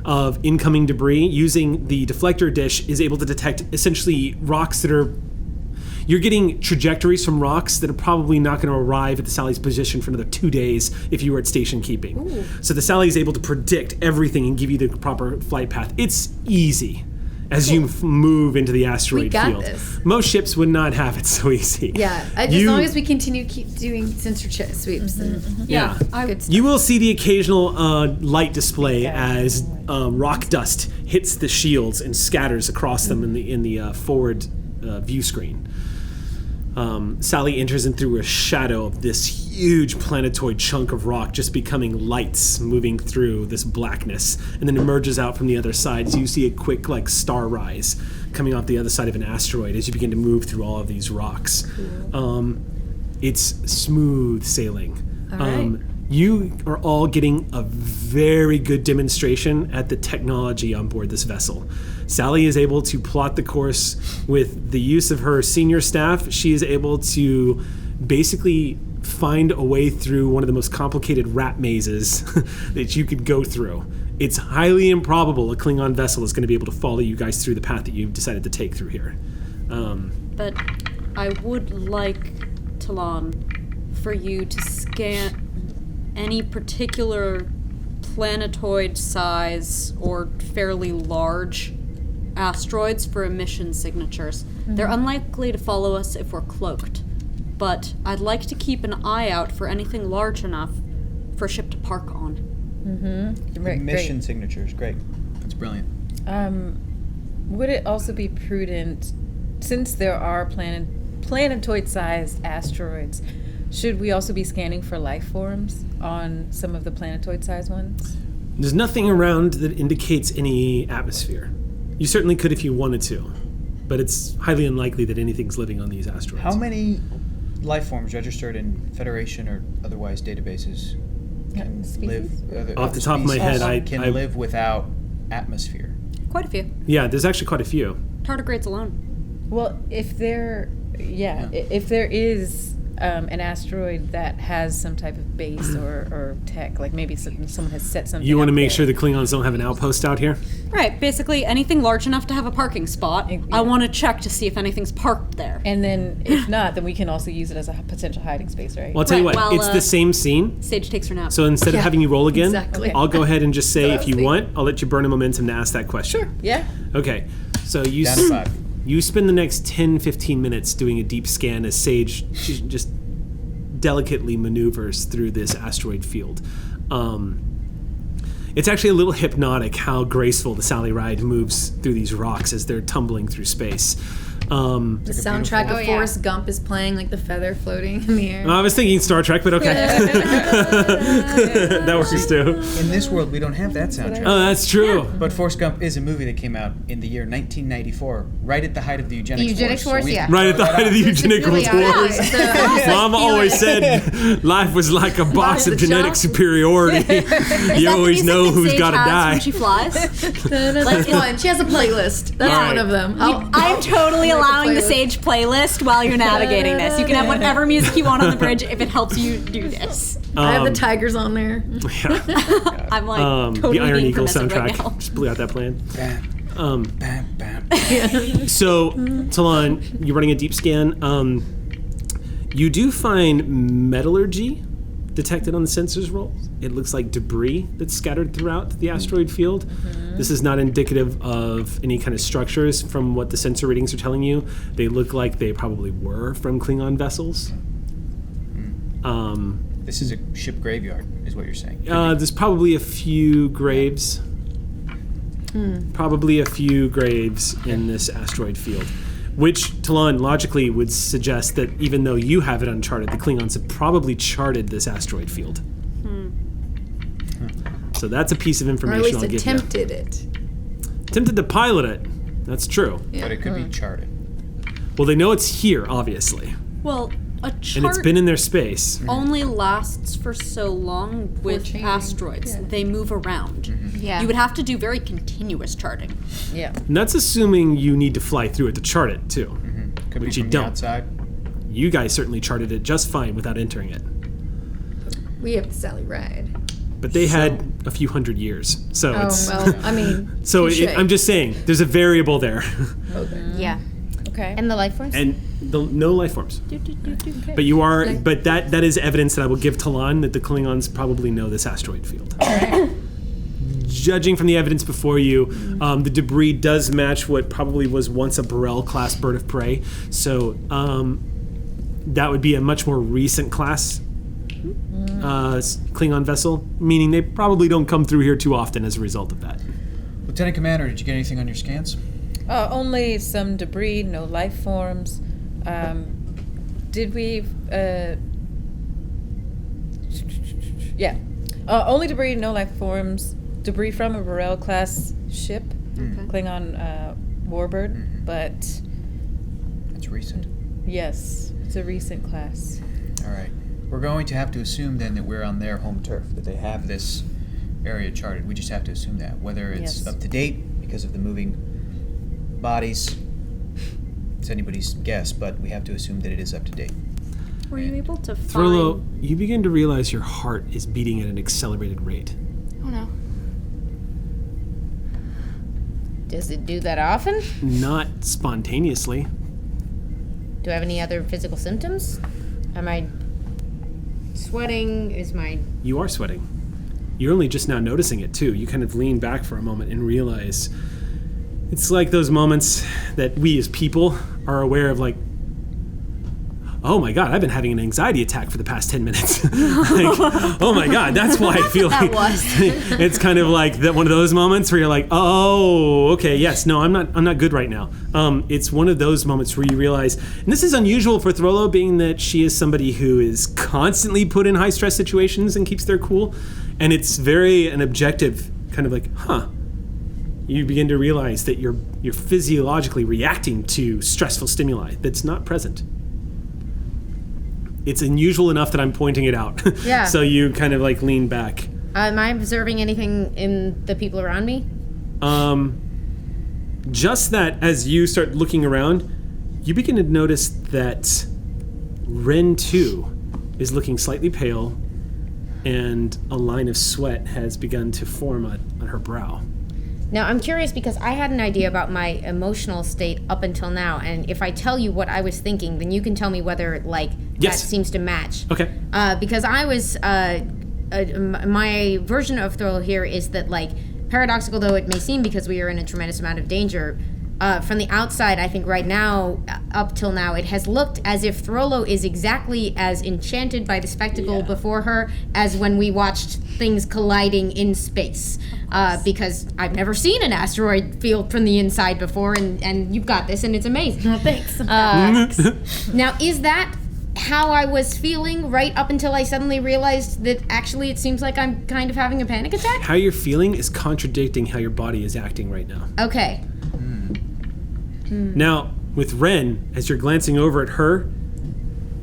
of incoming debris. Using the deflector dish is able to detect essentially rocks that are... You're getting trajectories from rocks that are probably not going to arrive at the Sally's position for another 2 days if you were at station keeping. Ooh. So the Sally is able to predict everything and give you the proper flight path. It's easy as you move into the asteroid We got field. this. Most ships would not have it so easy. Yeah, as long as we keep doing sensor sweeps. And Yeah. good stuff. You will see the occasional light display as rock dust hits the shields and scatters across them in the forward view screen. Sally enters in through a shadow of this huge planetoid chunk of rock, just becoming lights moving through this blackness, and then emerges out from the other side. So you see a quick star rise coming off the other side of an asteroid as you begin to move through all of these rocks. Cool. It's smooth sailing. All right. You are all getting a very good demonstration at the technology on board this vessel. Sally is able to plot the course with the use of her senior staff. She is able to basically find a way through one of the most complicated rat mazes that you could go through. It's highly improbable a Klingon vessel is going to be able to follow you guys through the path that you've decided to take through here. But I would like, Talon, for you to scan any particular planetoid size or fairly large asteroids for emission signatures. They're unlikely to follow us if we're cloaked, but I'd like to keep an eye out for anything large enough for a ship to park on. Mission signatures, great. That's brilliant. Would it also be prudent, since there are planetoid-sized asteroids, should we also be scanning for life forms on some of the planetoid-sized ones? There's nothing around that indicates any atmosphere. You certainly could if you wanted to, but it's highly unlikely that anything's living on these asteroids. How many life forms registered in Federation or otherwise databases can live? Off the top of my head, I live without atmosphere. Quite a few. Yeah, there's actually quite a few. Tardigrades alone. Well, if there is an asteroid that has some type of base or tech, like maybe someone has set something. You want to up make there. sure the Klingons don't have an outpost out here? Right, basically anything large enough to have a parking spot. Yeah. I want to check to see if anything's parked there. And then, if not, then we can also use it as a potential hiding space, right? Well, I'll tell you Right, what, well, it's the same scene. Sage takes her nap. So instead of having you roll again, exactly. I'll go ahead and just say, if you see. want, I'll let you burn a momentum to ask that question. Sure. Yeah. Okay, so you Down to 5. you spend the next 10-15 minutes doing a deep scan as Sage just delicately maneuvers through this asteroid field. It's actually a little hypnotic how graceful the Sally Ride moves through these rocks as they're tumbling through space. The soundtrack of Forrest Gump is playing, like the feather floating in the air. I was thinking Star Trek, but okay. That works too. In this world, we don't have that soundtrack. Oh, that's true. But Forrest Gump is a movie that came out in the year 1994, right at the height of the eugenics wars. Eugenics wars, we- yeah. Right at the height of the eugenics really wars. are. Mom always said life was like a box of the genetic job. superiority. You always know who's got to When die. she flies. That's fine. She has a playlist. That's All one right. of them. I'm totally I'll allowing the playlist. Sage playlist while you're navigating this. You can have whatever music you want on the bridge if it helps you do this. I have the tigers on there. Yeah. I'm like totally the Iron being Eagle permissive soundtrack. right now. Just blew out that plan. Bam, bam, bam. So, Talon, you're running a deep scan. You do find metallurgy detected on the sensors roll. It looks like debris that's scattered throughout the asteroid field. This is not indicative of any kind of structures from what the sensor readings are telling you. They look like they probably were from Klingon vessels. This is a ship graveyard, is what you're saying. There's probably a few graves. Probably a few graves in this asteroid field. Which, Talon, logically would suggest that even though you have it uncharted, the Klingons have probably charted this asteroid field. So that's a piece of Or information at least I'll give you. attempted it. Attempted to pilot it. That's true. But it could be charted. Well, they know it's here, obviously. Well, a And it's chart been in their space. only lasts for so long with changing. asteroids. They move around. Yeah. You would have to do very continuous charting. Yeah. And that's assuming you need to fly through it to chart it, too. Could Which be you from don't. the outside. You guys certainly charted it just fine without entering it. We have the Sally Ride. But they had a few hundred years. So Oh, it's... well, I mean, So touche. I'm just saying, there's a variable there. Yeah. Okay. And the life forms? And no life forms. But you are, but that is evidence that I will give Talon that the Klingons probably know this asteroid field. Judging from the evidence before you, the debris does match what probably was once a Burrell-class bird of prey. So that would be a much more recent class Klingon vessel, meaning they probably don't come through here too often as a result of that. Lieutenant Commander, did you get anything on your scans? Only some debris, no life forms. Did we? Yeah. Only debris, no life forms. Debris from a Burrell class ship, Klingon warbird, but That's recent. yes, it's a recent class. All right. We're going to have to assume then that we're on their home turf, that they have this area charted. We just have to assume that. Whether it's Yes. up to date because of the moving bodies, it's anybody's guess, but we have to assume that it is up to date. Were you able to Throlo, find... you begin to realize your heart is beating at an accelerated rate. Oh no. Does it do that often? Not spontaneously. Do I have any other physical symptoms? Am I sweating? Is my... You are sweating. You're only just now noticing it too. You kind of lean back for a moment and realize it's like those moments that we as people are aware of, like, oh my god, I've been having an anxiety attack for the past 10 minutes. Like, oh my god, that's why I feel like it's kind of like that, one of those moments where you're like, oh, okay, yes, no, I'm not good right now. It's one of those moments where you realize, and this is unusual for Throlo, being that she is somebody who is constantly put in high stress situations and keeps their cool, and it's very an objective kind of like, huh. You begin to realize that you're physiologically reacting to stressful stimuli that's not present. It's unusual enough that I'm pointing it out. Yeah. So you kind of like lean back. Am I observing anything in the people around me? Just that as you start looking around, you begin to notice that Ren too is looking slightly pale, and a line of sweat has begun to form on her brow. Now, I'm curious because I had an idea about my emotional state up until now, and if I tell you what I was thinking, then you can tell me whether, like, Yes. that seems to match. Okay. Because I was, my version of Throlo here is that, like, paradoxical though it may seem because we are in a tremendous amount of danger, from the outside, I think right now, up till now, it has looked as if Throlo is exactly as enchanted by the spectacle before her as when we watched things colliding in space. Because I've never seen an asteroid field from the inside before, and you've got this, and it's amazing. Thanks. Now, is that how I was feeling right up until I suddenly realized that actually it seems like I'm kind of having a panic attack? How you're feeling is contradicting how your body is acting right now. Okay. Now, with Ren, as you're glancing over at her,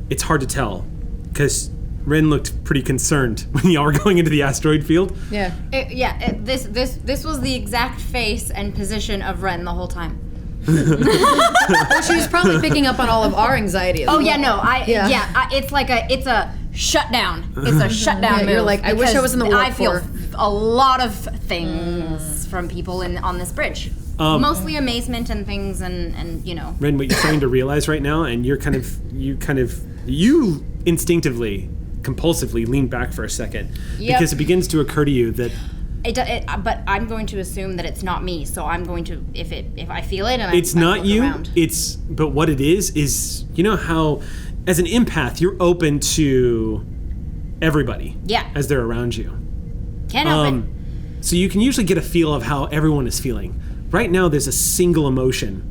it's hard to tell, because Ren looked pretty concerned when y'all were going into the asteroid field. Yeah. This was the exact face and position of Ren the whole time. Well, she was probably picking up on all of our anxiety. as Oh well. yeah, no, Yeah. it's like it's a shutdown. It's a shutdown Yeah, move. you're like, I wish I was in the because warp I feel core. a lot of things from people on this bridge. Mostly amazement and things, and you know. Ren, what you're starting to realize right now, and you instinctively, compulsively lean back for a second Yep. because it begins to occur to you that But I'm going to assume that it's not me. So I'm going to, if I feel it, and it's I not look you. around. But what it is you know how, as an empath, you're open to everybody. Yeah. As they're around you. Can't help it. So you can usually get a feel of how everyone is feeling. Right now, there's a single emotion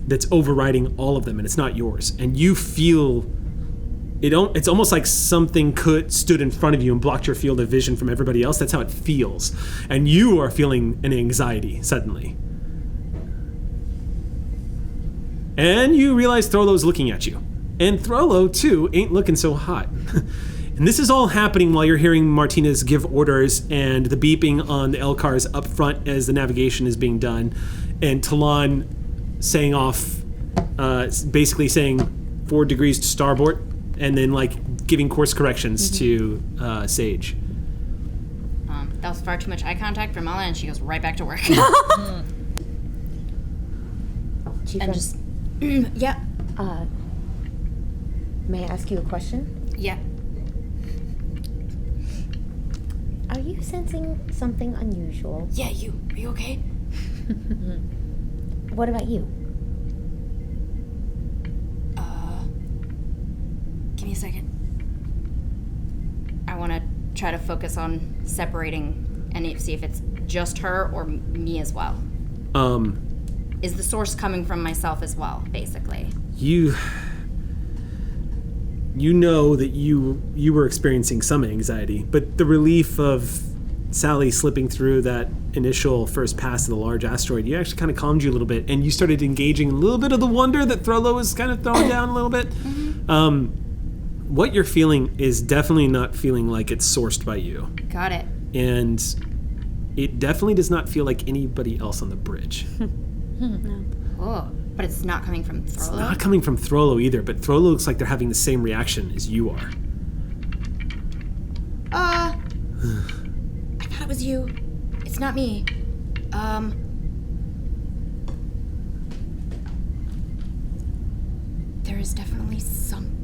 that's overriding all of them, and it's not yours. And you feel it. It's almost like something stood in front of you and blocked your field of vision from everybody else. That's how it feels, and you are feeling an anxiety suddenly. And you realize Throlo's looking at you, and Throlo too ain't looking so hot. And this is all happening while you're hearing Martinez give orders and the beeping on the L-cars up front as the navigation is being done, and Talon saying off, basically saying 4 degrees to starboard, and then like giving course corrections to Sage. That was far too much eye contact for Mala, and she goes right back to work. Chief And Ren, just, yeah, may I ask you a question? yeah. Are you sensing something unusual? Yeah, you. Are you okay? What about you? Give me a second. I want to try to focus on separating and see if it's just her or me as well. Is the source coming from myself as well, basically? You know that you were experiencing some anxiety, but the relief of Sally slipping through that initial first pass of the large asteroid, you actually kind of calmed you a little bit, and you started engaging in a little bit of the wonder that Throlo was kind of throwing down a little bit. What you're feeling is definitely not feeling like it's sourced by you, Got it. and it definitely does not feel like anybody else on the bridge. Oh, but it's not coming from Throlo? It's not coming from Throlo either, but Throlo looks like they're having the same reaction as you are. I thought it was you. It's not me. There is definitely something.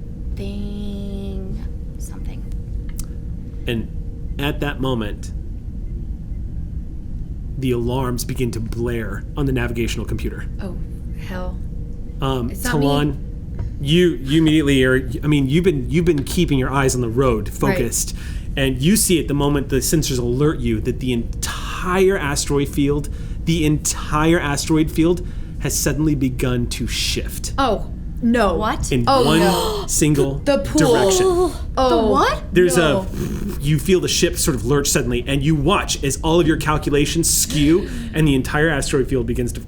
And at that moment, the alarms begin to blare on the navigational computer. Oh, hell. It's not Talon, you immediately are. I mean, you've been keeping your eyes on the road, focused, and you see at the moment the sensors alert you that the entire asteroid field has suddenly begun to shift Oh, no. What? in Oh, one no. single The pool. direction. Oh. The what? There's No. you feel the ship sort of lurch suddenly, and you watch as all of your calculations skew, and the entire asteroid field begins to.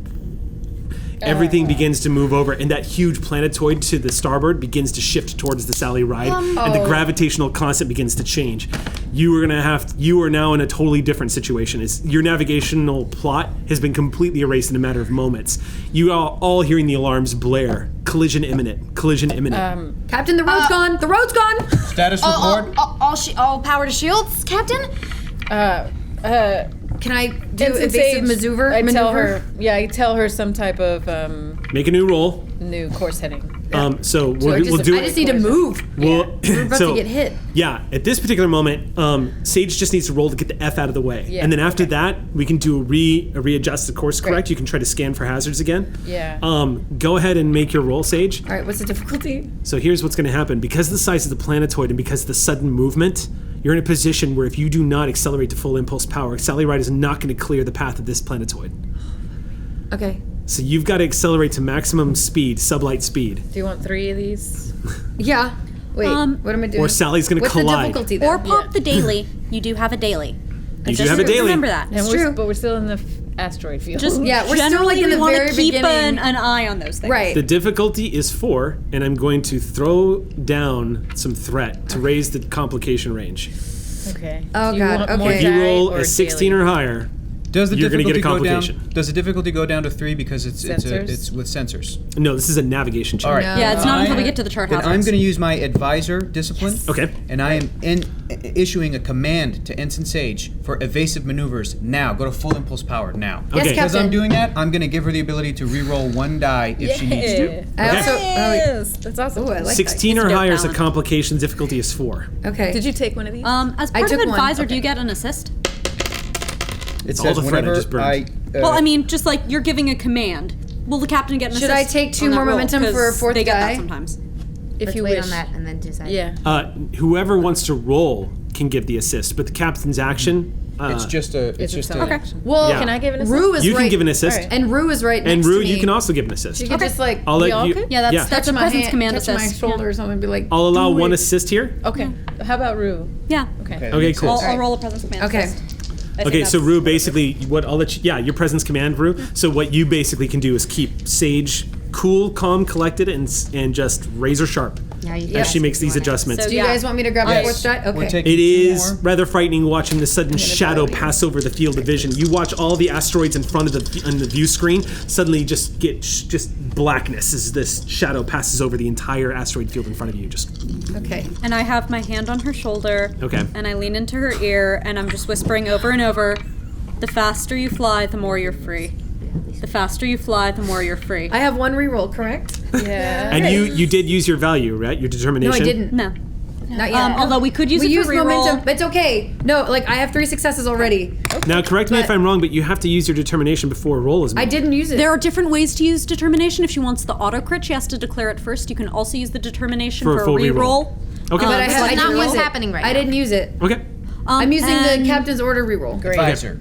Everything begins to move over, and that huge planetoid to the starboard begins to shift towards the Sally Ride, and the gravitational constant begins to change. You are now in a totally different situation. Your navigational plot has been completely erased in a matter of moments. You are all hearing the alarms blare. Collision imminent. Collision imminent. Captain, the road's gone. The road's gone. Status report. All power to shields, Captain? Can I do Ensign evasive Sage, maneuver? I tell her some type of Make a new roll. new course heading. So we'll do I just need to move. We're about to get hit. Yeah, at this particular moment, Sage just needs to roll to get the F out of the way. Yeah, And then after that, we can do a readjust the course correct. Great. You can try to scan for hazards again. Yeah. Go ahead and make your roll, Sage. All right, what's the difficulty? So here's what's going to happen. Because of the size of the planetoid and because of the sudden movement, you're in a position where if you do not accelerate to full impulse power, Sally Ride is not going to clear the path of this planetoid. Okay. So you've got to accelerate to maximum speed, sublight speed. Do you want 3 of these? Yeah. Wait, what am I doing? Or Sally's going to What's collide. the difficulty then? Or pop the daily. You do have a daily. You do have a daily. Remember that. It's true. But we're still in the asteroid field. Just Yeah, we're still, generally like, in the we wanna very keep beginning. an eye on those things. Right. The difficulty is 4, and I'm going to throw down some threat to raise the complication range. okay. Oh, Do you God, want okay. more If you die roll or a 16 daily? or higher, Does the you're going to difficulty get a go down? complication. Does the difficulty go down to 3 because it's Sensors? with sensors? No, this is a navigation check. All right. No. Yeah, it's not until we get to the chart Then hazards. I'm going to use my advisor discipline. Okay. And I am issuing a command to Ensign Sage for evasive maneuvers now. Go to full impulse power now. Yes, Okay. Because Captain. I'm doing that, I'm going to give her the ability to re-roll 1 die if she needs to. I also. Yes, that's awesome. Oh, I like 16 It's or a dope higher is a balance. complication difficulty is 4. that. Okay. Did you take one of these? As I part of took one. advisor, do Okay. you get an assist? It all says the threat I whenever just burned. Well, I mean, just like you're giving a command. Will the captain get an Should assist? I take 2 on that more roll? momentum for a 'Cause 4th they get guy? that sometimes. if Let's you wait wish. on that and then decide. Yeah. Whoever wants to roll can give the assist, but the captain's action. it's just a. It's just a. Okay. Well, Yeah. Can I give an assist? Rue is You right. can give an assist. All right. And Rue is right And next Rue, to me. you can also give an assist. She could just like I'll let all you. could? Yeah, that's touch a my presence hand, command touch my assist. shoulder or something, and be like. I'll allow "Do one it." assist here. Okay. How about Rue? Yeah. Okay. Okay, cool. I'll roll a presence command Okay. assist. I think Okay, so that's- Rue, basically, what I'll let you, your presence command, Rue. So what you basically can do is keep Sage cool, calm, collected, and just razor sharp Yeah, you as she makes these wanna- adjustments. So Do you Yeah. guys want me to grab the Yes. 4th die? We're Okay. taking It 2 is more. rather frightening watching the sudden shadow pass over the field of vision. You watch all the asteroids in front of on the view screen suddenly just get just blackness as this shadow passes over the entire asteroid field in front of you. Just Okay. And I have my hand on her shoulder. Okay. And I lean into her ear and I'm just whispering over and over, the faster you fly, the more you're free. The faster you fly, the more you're free. I have 1 reroll, correct? Yeah. and you did use your value, right? Your No, determination. I didn't. No. Not yet. Although we could use we it use for reroll. momentum, but it's okay. No, like I have 3 successes already. Now, correct me if But- I'm wrong, but you have to use your determination before a roll is made. I didn't use it. There are different ways to use determination. If she wants the auto crit, she has to declare it first. You can also use the determination For a for, full a reroll. reroll. Okay. but I That's have, I not didn't what's use it. happening right I now. didn't use it. Okay. I'm using and- the captain's order reroll. Advisor.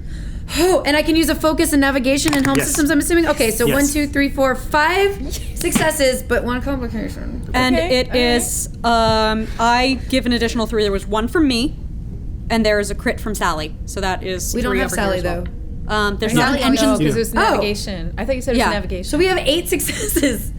Oh, and I can use a focus and navigation and home Yes. systems, I'm assuming? Okay, so Yes. 1, 2, 3, 4, 5 successes, but 1 complication. And Okay, it is, I give an additional 3. There was 1 from me, and there is a crit from Sally. So that is We don't 3 have over here Sally, as well. though. There's Sally not an always engine. because it was Oh. navigation. I thought you said it was Yeah. navigation. So we have 8 successes.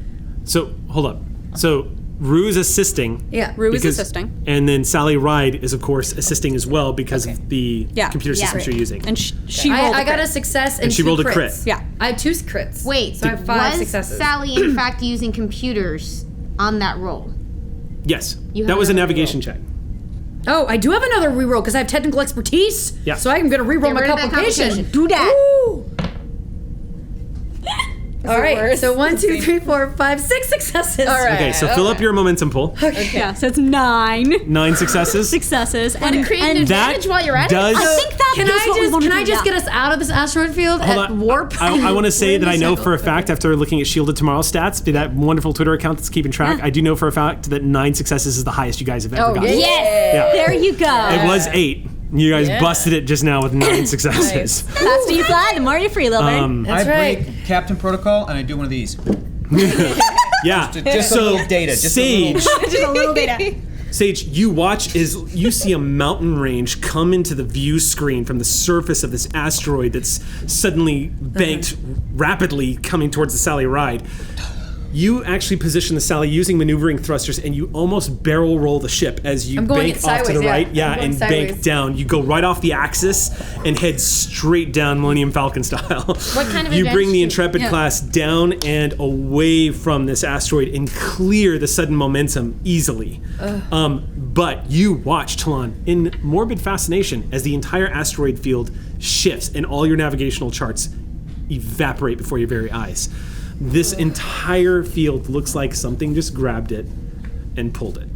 So hold up. So Rue is assisting. Yeah. Rue is because- assisting. And then Sally Ride is, of course, assisting as well because of the Yeah. computer Yeah. systems you're using. And she rolled I a got crit. a success and, And she 2 rolled a crits. crit. Yeah. I have 2 crits. Wait, So I have 5 was successes. Sally in fact using computers on that roll? Yes. You That have was a another navigation reroll. check. Oh, I do have another reroll because I have technical expertise. Yeah. So I'm going to reroll Get my rid of that complication. complication. Do that. Ooh. All it right. worse? So 1, 2, 3, 4, 5, 6 successes. All right. Okay, so fill up your momentum pool. Yeah, so it's 9 9 successes. successes. Want to create an advantage while you're at does- it? I think that Can is I what we just want to can do, I just yeah. get us out of this asteroid field Hold at on. warp? I want to say We're that I in know the for a cycle. fact after looking at Shielded Tomorrow stats, that wonderful Twitter account that's keeping track, Yeah. I do know for a fact that 9 successes is the highest you guys have ever gotten. Yes! Yeah. There you go. It was 8. You guys Yeah. busted it just now with 9 successes. Faster you fly, the more you're free, little bird. That's I right. break Captain Protocol and I do one of these. Yeah. Just a little data. Just Sage, Just a little bit. Sage, you watch as you see a mountain range come into the view screen from the surface of this asteroid that's suddenly banked rapidly coming towards the Sally Ride. You actually position the Sally using maneuvering thrusters, and you almost barrel roll the ship as you I'm going bank it off to the sideways, yeah. right, I'm going and sideways. bank down. You go right off the axis and head straight down Millennium Falcon style. What kind of You bring the advantage do- Intrepid Yeah. class down and away from this asteroid and clear the sudden momentum easily. But you watch, Talon, in morbid fascination as the entire asteroid field shifts and all your navigational charts evaporate before your very eyes. This entire field looks like something just grabbed it and pulled it.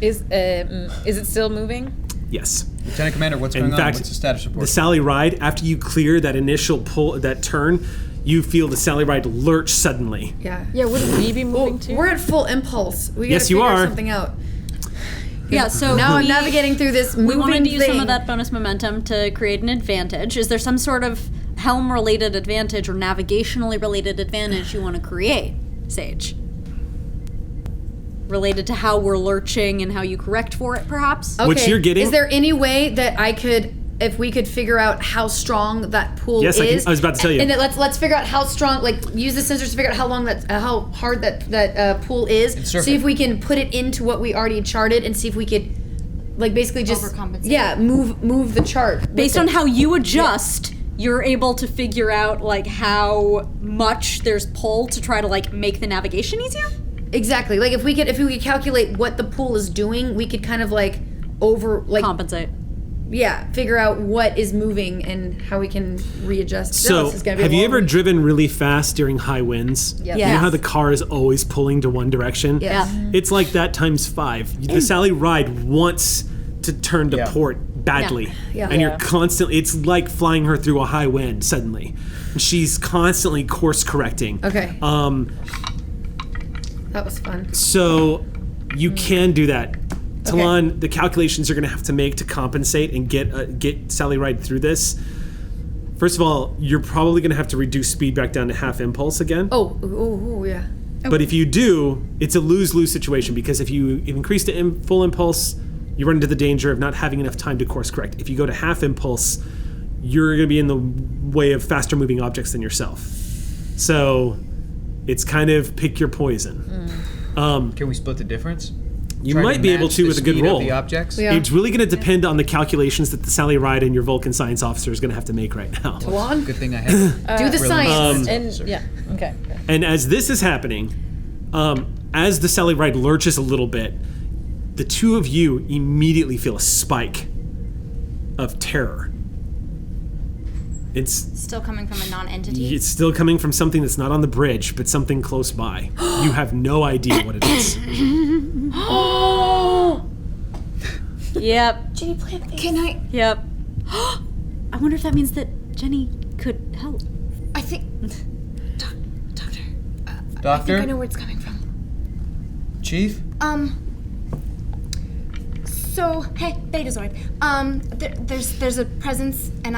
Is it still moving? Yes. Lieutenant Commander, what's In going on? fact, What's the status report? the Sally Ride, after you clear that initial pull, that turn, you feel the Sally Ride lurch suddenly. Yeah. Yeah, wouldn't we be moving too? We're at full impulse. We gotta Yes, you figure are. something out. Yeah, so Now I'm we- navigating through this moving We wanted to use some thing. of that bonus momentum to create an advantage. Is there some sort of helm-related advantage or navigationally related advantage you want to create, Sage? Related to how we're lurching and how you correct for it, perhaps? Which you're getting- Is there any way that I could, if we could figure out how strong that pool Yes, is? I was about to tell you. And then let's figure out how strong. Like use the sensors to figure out how long that, how hard that pool is. surf See it. if we can put it into what we already charted, and see if we could, like basically just Overcompensate. move the chart with Based it. on how you adjust, you're able to figure out like how much there's pull to try to like make the navigation easier. Exactly. Like if we could calculate what the pool is doing, we could kind of like compensate. Yeah, figure out what is moving and how we can readjust. So, have you ever driven really fast during high winds? Yep. You know how the car is always pulling to one direction? Yeah. It's like that times 5. The Sally Ride wants to turn to port badly. Yeah. And you're constantly, it's like flying her through a high wind suddenly. And she's constantly course correcting. Okay. That was fun. So, you can do that. Talon, the calculations you're going to have to make to compensate and get Sally Ride through this. First of all, you're probably going to have to reduce speed back down to half impulse again. Oh, yeah. But if you do, it's a lose-lose situation because if you increase to full impulse, you run into the danger of not having enough time to course correct. If you go to half impulse, you're going to be in the way of faster moving objects than yourself. So it's kind of pick your poison. Can we split the difference? You might be able to with a good roll. The objects? Yeah. It's really going to depend on the calculations that the Sally Ride and your Vulcan science officer is going to have to make right now. Talon? Good thing I have. Do the science. Okay. And as this is happening, as the Sally Ride lurches a little bit, the two of you immediately feel a spike of terror. It's Still coming from a non-entity. it's still coming from something that's not on the bridge, but something close by. You have no idea what it is. Yep. Jenny, plant these. Can I? Yep. I wonder if that means that Jenny could help. I think. Doctor. Doctor? I think I know where it's coming from. Chief? So, hey, Betazoid. There's a presence, and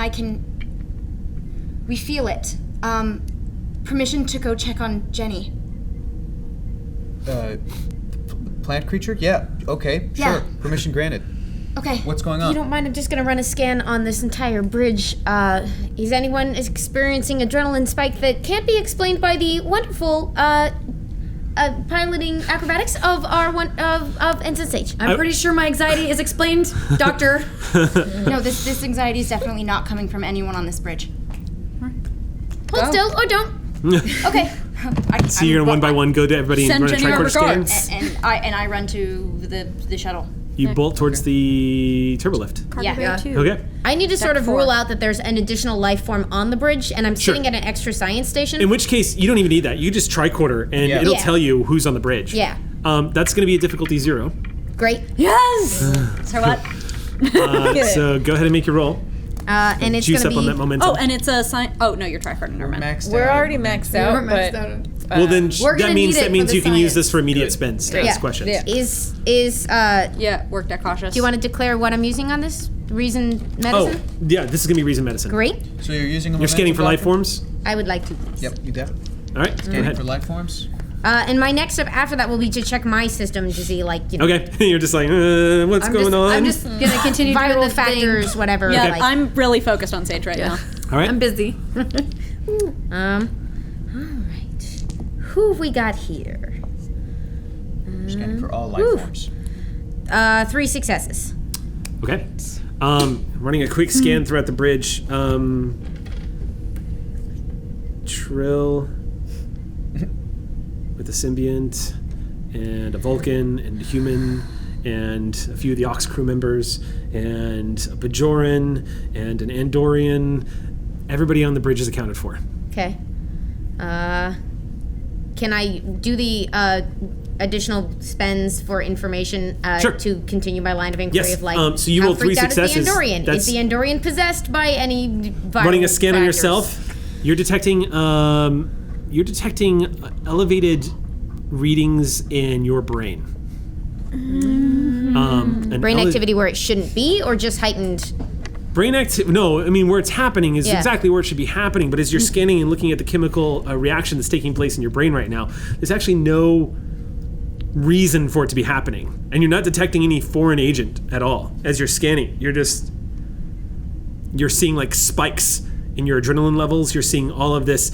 we feel it. Permission to go check on Jenny. Plant creature? Yeah. Okay. Yeah. Sure. Permission granted. Okay. What's going If on? you don't mind, I'm just gonna run a scan on this entire bridge. Is anyone experiencing adrenaline spike that can't be explained by the wonderful piloting acrobatics of our of Ensign Sage? I'm pretty sure my anxiety is explained, Doctor. No, this anxiety is definitely not coming from anyone on this bridge. Hold still or don't. Okay. So you're gonna one by one go to everybody and Send run a Jenny our tricorder scan? regards. And I run to the shuttle. You bolt towards the turbolift. Yeah. Okay. I need to sort of 4. rule out that there's an additional life form on the bridge, and I'm sitting at an extra science station. In which case, you don't even need that. You just tricorder, and Yeah. it'll Yeah. tell you who's on the bridge. Yeah. That's going to be a difficulty 0. Great. Yes. So what? So go ahead and make your roll. And it's Juice gonna up on that be. momentum. Oh, and it's a sign. Oh no, you're tricorder. Never mind. Maxed We're out. already maxed out, We're maxed but out. well, then We're gonna that means need it for the you can use science. this for immediate spends to Yeah. ask questions. Yeah. Is Yeah, work that cautious. do you want to declare what I'm using on this? Reason Oh, medicine? yeah, this is going to be reason medicine. Great. So you're using a You're scanning for life momentum, forms? I would like to, please. Doctor? Yep, you got it. All right, go Scanning ahead. for life forms? And my next step after that will be to check my system to see, like, you know, Okay, you're just like, what's going on? I'm just gonna continue doing viral the thing. factors, whatever. Yeah, like, I'm really focused on Sage right now. All right. I'm busy. all right. Who have we got here? Scanning for all life Whew. forms. 3 successes. Okay. Running a quick scan throughout the bridge. Trill with a symbiont, and a Vulcan, and a human, and a few of the Ox crew members, and a Bajoran, and an Andorian. Everybody on the bridge is accounted for. Okay. Can I do the additional spends for information Sure. to continue my line of inquiry Yes, of, like, so you how rolled 3 freaked out successes. Is the Andorian? That's- Is the Andorian possessed by any viral Running a scan on factors? yourself, you're detecting elevated readings in your brain. And Brain activity where it shouldn't be, or just heightened? Brain activity. No, I mean where it's happening is Yeah. exactly where it should be happening. But as you're scanning and looking at the chemical reaction that's taking place in your brain right now, there's actually no reason for it to be happening, and you're not detecting any foreign agent at all. As you're scanning, you're seeing like spikes in your adrenaline levels. You're seeing all of this.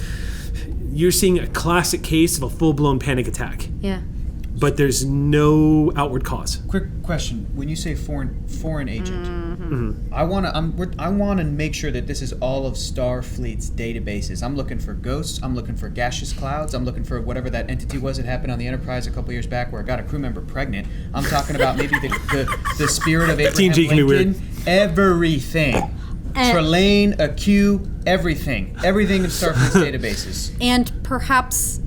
You're seeing a classic case of a full-blown panic attack. Yeah. but there's no outward cause. Quick question: when you say foreign agent, I want to make sure that this is all of Starfleet's databases. I'm looking for ghosts. I'm looking for gaseous clouds. I'm looking for whatever that entity was that happened on the Enterprise a couple years back, where I got a crew member pregnant. I'm talking about maybe the spirit of Abraham TNG can be weird. Lincoln. Everything. Trelane, a Q, everything in Starfleet's databases. And perhaps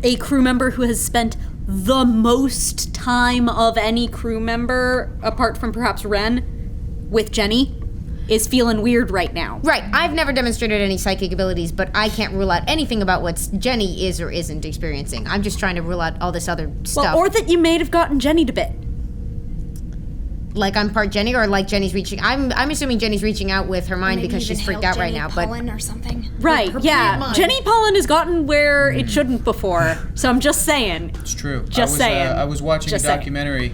a crew member who has spent the most time of any crew member, apart from perhaps Ren, with Jenny, is feeling weird right now. Right. I've never demonstrated any psychic abilities, but I can't rule out anything about what Jenny is or isn't experiencing. I'm just trying to rule out all this other stuff. Well, or that you may have gotten Jenny to bit. Like I'm part Jenny, or like Jenny's reaching. I'm assuming Jenny's reaching out with her mind Maybe because she's even freaked hail out right Jenny now. But pollen or something. Right, yeah. Jenny pollen has gotten where it shouldn't before, so I'm just saying. It's true. Just saying. I was watching Just a documentary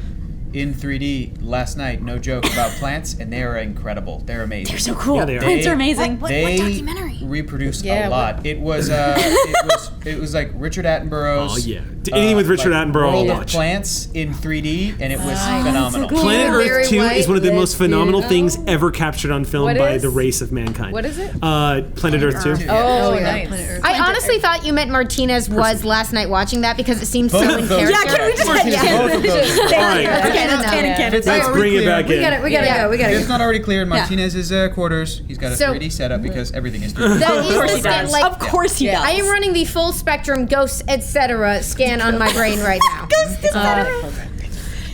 in 3D last night, no joke, about plants, and they are incredible. They're amazing. They're so cool. Yeah, they are. Plants are amazing. What They documentary? reproduce Yeah, a lot. It was it was like Richard Attenborough's. Oh yeah, anything with Richard Attenborough, I'll World of watch. Plants in 3D, and it was phenomenal. Planet Very Earth 2 white, is one of the most let's phenomenal do- things ever captured on film What by is? the race of mankind. What is it? Planet Earth 2. Oh, yeah, nice. Planet Earth. I honestly thought you meant Martinez was last night watching that because it seemed so Both in of those. character. Yeah, can we just Both of those. All right, If it's not let's already bring it clear- back in. We gotta go. If it's not already clear in Martinez's quarters, he's got a So- 3D setup because everything is 3D. That is course the he scan, does. like, Of course he does. I am running the full spectrum ghosts, etc. scan on my brain right now.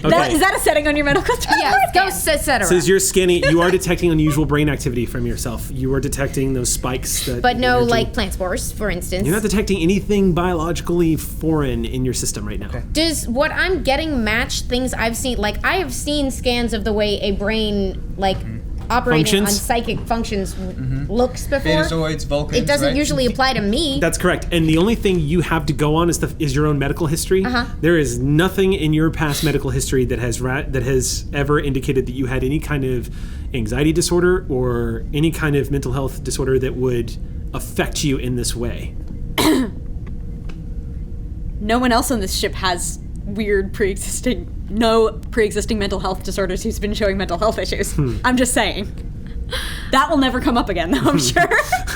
Okay. Is that a setting on your medical chart? Yes, ghosts, etc. So as you're scanning, you are detecting unusual brain activity from yourself. You are detecting those spikes. But no, like plant spores, for instance. You're not detecting anything biologically foreign in your system right now. Does what I'm getting match things I've seen? Like I have seen scans of the way a brain like operating Functions? on psychic functions looks before. Betazoids, Vulcans, It doesn't right? usually apply to me. That's correct. And the only thing you have to go on is your own medical history. There is nothing in your past medical history that has ever indicated that you had any kind of anxiety disorder or any kind of mental health disorder that would affect you in this way. No one else on this ship has weird pre-existing mental health disorders who's been showing mental health issues. I'm just saying. That will never come up again, though, I'm sure.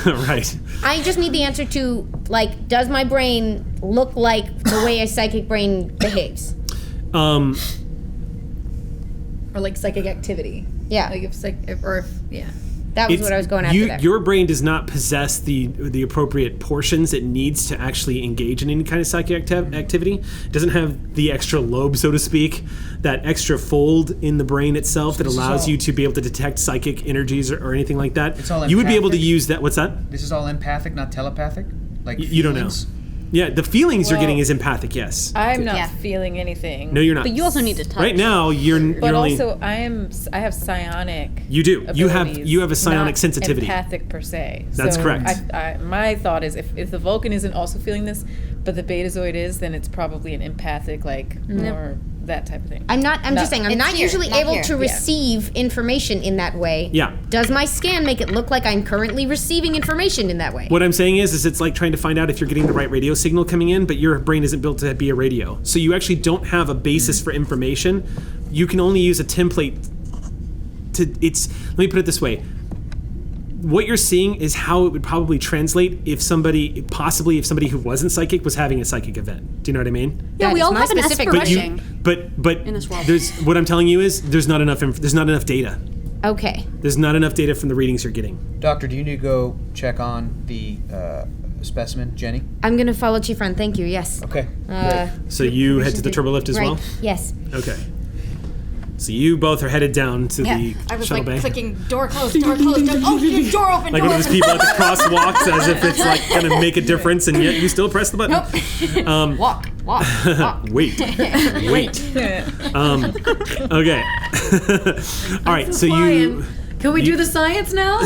Right. I just need the answer to like, does my brain look like the way a psychic brain behaves? Or like psychic activity. Yeah. Like if yeah. That was what I was going after there. Your brain does not possess the appropriate portions it needs to actually engage in any kind of psychic activity. It doesn't have the extra lobe, so to speak, that extra fold in the brain itself that this is allows all- you to be able to detect psychic energies or anything like that. It's all you would be able to empathic? use that. What's that? This is all empathic, not telepathic? Like You don't know. feelings? Yeah, the feelings you're Well, getting is empathic, yes. I'm not Yeah. feeling anything. No, you're not. But you also need to touch. Right now, you're But only... also, I have psionic. You do. You have abilities, a psionic not sensitivity. Empathic per se. That's So correct. My thought is, if the Vulcan isn't also feeling this, but the Betazoid is, then it's probably an empathic, like more that type of thing. I'm just saying, I'm not here, usually not able here. to Yeah. receive information in that way. Yeah. Does my scan make it look like I'm currently receiving information in that way? What I'm saying is it's like trying to find out if you're getting the right radio signal coming in, but your brain isn't built to be a radio. So you actually don't have a basis for information. You can only use a template let me put it this way. What you're seeing is how it would probably translate if somebody who wasn't psychic was having a psychic event. Do you know what I mean? Yeah, That we is all my have an specific Esper question. rushing. But In this world. there's what I'm telling you is there's not enough data. Okay. There's not enough data from the readings you're getting. Doctor, do you need to go check on the specimen, Jenny? I'm going to follow Chief Ren. Thank you. Yes. Okay. So you head to the turbolift as right. well? Yes. Okay. So you both are headed down to the I was shuttle like bay. clicking door closed, door closed, door, oh, door open, Like door one of those open. people at the crosswalks, as if it's like gonna make a difference, and yet you still press the button. Nope. Walk. Wait. Okay. All right. So you. Can we do the science now?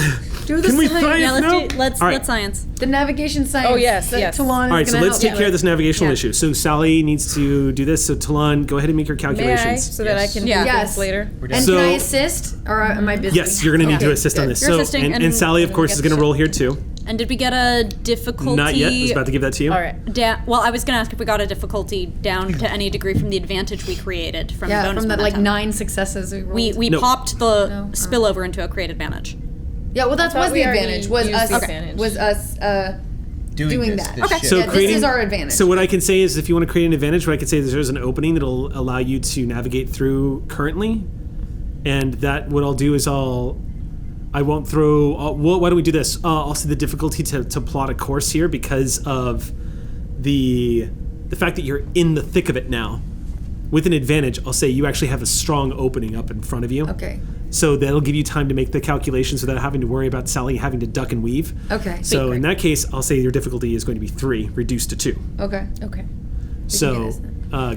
Do the Can we science. science Yeah, now? let's All right. let's science. The navigation science. Oh, yes, that yes. Talon is All right. So gonna let's help take care of this navigational Yeah. issue. So Sally needs to do this. So Talon, go ahead and make your May I, calculations. so that I can Yeah. do Yes. this later? We're And done. So- can I assist, or am I busy? Yes, you're going to need to Okay, assist on good. this. You're So, assisting and and- Sally, of course, get is going to the roll here too. And did we get a difficulty? Not yet. I was about to give that to you. All right. Well, I was going to ask if we got a difficulty down to any degree from the advantage we created from Yeah, bonus from the momentum. 9 successes we rolled. We No. popped the No. spillover into a create advantage. Yeah, well, that thought was we the already advantage. Was used us the advantage. doing this, that. this Okay. shift. So Yeah, creating, this is our advantage. So what I can say is, if you want to create an advantage, what I can say is there's an opening that'll allow you to navigate through currently, and that what I'll do is I won't throw. Why don't we do this? I'll see the difficulty to plot a course here because of the fact that you're in the thick of it now. With an advantage, I'll say you actually have a strong opening up in front of you. Okay. So that'll give you time to make the calculations without having to worry about Sally having to duck and weave. Okay. So in that case, I'll say your difficulty is going to be 3, reduced to 2. Okay. Okay. So this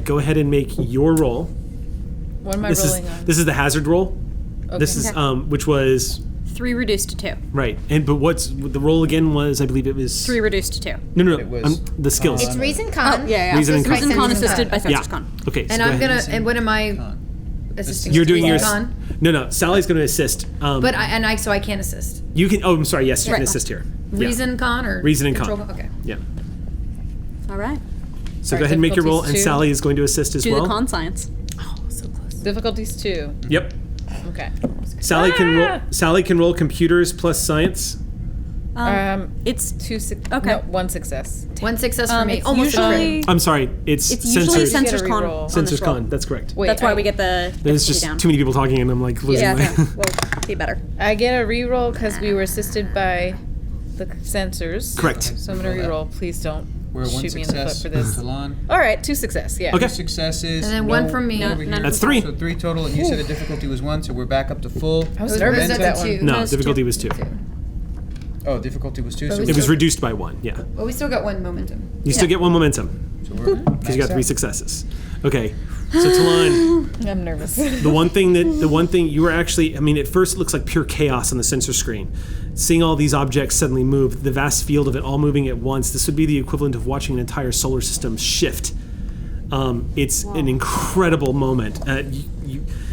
go ahead and make your roll. What am I This is rolling on? this is the hazard roll. This is which was 3 reduced to 2. right. But what's the roll again was, I believe it was 3 reduced to 2. No. It was, the skills. It's reason con. Yeah. Reason and con. Reason con assisted by yeah. Fencer's Con. Okay. So And go I'm ahead. gonna. And what am I Con. assisting? You're doing your. Con? No. Sally's going to assist. But so I can't assist. You can. Oh, I'm sorry. Yes, you can Right. assist here. Yeah. Reason con or Reason and control con. Okay. Yeah. All right. So All go right, ahead and make your roll, and difficulties 2. Sally is going to assist as Do well. the con science. So close. Difficulties 2. Yep. Okay. Sally can roll. Sally can roll computers plus science. It's 2 Okay. No, 1 success. 1 success for me. it's Almost a crit. usually I'm sorry. It's usually sensors. Sensors Get a Con. reroll. on Sensors this roll. con. That's correct. Wait, That's why we get the There's difficulty just down. too many people talking, and I'm like losing Yeah, my. we'll be better. I get a reroll because we were assisted by the sensors. Correct. So I'm gonna reroll. Please don't We're 1 shoot me in the foot success for this. Talon. All right, 2 success. Yeah. Okay. 2 successes. And then 1 from me. over here. That's 3. So 3 total, and you said the difficulty was 1, so we're back up to full. I was It nervous was for up that to one. 2. No, it's difficulty 2. was 2. Oh, difficulty was 2. But So we It was still- reduced by 1. Yeah. Well, we still got 1 momentum. You still get 1 momentum we're because you got maxed 3 out. successes. Okay. So Talon, I'm nervous. the one thing you were actually, I mean, at first it looks like pure chaos on the sensor screen. Seeing all these objects suddenly move, the vast field of it all moving at once, this would be the equivalent of watching an entire solar system shift. It's an incredible moment.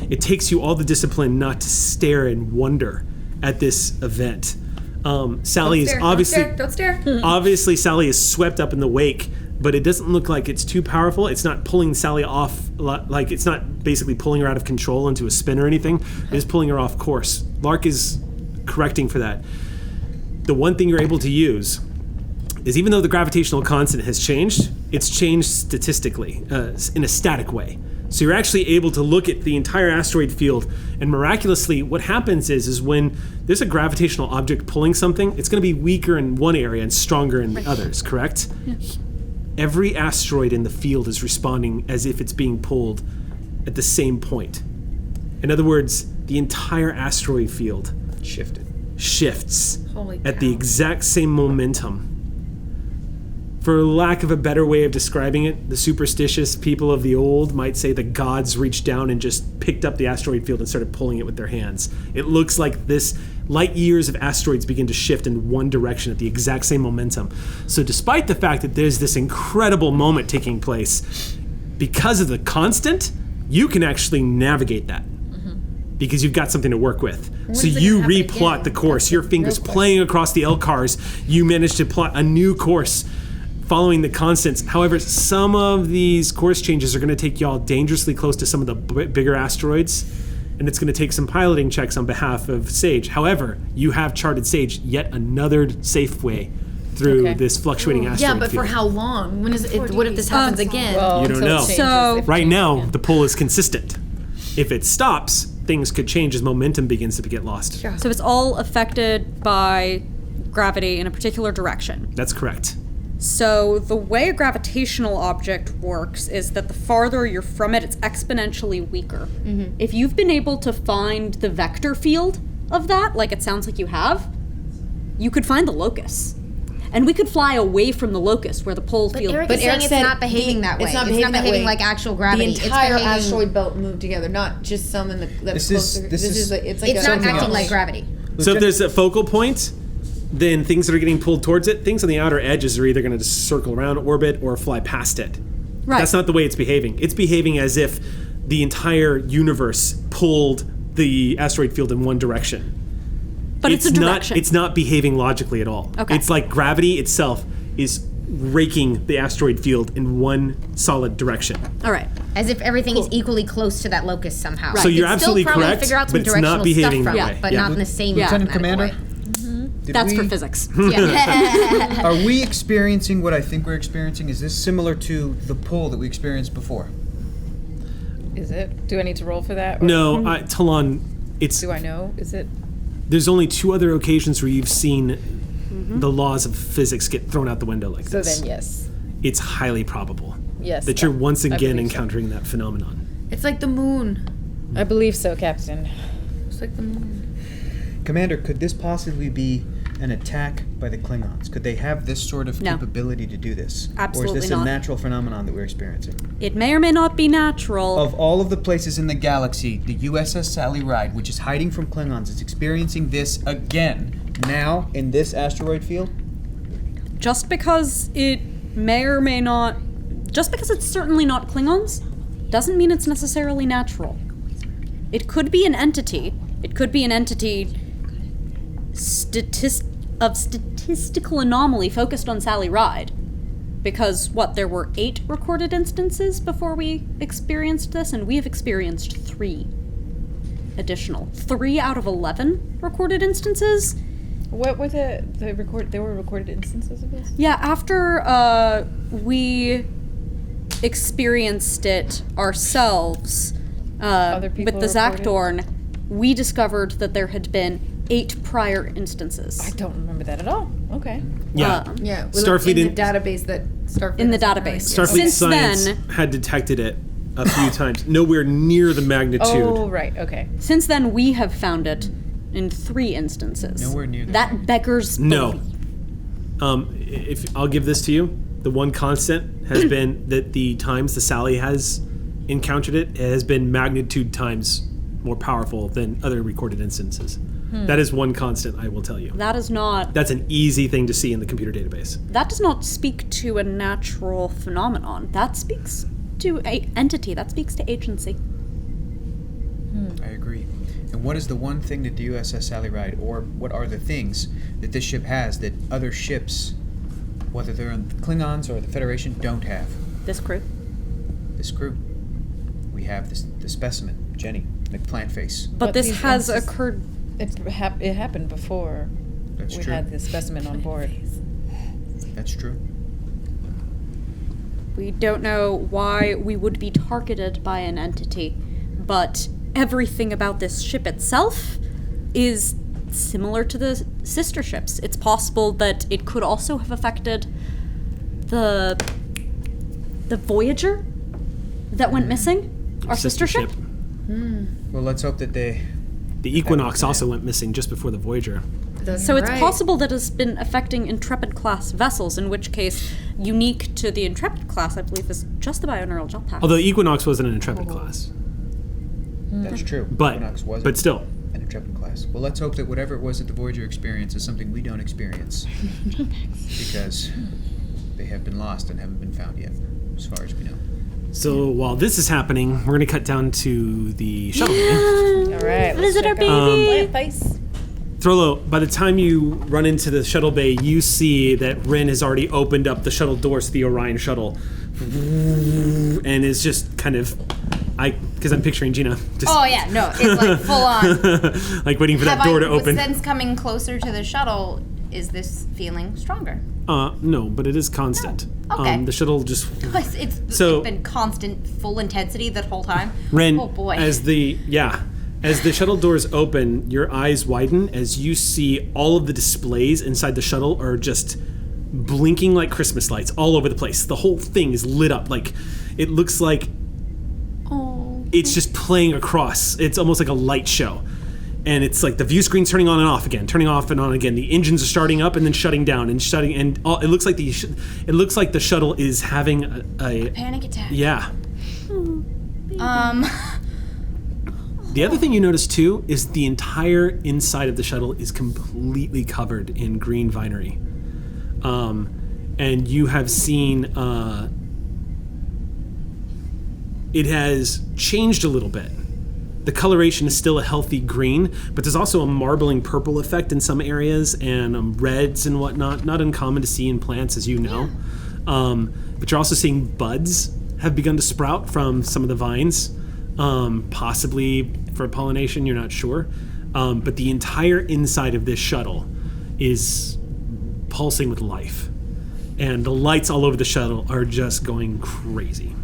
It takes you all the discipline not to stare and wonder at this event. Sally is obviously Don't stare. obviously Sally is swept up in the wake, but it doesn't look like it's too powerful. It's not pulling Sally off, like it's not basically pulling her out of control into a spin or anything. It is pulling her off course. Lark is correcting for that. The one thing you're able to use is, even though the gravitational constant has changed, it's changed statistically in a static way. So you're actually able to look at the entire asteroid field, and miraculously what happens is when there's a gravitational object pulling something, it's going to be weaker in one area and stronger in the others, correct? Yeah. Every asteroid in the field is responding as if it's being pulled at the same point. In other words, the entire asteroid field shifts Holy at the cow. exact same momentum. For lack of a better way of describing it, the superstitious people of the old might say the gods reached down and just picked up the asteroid field and started pulling it with their hands. It looks like this light years of asteroids begin to shift in one direction at the exact same momentum. So despite the fact that there's this incredible moment taking place, because of the constant, you can actually navigate that. Because you've got something to work with. So is it you gonna happen replot again? the course. Your fingers playing across the L-cars. You manage to plot a new course following the constants. However, some of these course changes are going to take y'all dangerously close to some of the bigger asteroids, and it's going to take some piloting checks on behalf of Sage. However, you have charted Sage yet another safe way through this fluctuating asteroid Yeah, but field. for how long? When is it? What if this happens again? Well, You don't until it know. changes, So- if it Right changes now, again. the pull is consistent. If it stops, things could change as momentum begins to get lost. So it's all affected by gravity in a particular direction. That's correct. So the way a gravitational object works is that the farther you're from it, it's exponentially weaker. If you've been able to find the vector field of that, like it sounds like you have, you could find the locus. And we could fly away from the locus where the pole field... Eric But is saying Eric it's said not behaving that way. It's not behaving that way. like actual gravity. The entire it's behaving, asteroid belt moved together, not just some in the that's This is- closer. this is- like it's like It's a, not something acting else. like gravity. So if there's a focal point, then things that are getting pulled towards it, things on the outer edges are either going to just circle around, orbit, or fly past it. Right. That's not the way it's behaving. It's behaving as if the entire universe pulled the asteroid field in one direction. But it's a direction. It's not behaving logically at all. Okay. It's like gravity itself is raking the asteroid field in one solid direction. All right. As if everything is equally close to that locus somehow. So you're It's absolutely still probably correct, figure out some but it's not directional behaving stuff that from way. it, but Yeah. not in the same Lieutenant mathematical Commander? way. That's for physics. Yeah. Are we experiencing what I think we're experiencing? Is this similar to the pull that we experienced before? Is it? Do I need to roll for that? Or No, Talon, Do I know? Is it? there's only 2 other occasions where you've seen the laws of physics get thrown out the window like So this. then, yes. It's highly probable Yes. that you're once I again believe so. encountering that phenomenon. It's like the moon. I believe so, Captain. It's like the moon. Commander, could this possibly be an attack by the Klingons? Could they have this sort of No. capability to do this? Absolutely Or is this not. a natural phenomenon that we're experiencing? It may or may not be natural. Of all of the places in the galaxy, the USS Sally Ride, which is hiding from Klingons, is experiencing this again, now, in this asteroid field? Just because it may or may not, just because it's certainly not Klingons, doesn't mean it's necessarily natural. It could be an entity. It could be an entity of statistical anomaly focused on Sally Ride. Because, there were 8 recorded instances before we experienced this, and we have experienced 3 additional. 3 out of 11 recorded instances. What were the record? There were recorded instances of this. Yeah, after we experienced it ourselves Other people with the reported? Zakdorn, we discovered that there had been 8 prior instances. I don't remember that at all. Okay. Yeah. Yeah. Starfleet in the database that Starfleet In the has found. database. Starfleet Since Science then- had detected it a few times. Nowhere near the magnitude. Oh, right. Okay. Since then, we have found it in 3 instances. Nowhere near the that beggars No. belief. If I'll give this to you, the one constant has been that the times the Sally has encountered it has been magnitude times more powerful than other recorded instances. That is one constant, I will tell you. That is not. That's an easy thing to see in the computer database. That does not speak to a natural phenomenon. That speaks to a entity. That speaks to agency. I agree. And what is the one thing that the USS Sally Ride, or what are the things that this ship has that other ships, whether they're in the Klingons or the Federation, don't have? This crew. This crew. We have the specimen, Jenny, McPlant face. But this these has instances- occurred. It happened before That's we true. had this specimen on board. That's true. We don't know why we would be targeted by an entity, but everything about this ship itself is similar to the sister ships. It's possible that it could also have affected the Voyager that went missing, our sister ship. Well, let's hope that they... The Equinox also went missing just before the Voyager. That's So it's right. possible that it's been affecting Intrepid-class vessels, in which case, unique to the Intrepid class, I believe, is just the bioneural jetpack. Although Equinox wasn't an Intrepid class. That's true. But Equinox wasn't but still. an Intrepid class. Well, let's hope that whatever it was that the Voyager experienced is something we don't experience. Because they have been lost and haven't been found yet, as far as we know. So while this is happening, we're gonna cut down to the shuttle. All right. Visit our check out baby. Plant face. Throllo, by the time you run into the shuttle bay, you see that Rin has already opened up the shuttle doors to the Orion shuttle, and is just kind of, because I'm picturing Gina, just Oh yeah, no, it's like full on. like waiting for that door to open. Since coming closer to the shuttle, is this feeling stronger? No, but it is constant. No. Okay. The shuttle just It's So- been constant, full intensity that whole time. Ren, Oh boy. as the shuttle doors open, your eyes widen as you see all of the displays inside the shuttle are just blinking like Christmas lights all over the place. The whole thing is lit up like it looks like it's just playing across. It's almost like a light show. And it's like the view screen's turning on and off again, turning off and on again. The engines are starting up and then shutting down and shutting. And it looks like the shuttle is having a Panic attack. yeah. Um. The other thing you notice too is the entire inside of the shuttle is completely covered in green vinery. And you have seen it has changed a little bit. the coloration is still a healthy green, but there's also a marbling purple effect in some areas, and reds and whatnot. Not uncommon to see in plants, as you know. But you're also seeing buds have begun to sprout from some of the vines, possibly for pollination, you're not sure. But the entire inside of this shuttle is pulsing with life. And the lights all over the shuttle are just going crazy.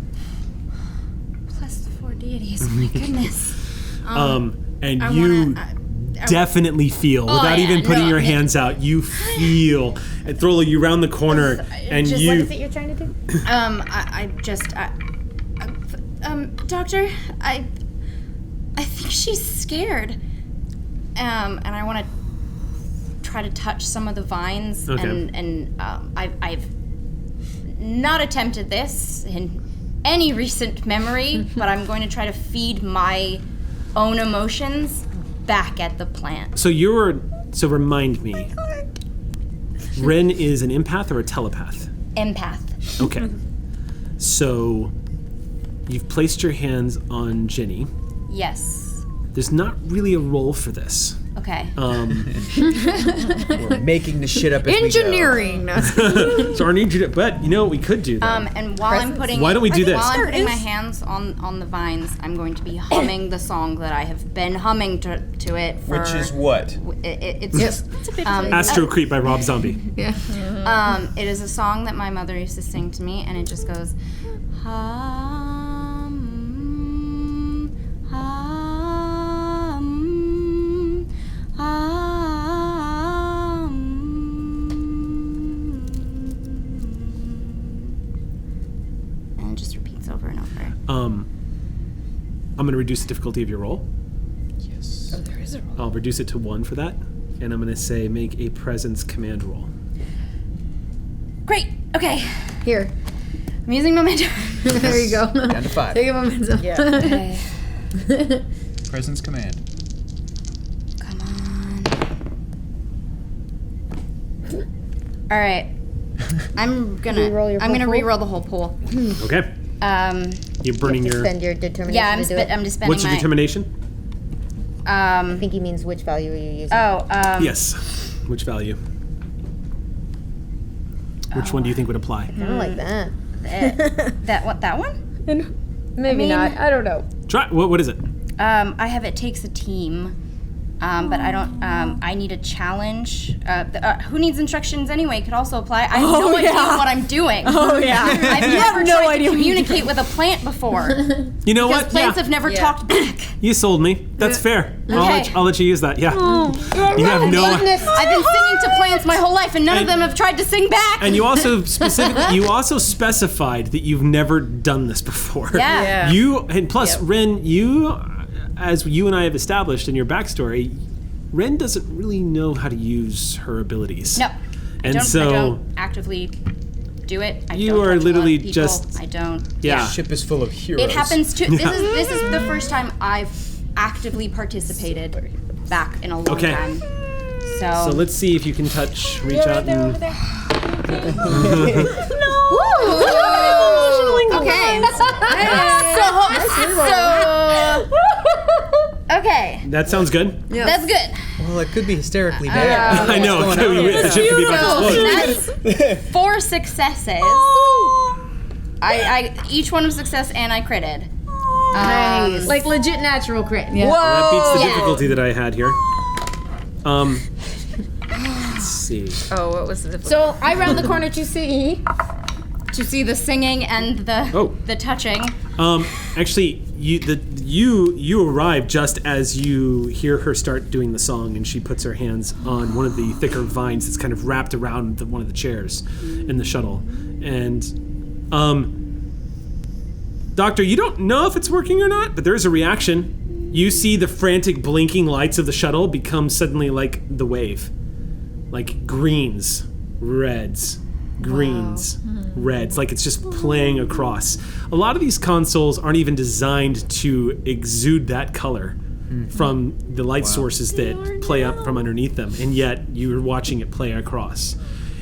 Plus the 4 deities. Oh my goodness. And I you wanna, definitely feel, without even putting your hands out, you feel. And Throla, you round the corner, and Just you. what is it you're trying to do? Doctor, I think she's scared. And I want to try to touch some of the vines. Okay. And I've not attempted this in any recent memory, but I'm going to try to feed my own emotions back at the plant. So remind me. Ren is an empath or a telepath? Empath. Okay. So you've placed your hands on Jenny. Yes. There's not really a role for this. Okay. We're making the shit up as Engineering. So I need you to, but you know what we could do though? And while I'm putting Why don't we do this? While I'm putting my hands on the vines, I'm going to be humming the song that I have been humming to it for. Which is what? It's just Astro Creep by Rob Zombie. Yeah. It is a song that my mother used to sing to me, and it just goes, hum, hum, hum. And it just repeats over and over. I'm going to reduce the difficulty of your roll. Yes. Oh, there is a roll. I'll reduce it to 1 for that, and I'm going to say make a presence command roll. Great. Okay. Here. I'm using momentum. There you go. Down to 5. Take a momentum. Yeah. Okay. Presence command. Come on. All right. I'm gonna Reroll your whole pool? re-roll the whole pool. Okay. You're burning your. Spend your determination Yeah, to do it. I'm just spending What's your my. determination? I think he means which value are you using. Yes. Which value? Which one do you think would apply? I don't like that. that one? Maybe not. I don't know. Try. What is it? I have it takes a team, but I don't. I need a challenge. Who needs instructions anyway? Could also apply. I have no idea what I'm doing. Oh yeah. I've never tried to communicate with a plant before. You know Because what? plants have never talked back. You sold me. That's fair. Okay. I'll let you use that. Yeah. You have no. I've been singing to plants my whole life, and none of them have tried to sing back. And you also specified that you've never done this before. Yeah. And plus, Ren, as you and I have established in your backstory, Ren doesn't really know how to use her abilities. No. And I so don't actively do it. I you don't are touch a lot of literally people. just. I don't. Yeah. The ship is full of heroes. It happens to. This is the first time I've actively participated back in a long Okay. time. So let's see if you can reach out and. Okay. Okay. That sounds good. That's good. Well, it could be hysterically bad. I know. What's going on? The ship could be about to explode. That's 4 successes. I each one was success, and I critted. Nice. Like legit natural crit. Yeah. That beats the Yeah. difficulty that I had here. Let's see. Oh, what was the So I round the corner to see. To see the singing and the touching. Actually, you arrive just as you hear her start doing the song, and she puts her hands on one of the thicker vines that's kind of wrapped around one of the chairs in the shuttle. And, Doctor, you don't know if it's working or not, but there is a reaction. You see the frantic blinking lights of the shuttle become suddenly like the wave. Like greens, reds, greens, reds, like it's just playing across. A lot of these consoles aren't even designed to exude that color from the light sources that play up from underneath them, and yet you're watching it play across.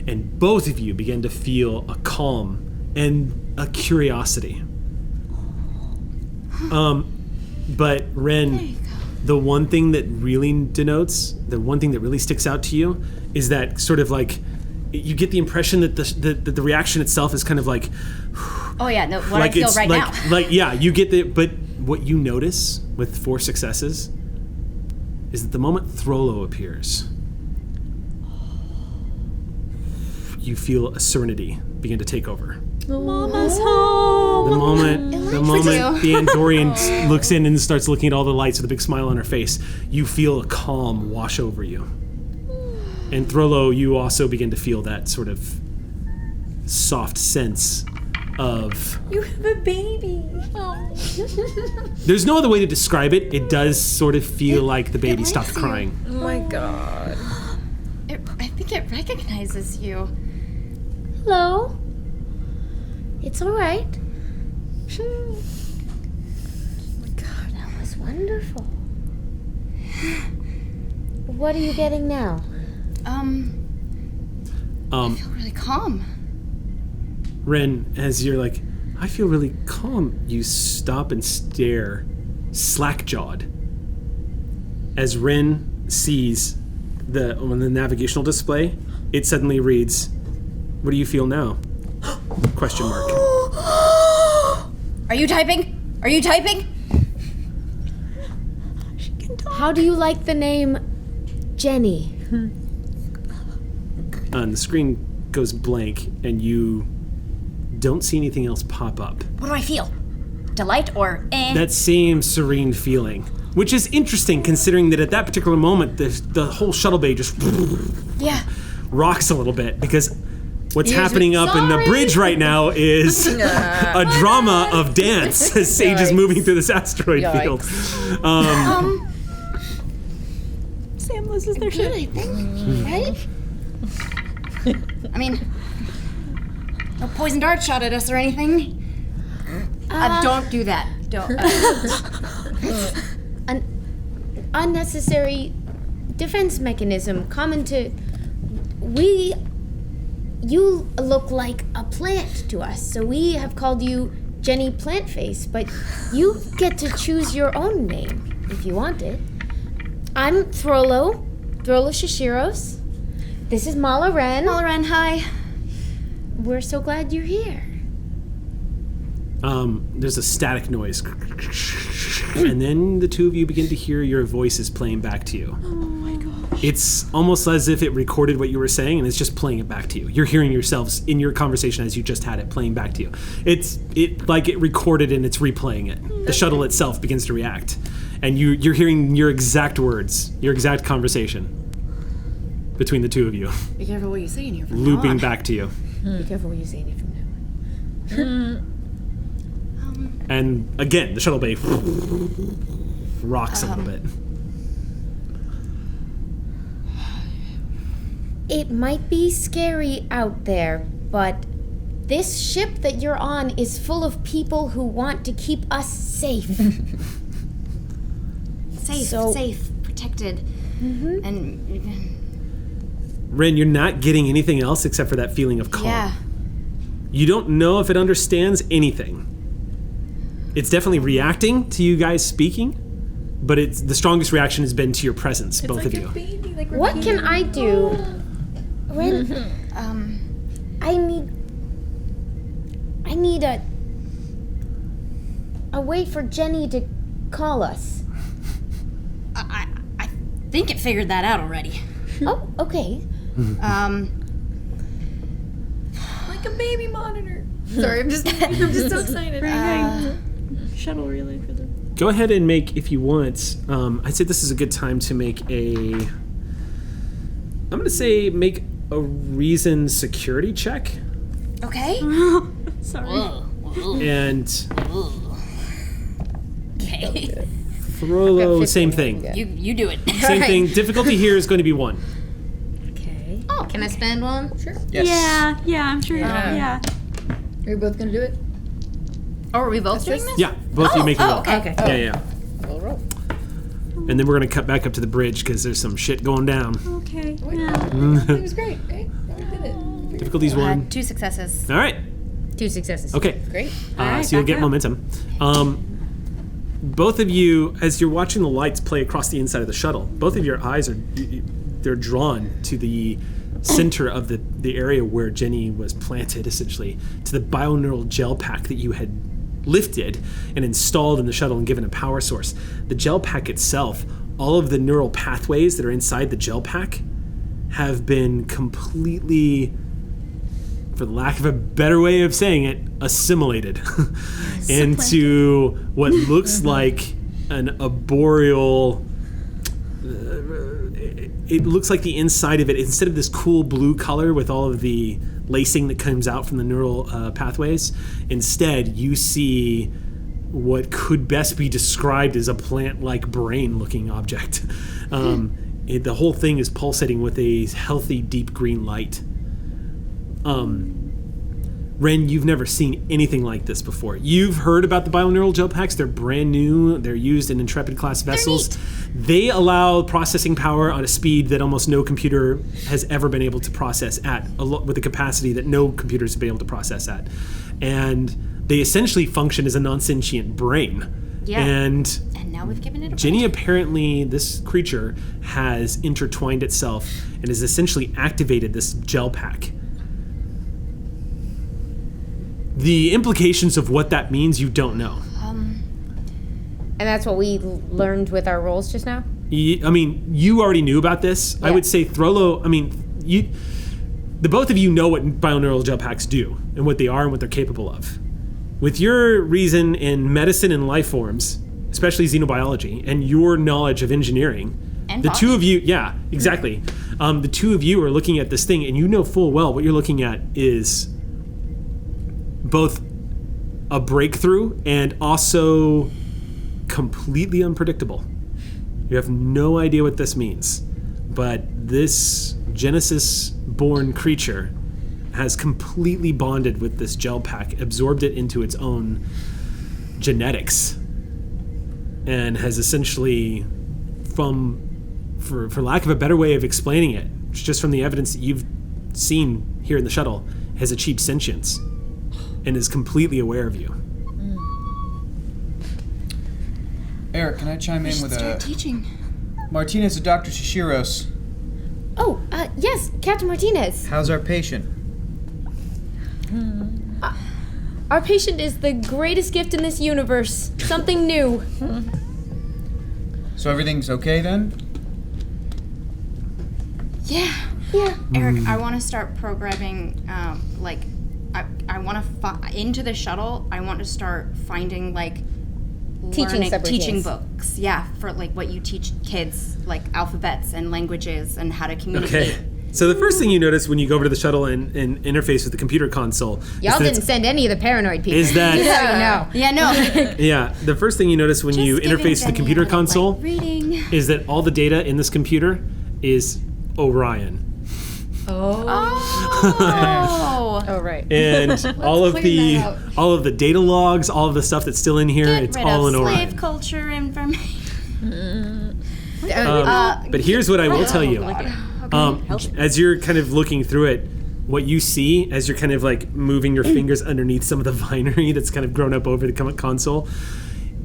And both of you begin to feel a calm and a curiosity. But Ren, the one thing that really sticks out to you is that sort of like, you get the impression that the reaction itself is kind of like, Oh yeah, no, what I feel right now. You get the, but what you notice with 4 successes is that the moment Throlo appears, you feel a serenity begin to take over. Mama's home. The moment the Andorian looks in and starts looking at all the lights with a big smile on her face, you feel a calm wash over you. And Throlo, you also begin to feel that sort of soft sense of... You have a baby. There's no other way to describe it. It does sort of feel like the baby stopped crying. Oh my god. I think it recognizes you. Hello. It's all right. Oh my god. That was wonderful. What are you getting now? I feel really calm. Ren, as you're like, I feel really calm, you stop and stare, slack-jawed, as Ren sees on the navigational display, it suddenly reads, "What do you feel now?" Question mark. Are you typing? Are you typing? How do you like the name Jenny? And the screen goes blank, and you don't see anything else pop up. What do I feel? Delight or eh? That same serene feeling, which is interesting considering that at that particular moment, the whole shuttle bay just rocks a little bit, because what's happening up in the bridge right now is a drama of dance as Sage is moving through this asteroid field. Sam loses their shit. I think, right? I mean, no poison dart shot at us or anything. Don't do that. Don't. An unnecessary defense mechanism common to... You look like a plant to us, so we have called you Jenny Plantface, but you get to choose your own name if you want it. I'm Throlo Shishiros. This is Mala Ren. Mala Ren, hi. We're so glad you're here. There's a static noise. And then the two of you begin to hear your voices playing back to you. Oh my gosh. It's almost as if it recorded what you were saying and it's just playing it back to you. You're hearing yourselves in your conversation as you just had it playing back to you. It recorded and it's replaying it. The shuttle itself begins to react. And you're hearing your exact words, your exact conversation between the two of you. Be careful what you say in here from Looping back to you. Be careful what you say in here from now on. And again, the shuttle bay rocks a little bit. It might be scary out there, but this ship that you're on is full of people who want to keep us safe. Safe, protected, and Ren, you're not getting anything else except for that feeling of calm. yeah. You don't know if it understands anything. It's definitely reacting to you guys speaking, but the strongest reaction has been to your presence, both of you. Baby, like we're What being- can I do? Ren, I need a way for Jenny to call us. I think it figured that out already. Oh, okay. Like a baby monitor. Sorry, I'm just so excited. Shuttle relay for them. Go ahead and make, if you want, I'd say this is a good time to make make a reason security check. Okay. Sorry. And Okay. Throlo, same thing. You do it. Same thing. Difficulty here is going to be 1. Okay. Oh. Can I spend one? Sure. Yes. Yeah, I'm sure. Yeah. Are you both gonna do it? Oh, are we both doing this? Yeah, both of you make a roll. Okay. Yeah. And then we're going to cut back up to the bridge because there's some shit going down. Okay. It was great. Okay, we did it. Difficulty's 1. 2 successes. All right. 2 successes. Okay. Great. So you'll get momentum. both of you, as you're watching the lights play across the inside of the shuttle, both of your eyes they're drawn to the center of the area where Jenny was planted, essentially, to the bioneural gel pack that you had lifted and installed in the shuttle and given a power source. The gel pack itself, all of the neural pathways that are inside the gel pack have been completely, for the lack of a better way of saying it, assimilated into what looks like an arboreal. It looks like the inside of it, instead of this cool blue color with all of the lacing that comes out from the neural pathways, instead you see what could best be described as a plant-like brain-looking object. The whole thing is pulsating with a healthy, deep green light. Ren, you've never seen anything like this before. You've heard about the bioneural gel packs. They're brand new. They're used in Intrepid-class vessels. They allow processing power on a speed that almost no computer has ever been able to process at, with a capacity that no computers have been able to process at. And they essentially function as a non-sentient brain. Yeah. And now we've given it a Jenny, apparently, this creature has intertwined itself and has essentially activated this gel pack. The implications of what that means, you don't know. And that's what we learned with our roles just now? You already knew about this. Yeah. I would say Throlo, the both of you know what bioneural gel packs do and what they are and what they're capable of. With your reason in medicine and life forms, especially xenobiology, and your knowledge of engineering, and the two of you, yeah, exactly. The two of you are looking at this thing, and you know full well what you're looking at is both a breakthrough and also completely unpredictable. You have no idea what this means, but this Genesis-born creature has completely bonded with this gel pack, absorbed it into its own genetics, and has essentially, for lack of a better way of explaining it, just from the evidence that you've seen here in the shuttle, has achieved sentience and is completely aware of you. Eric, can I chime in with start teaching. Martinez and Dr. Shishiros. Oh, yes, Captain Martinez. How's our patient? Our patient is the greatest gift in this universe. Something new. So everything's okay then? Yeah. Eric, I want to start programming, I want to, into the shuttle, I want to start finding, teaching books. Yeah, for, what you teach kids, alphabets and languages and how to communicate. Okay. So the first thing you notice when you go over to the shuttle and interface with the computer console... Y'all didn't send any of the paranoid people. Is that... no. Yeah, no. Yeah, the first thing you notice when you interface with the computer console is that all the data in this computer is Orion. Oh, right. And all of the data logs, all of the stuff that's still in here, it's all in Orion. Slave culture information. But here's what I will tell you. As you're kind of looking through it, what you see as you're kind of moving your fingers underneath some of the vinery that's kind of grown up over the console,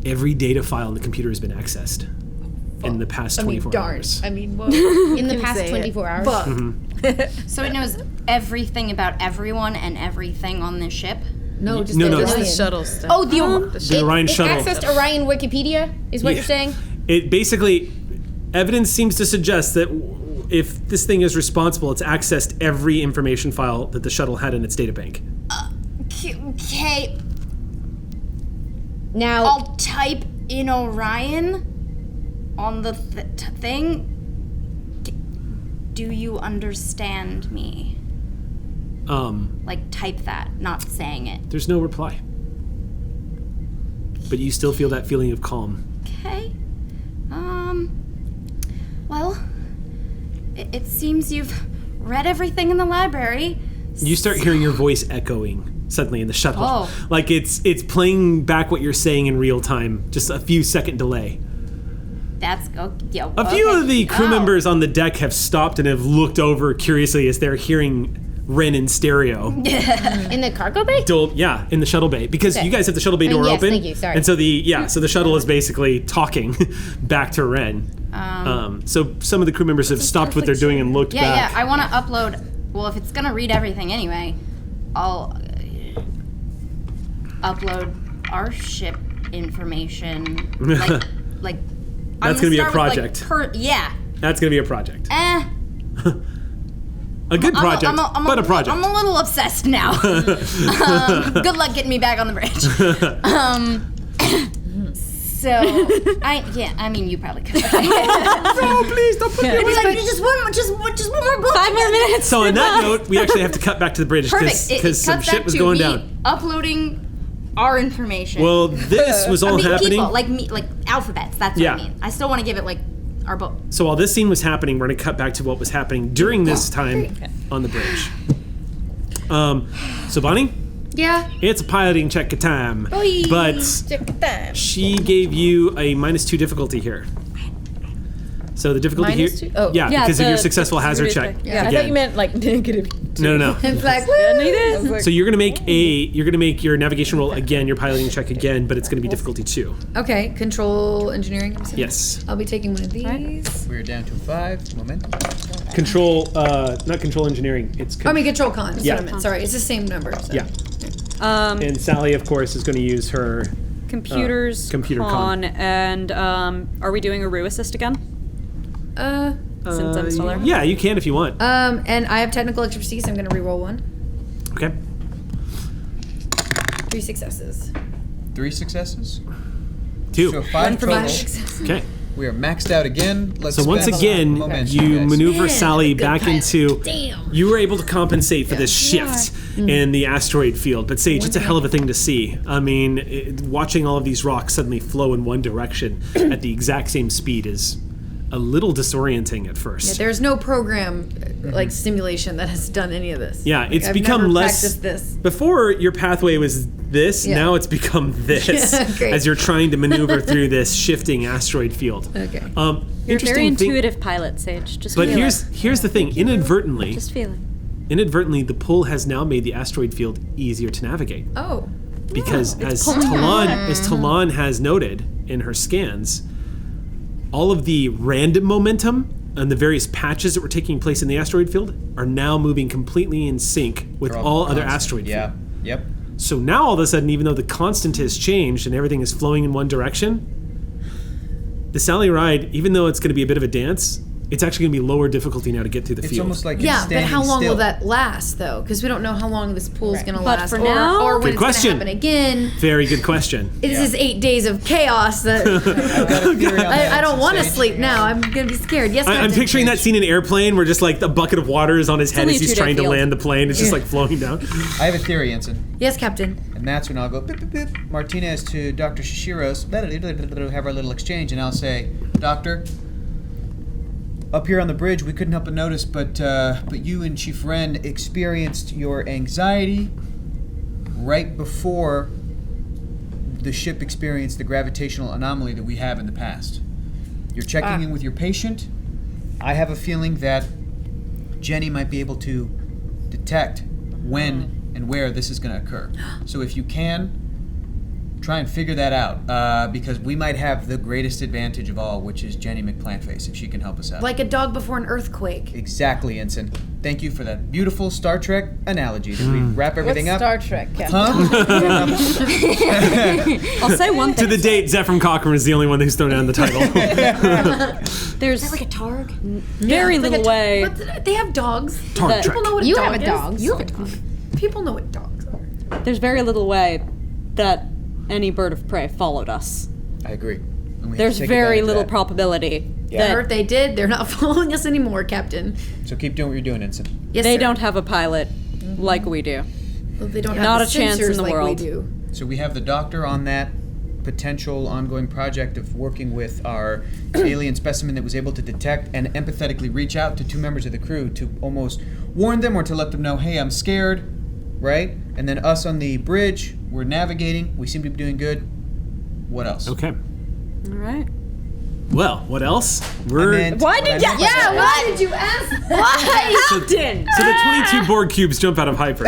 every data file in the computer has been accessed in the past 24 hours. In the past 24 hours? So it knows everything about everyone and everything on this ship? No, just the shuttle stuff. Oh, the Orion shuttle. It accessed Orion Wikipedia, is what you're saying? It basically, evidence seems to suggest that if this thing is responsible, it's accessed every information file that the shuttle had in its databank. Okay. Now, I'll type in Orion on the thing. Do you understand me? Type that, not saying it. There's no reply. But you still feel that feeling of calm. Okay. Well, it seems you've read everything in the library. You start hearing your voice echoing suddenly in the shuttle. Oh. It's playing back what you're saying in real time, just a few second delay. That's A few of the crew members on the deck have stopped and have looked over curiously as they're hearing Ren in stereo. In the cargo bay? In the shuttle bay, because Okay. you guys have the shuttle bay door yes, open. thank you, sorry. And so the shuttle is basically talking back to Ren. So some of the crew members have stopped what they're doing and looked back. Yeah, I want to upload. Well, if it's gonna read everything anyway, I'll upload our ship information. Like That's gonna be a project. That's gonna be a project. A good project, but a project. I'm a little obsessed now. Good luck getting me back on the bridge. I mean, you probably could. No, please don't put me on the spot. Just one more book. 5 more minutes. So on that note, we actually have to cut back to the bridge Perfect. because some cuts shit back was to going me down. Uploading our information. Well, this was all happening. People, like alphabets. That's what I mean. I still want to give it like our book. So while this scene was happening, we're going to cut back to what was happening during this time on the bridge. So Bonnie, Yeah. it's a piloting check time, but she gave you a -2 difficulty here. So the difficulty -2? here, Oh. yeah, because of your successful hazard check. Yeah, I thought you meant like negative. No. It's like, I was like, So you're gonna make your navigation roll again, your piloting check again, but it's gonna be difficulty 2. okay, control engineering. I'm assuming. Yes. I'll be taking one of these. We're down to 5. Momentum. Control, not control engineering. It's I mean, control con. That's Yeah. what I meant. Sorry, it's the same number. So. yeah. And Sally, of course, is going to use her Computers, computer con, and are we doing a Rue assist again? Since I'm still there. Yeah, you can if you want. And I have technical expertise. I'm going to reroll one. Okay. 3 successes. 3 successes. 2. So 5 For my total. success. Okay. We are maxed out again. Let's So once spend again, momentum, you guys. maneuver Man, Sally good back pilot. into. Damn. You were able to compensate for this shift in the asteroid field, but Sage, it's a hell of a thing to see. I mean, watching all of these rocks suddenly flow in one direction at the exact same speed is a little disorienting at first. There's no program like simulation that has done any of this. Yeah, Like, it's I've become never less. practiced this. Before your pathway was this, Yeah. now it's become this Yeah, great. as you're trying to maneuver through this shifting asteroid field. Okay. You're a very Interesting thing- intuitive pilot, Sage. Just But feel here's the thing. Inadvertently, Just feel it. the pull has now made the asteroid field easier to navigate. Oh. Because as Talon has noted in her scans, all of the random momentum and the various patches that were taking place in the asteroid field are now moving completely in sync with They're all other constant. asteroid Yeah. field. Yep. So now all of a sudden, even though the constant has changed and everything is flowing in one direction, the Sally Ride, even though it's going to be a bit of a dance, it's actually going to be lower difficulty now to get through the It's field. almost like it's Yeah, but standing how long still. will that last, though? Because we don't know how long this pool's Right. going to But last. for or, now- or when Good it's question. going to happen again. Very good question. This is 8 days of chaos that I've got a theory on that, I don't want to Sage. sleep now. I'm going to be scared. Yes, I'm Captain. picturing that scene in Airplane where just like the bucket of water is on his head only as a he's 2-day trying to field. land the plane. It's just like flowing down. I have a theory, Ensign. Yes, Captain. And that's when I'll go beep, beep, beep, Martinez to Dr. Shishiro's, have our little exchange, and I'll say, Doctor, up here on the bridge, we couldn't help but notice, but you and Chief Ren experienced your anxiety right before the ship experienced the gravitational anomaly that we have in the past. You're checking in with your patient. I have a feeling that Jenny might be able to detect when and where this is going to occur. So if you can, try and figure that out, because we might have the greatest advantage of all, which is Jenny McPlantface, if she can help us out. Like a dog before an earthquake. Exactly, Ensign. Thank you for that beautiful Star Trek analogy. Did we wrap everything What's up? Star Trek, Captain? Huh? I'll say one To thing. the date, Zephram Cochrane is the only one who's thrown down the title. There's Like a targ? very Like little a way. But they have dogs. Targ People Trek. know what a You dog have a is. dog. You have a dog. People know what dogs are. There's very little way that any bird of prey followed us. I agree. And we have There's to take very advantage of little that. probability Yeah. Or if they did, they're not following us anymore, Captain. So keep doing what you're doing, Ensign. Yes, they sir. don't have a pilot like we do. Well, they don't have Not the a chance in sensors the like world. we do. So we have the doctor on that potential ongoing project of working with our alien specimen that was able to detect and empathetically reach out to 2 members of the crew to almost warn them or to let them know, hey, I'm scared, right? And then us on the bridge, we're navigating, we seem to be doing good. What else? Okay. All right. Well, what else? Why did you? Yeah, why did you ask? Why? Captain. So the 22 Borg cubes jump out of hyper.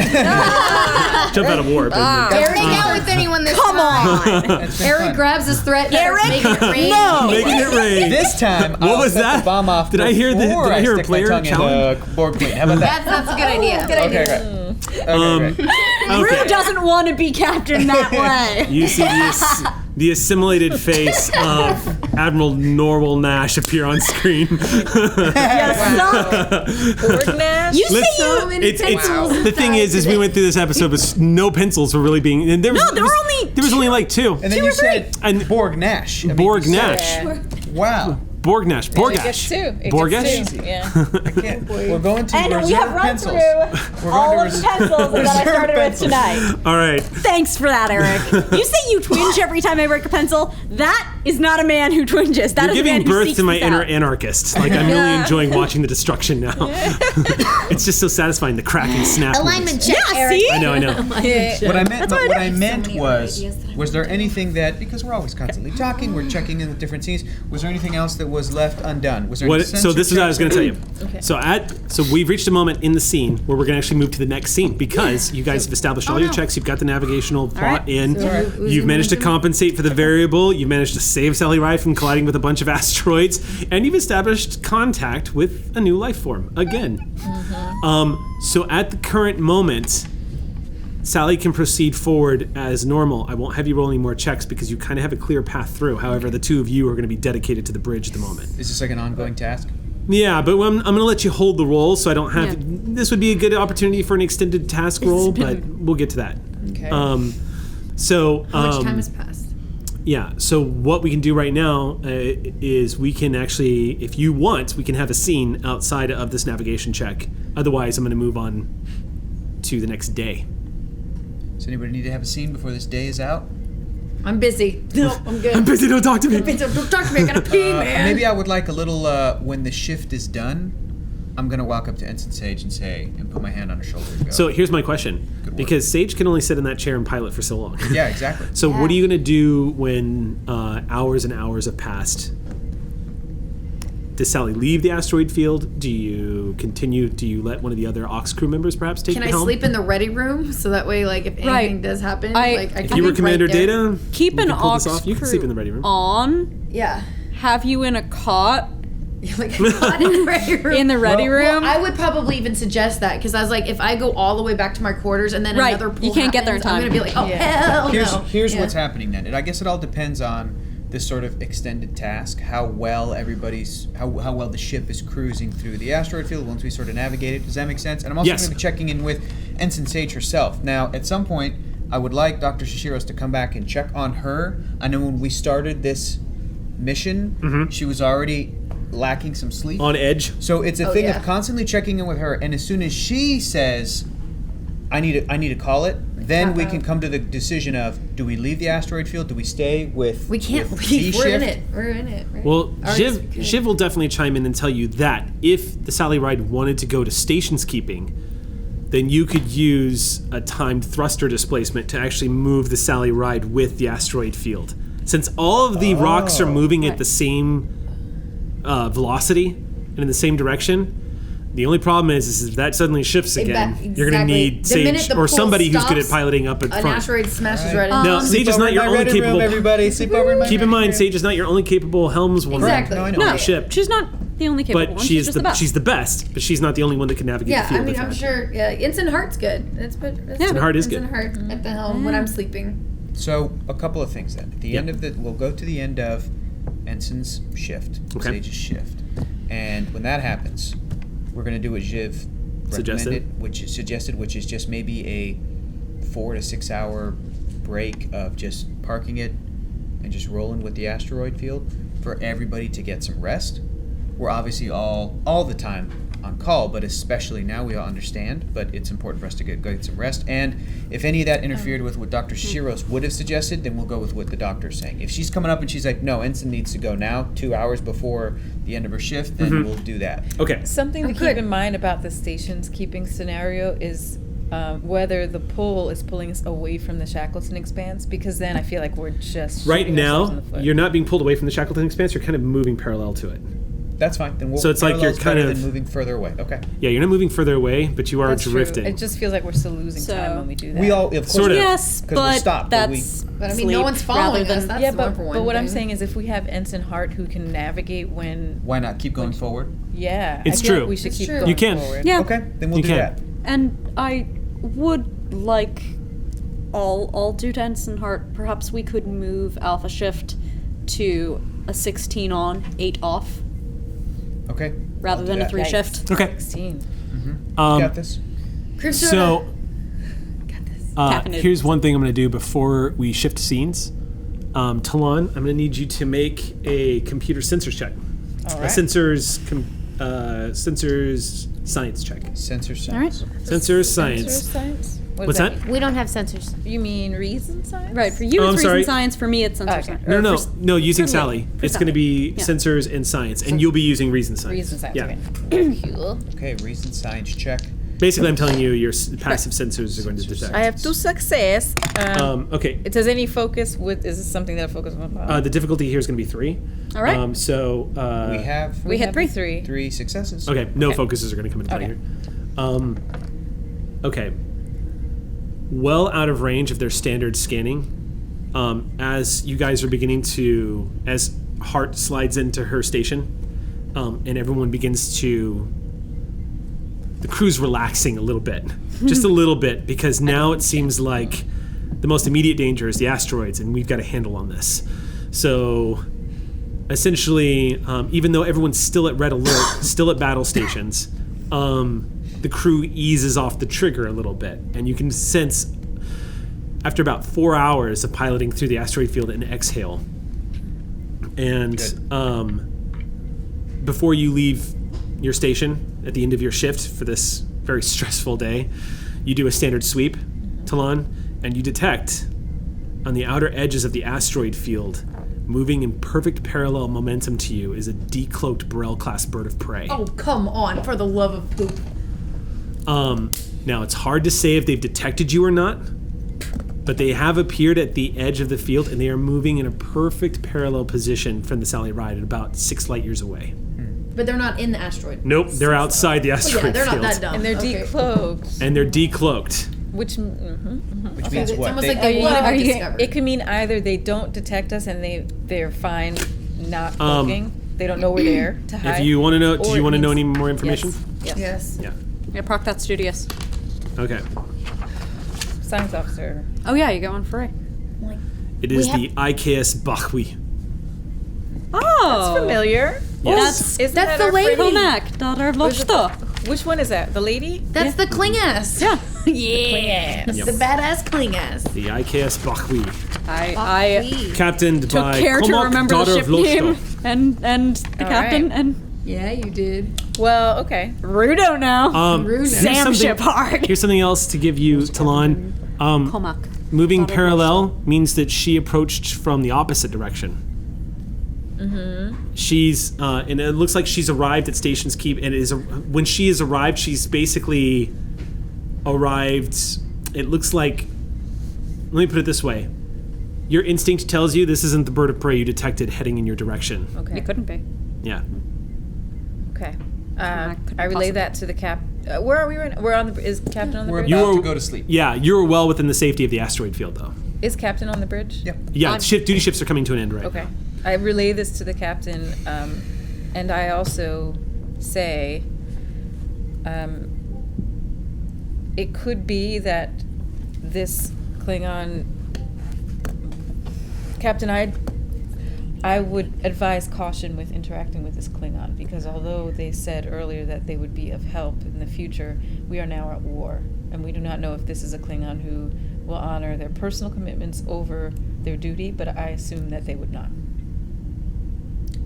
Jump out of warp. Eric, out with anyone this time. It's been Eric fun. grabs his threat. Eric, Making it rain. No. Making it rain. This time, What I'll was set that? the bomb off Did I hear before a stick my player tongue in challenge? the Borg queen. How about that? That's a good idea. Good idea. Okay, great. Okay, great. Rue doesn't want to be captain that way. You see the assimilated face of Admiral Norwell Nash appear on screen. Borg Nash. You say So many pencils. The thing is we went through this episode with no pencils were really being. And there was, there were only there was only like 2. And then you said And- Borg Nash. I mean, Borg you said- Nash. Wow. Borg Nash. It gets Borgash. 2. It Borgash? gets 2. Yeah. We're going to And reserve we have run pencils. through We're all going of to the pencils that I reserve started with pencils. tonight. All right. Thanks for that, Eric. You say you twinge every time I break a pencil. That is not a man who twinges. That You're is a man giving who birth seeks to my this inner out. anarchist. Like, I'm really enjoying watching the destruction now. It's just so satisfying, the crack and snap. Alignment movements. check, Yeah, Eric. see? I know. What I meant, but what I meant many was ideas that I there anything that, because we're always constantly talking, we're checking in with different scenes, was there anything else that was left undone? Was there any So this is what I was going to tell you. Okay. So we've reached a moment in the scene where we're going to actually move to the next scene because you guys have established all your checks. You've got the navigational plot in. You've managed to compensate for the variable. You've managed to save Sally Ride from colliding with a bunch of asteroids, and you've established contact with a new life form again. So at the current moment, Sally can proceed forward as normal. I won't have you roll any more checks because you kind of have a clear path through. However, the two of you are going to be dedicated to the bridge at the moment. Is this like an ongoing task? Yeah, but I'm going to let you hold the roll, so I don't have. This would be a good opportunity for an extended task roll, but we'll get to that. Okay. So How much time has passed? yeah, so what we can do right now is we can actually, if you want, we can have a scene outside of this navigation check. Otherwise, I'm going to move on to the next day. Does anybody need to have a scene before this day is out? I'm busy. No, I'm good. I'm busy. Don't talk to me. Don't talk to me. I gotta pee, man. Maybe I would like a little, when the shift is done, I'm going to walk up to Ensign Sage and put my hand on her shoulder and go. So here's my question, work. because Sage can only sit in that chair and pilot for so long. Yeah, exactly. So what are you going to do when hours and hours have passed? Does Sally leave the asteroid field? Do you continue? Do you let one of the other Ox crew members perhaps take Can the I helm? sleep in the ready room so that way, like, if anything Right. does happen, I- like, I If can you were be Commander right there. Data, Keep we an can pull this Ox off. You can crew sleep in the ready room. on. Yeah. Have you in a cot Like, not in the ready room. in the ready room. Well, I would probably even suggest that because I was like, if I go all the way back to my quarters and then Right. another pull You can't get there in happens, I'm time. gonna be like, oh Yeah. hell Here's no. what's happening then. And I guess it all depends on this sort of extended task, how well how well the ship is cruising through the asteroid field once we sort of navigate it. Does that make sense? And I'm also Yes. going to be checking in with Ensign Sage herself. Now, at some point, I would like Dr. Shishiros to come back and check on her. I know when we started this mission, she was already lacking some sleep. On edge. So it's a thing yeah. of constantly checking in with her, and as soon as she says, "I need to call it," then we can come to the decision of: do we leave the asteroid field? Do we stay with? We can't with leave. We're in D-shift? it. We're in it. Right? Well, Or yes, we could. Shiv will definitely chime in and tell you that if the Sally Ride wanted to go to stations keeping, then you could use a timed thruster displacement to actually move the Sally Ride with the asteroid field. Since all of the rocks are moving at the same velocity and in the same direction, the only problem is if that suddenly shifts again, you're going to Exactly. need The minute Sage the or pull somebody who's good at stops, piloting up at An front. asteroid smashes Right. right into No, them. Sage is Sleep not over your in my only ready room, capable. everybody. Sleep over in my Keep in ready mind, room. Sage is not your only capable helmswoman Exactly. No, I know. on No, the ship. she's not the only capable But one. she She's is just the best. she's the best, but she's not the only one that can navigate Yeah, the field. I mean, with I'm her. sure. Yeah, Ensign Hart's good. Ensign Hart is Ensign good. Hart at the helm when I'm sleeping. So a couple of things then. At the end of we'll go to the end of Ensign's shift, Okay. Sage's shift, and when that happens, we're going to do what Jiv recommended, which is just maybe a 4 to 6 hour break of just parking it and just rolling with the asteroid field for everybody to get some rest. We're obviously all the time on call, but especially now we all understand, but it's important for us to get some rest. And if any of that interfered with what Dr. Shishiros would have suggested, then we'll go with what the doctor's saying. If she's coming up and she's like, no, Ensign needs to go now, 2 hours before the end of her shift, then we'll do that. Okay. Something to good. keep in mind about the stations keeping scenario is whether the pull is pulling us away from the Shackleton Expanse, because then I feel like we're just Right shooting ourselves now, in the foot. you're not being pulled away from the Shackleton Expanse. You're kind of moving parallel to it. That's fine. Then we'll So it's like you're parallel's kind better of- than moving further away. Okay. Yeah, you're not moving further away, but you are That's true. drifting. It just feels like we're still losing So- time when we do that. We all, of course, Sort of. Yes, 'cause we're but stopped, but we- that's. But I mean, no sleep one's following rather us. than- That's yeah, the but, number one but what I'm thing. saying is if we have Ensign Hart who can navigate when, why not keep going forward? yeah, It's I feel true. like we should It's keep true. going You can. forward. Yeah. Okay, then we'll You do can. that. And I would like all due to Ensign Hart, perhaps we could move Alpha Shift to a 16 on, 8 off, Okay. rather I'll do than a that. 3 Yikes. shift. Okay. 16. You Um, got this. Crib So, soda. Got this. Caffeinated. here's one thing I'm going to do before we shift scenes. Talon, I'm going to need you to make a computer sensors check. All A right. sensors science check. Sensor All right. science. Sensors Sensor science. science? What What's does that? mean? We don't have sensors. You mean reason science? Right, for you Oh, it's I'm reason sorry. science, for me it's sensor Okay. science. No, Or no, for- no. Using for me. Sally, For it's going to be Yeah. sensors and science, and you'll be using reason science. Reason science. Yeah. Okay. Cool. Okay, reason science check. Basically, I'm telling you, your passive sensors are going to detect. I have 2 success. Okay. It says any focus with. Is this something that I focus on? The difficulty here is going to be 3. All right. So We have we had three. 3. 3 successes. okay, no Okay. focuses are going to come into play Okay. here. Okay. Well out of range of their standard scanning. As you guys are beginning to, as Hart slides into her station, and everyone begins to, the crew's relaxing a little bit, just a little bit, because now it seems like the most immediate danger is the asteroids, and we've got a handle on this. So, essentially, even though everyone's still at red alert, still at battle stations, the crew eases off the trigger a little bit, and you can sense after about 4 hours of piloting through the asteroid field an exhale. And before you leave your station at the end of your shift for this very stressful day, you do a standard sweep, Talon, and you detect on the outer edges of the asteroid field, moving in perfect parallel momentum to you, is a decloaked Burrell-class bird of prey. Oh, come on, for the love of poop. Now, it's hard to say if they've detected you or not, but they have appeared at the edge of the field, and they are moving in a perfect parallel position from the Sally Ride at about 6 light years away. But they're not in the asteroid. Nope, they're outside the Oh, asteroid yeah, they're field. not that dumb. And they're Okay. decloaked. And they're decloaked. Which. Which means It's what? almost They- like they want to Are be you, discovered. it could mean either they don't detect us and they're fine not cloaking. They don't know we're there to hide. If you want to know, do Or you it want to know means- any more information? Yes. Yes. Yeah. Yeah, proc that's studious. Okay. Science officer. Oh yeah, you got one for Ray. It is have- the IKS Bachwi. Oh! Familiar. Yes. Isn't That's that the our lady. friend- Konak, daughter of What is it? Lochta. Which one is that? The lady? That's the Klingas. Yeah. Yeah. Yep. The badass Klingas. The IKS Bachwi. I Captained took by care to Komak, remember the daughter ship of Lochta. name and the All captain right. and Yeah, you did. Well, okay. Rudo now. Rude. Here's Sam something- Shipard. Here's something else to give you, Talon. Komak. Moving Daughter of parallel means that she approached from the opposite direction. She's, and it looks like she's arrived at Station's Keep, and when she has arrived, she's basically arrived, it looks like, let me put it this way. Your instinct tells you this isn't the bird of prey you detected heading in your direction. Okay. It couldn't be. Yeah. Okay. couldn't I relay possibly- that to the cap. Where are we? We're on the. Is captain on the We're bridge? about You to are- go to sleep. Yeah, you're well within the safety of the asteroid field, though. Is captain on the bridge? Yep. Yeah, duty shifts are coming to an end right Okay. now. I relay this to the captain, and I also say, it could be that this Klingon captain, I would advise caution with interacting with this Klingon, because although they said earlier that they would be of help in the future, we are now at war, and we do not know if this is a Klingon who will honor their personal commitments over their duty, but I assume that they would not.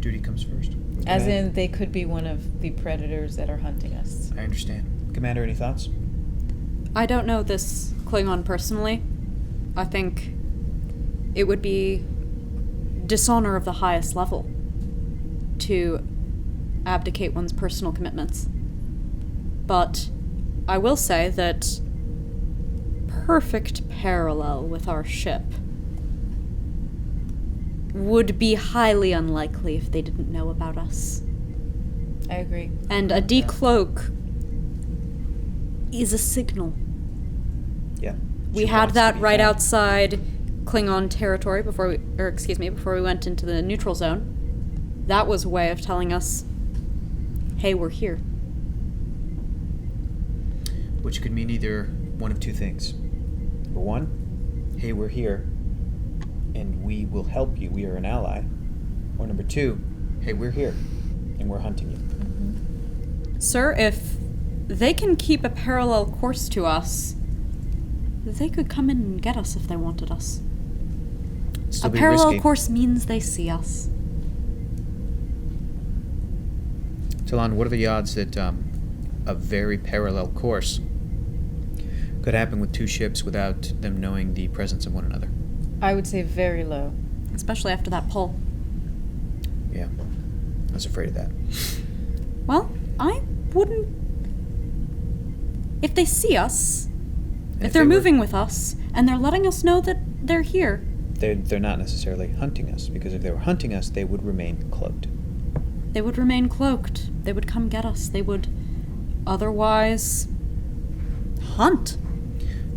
Duty comes first. As Commander- in, they could be one of the predators that are hunting us. I understand. Commander, any thoughts? I don't know this Klingon personally. I think it would be dishonor of the highest level to abdicate one's personal commitments. But I will say that perfect parallel with our ship would be highly unlikely if they didn't know about us. I agree. And a decloak is a signal. Yeah. We She had wants to that be right found. outside Klingon territory before we went into the neutral zone. That was a way of telling us, hey, we're here. Which could mean either one of two things. Number one, hey, we're here, and we will help you. We are an ally. Or number two, hey, we're here, and we're hunting you. Sir, if they can keep a parallel course to us, they could come in and get us if they wanted us. Still A be parallel risky. course means they see us. Talon, what are the odds that a very parallel course could happen with two ships without them knowing the presence of one another? I would say very low. Especially after that pull. Yeah, I was afraid of that. Well, I wouldn't... If they see us, if they're they were- moving with us, and they're letting us know that they're here, They're not necessarily hunting us, because if they were hunting us, they would remain cloaked. they would remain cloaked. They would come get us. They would otherwise hunt.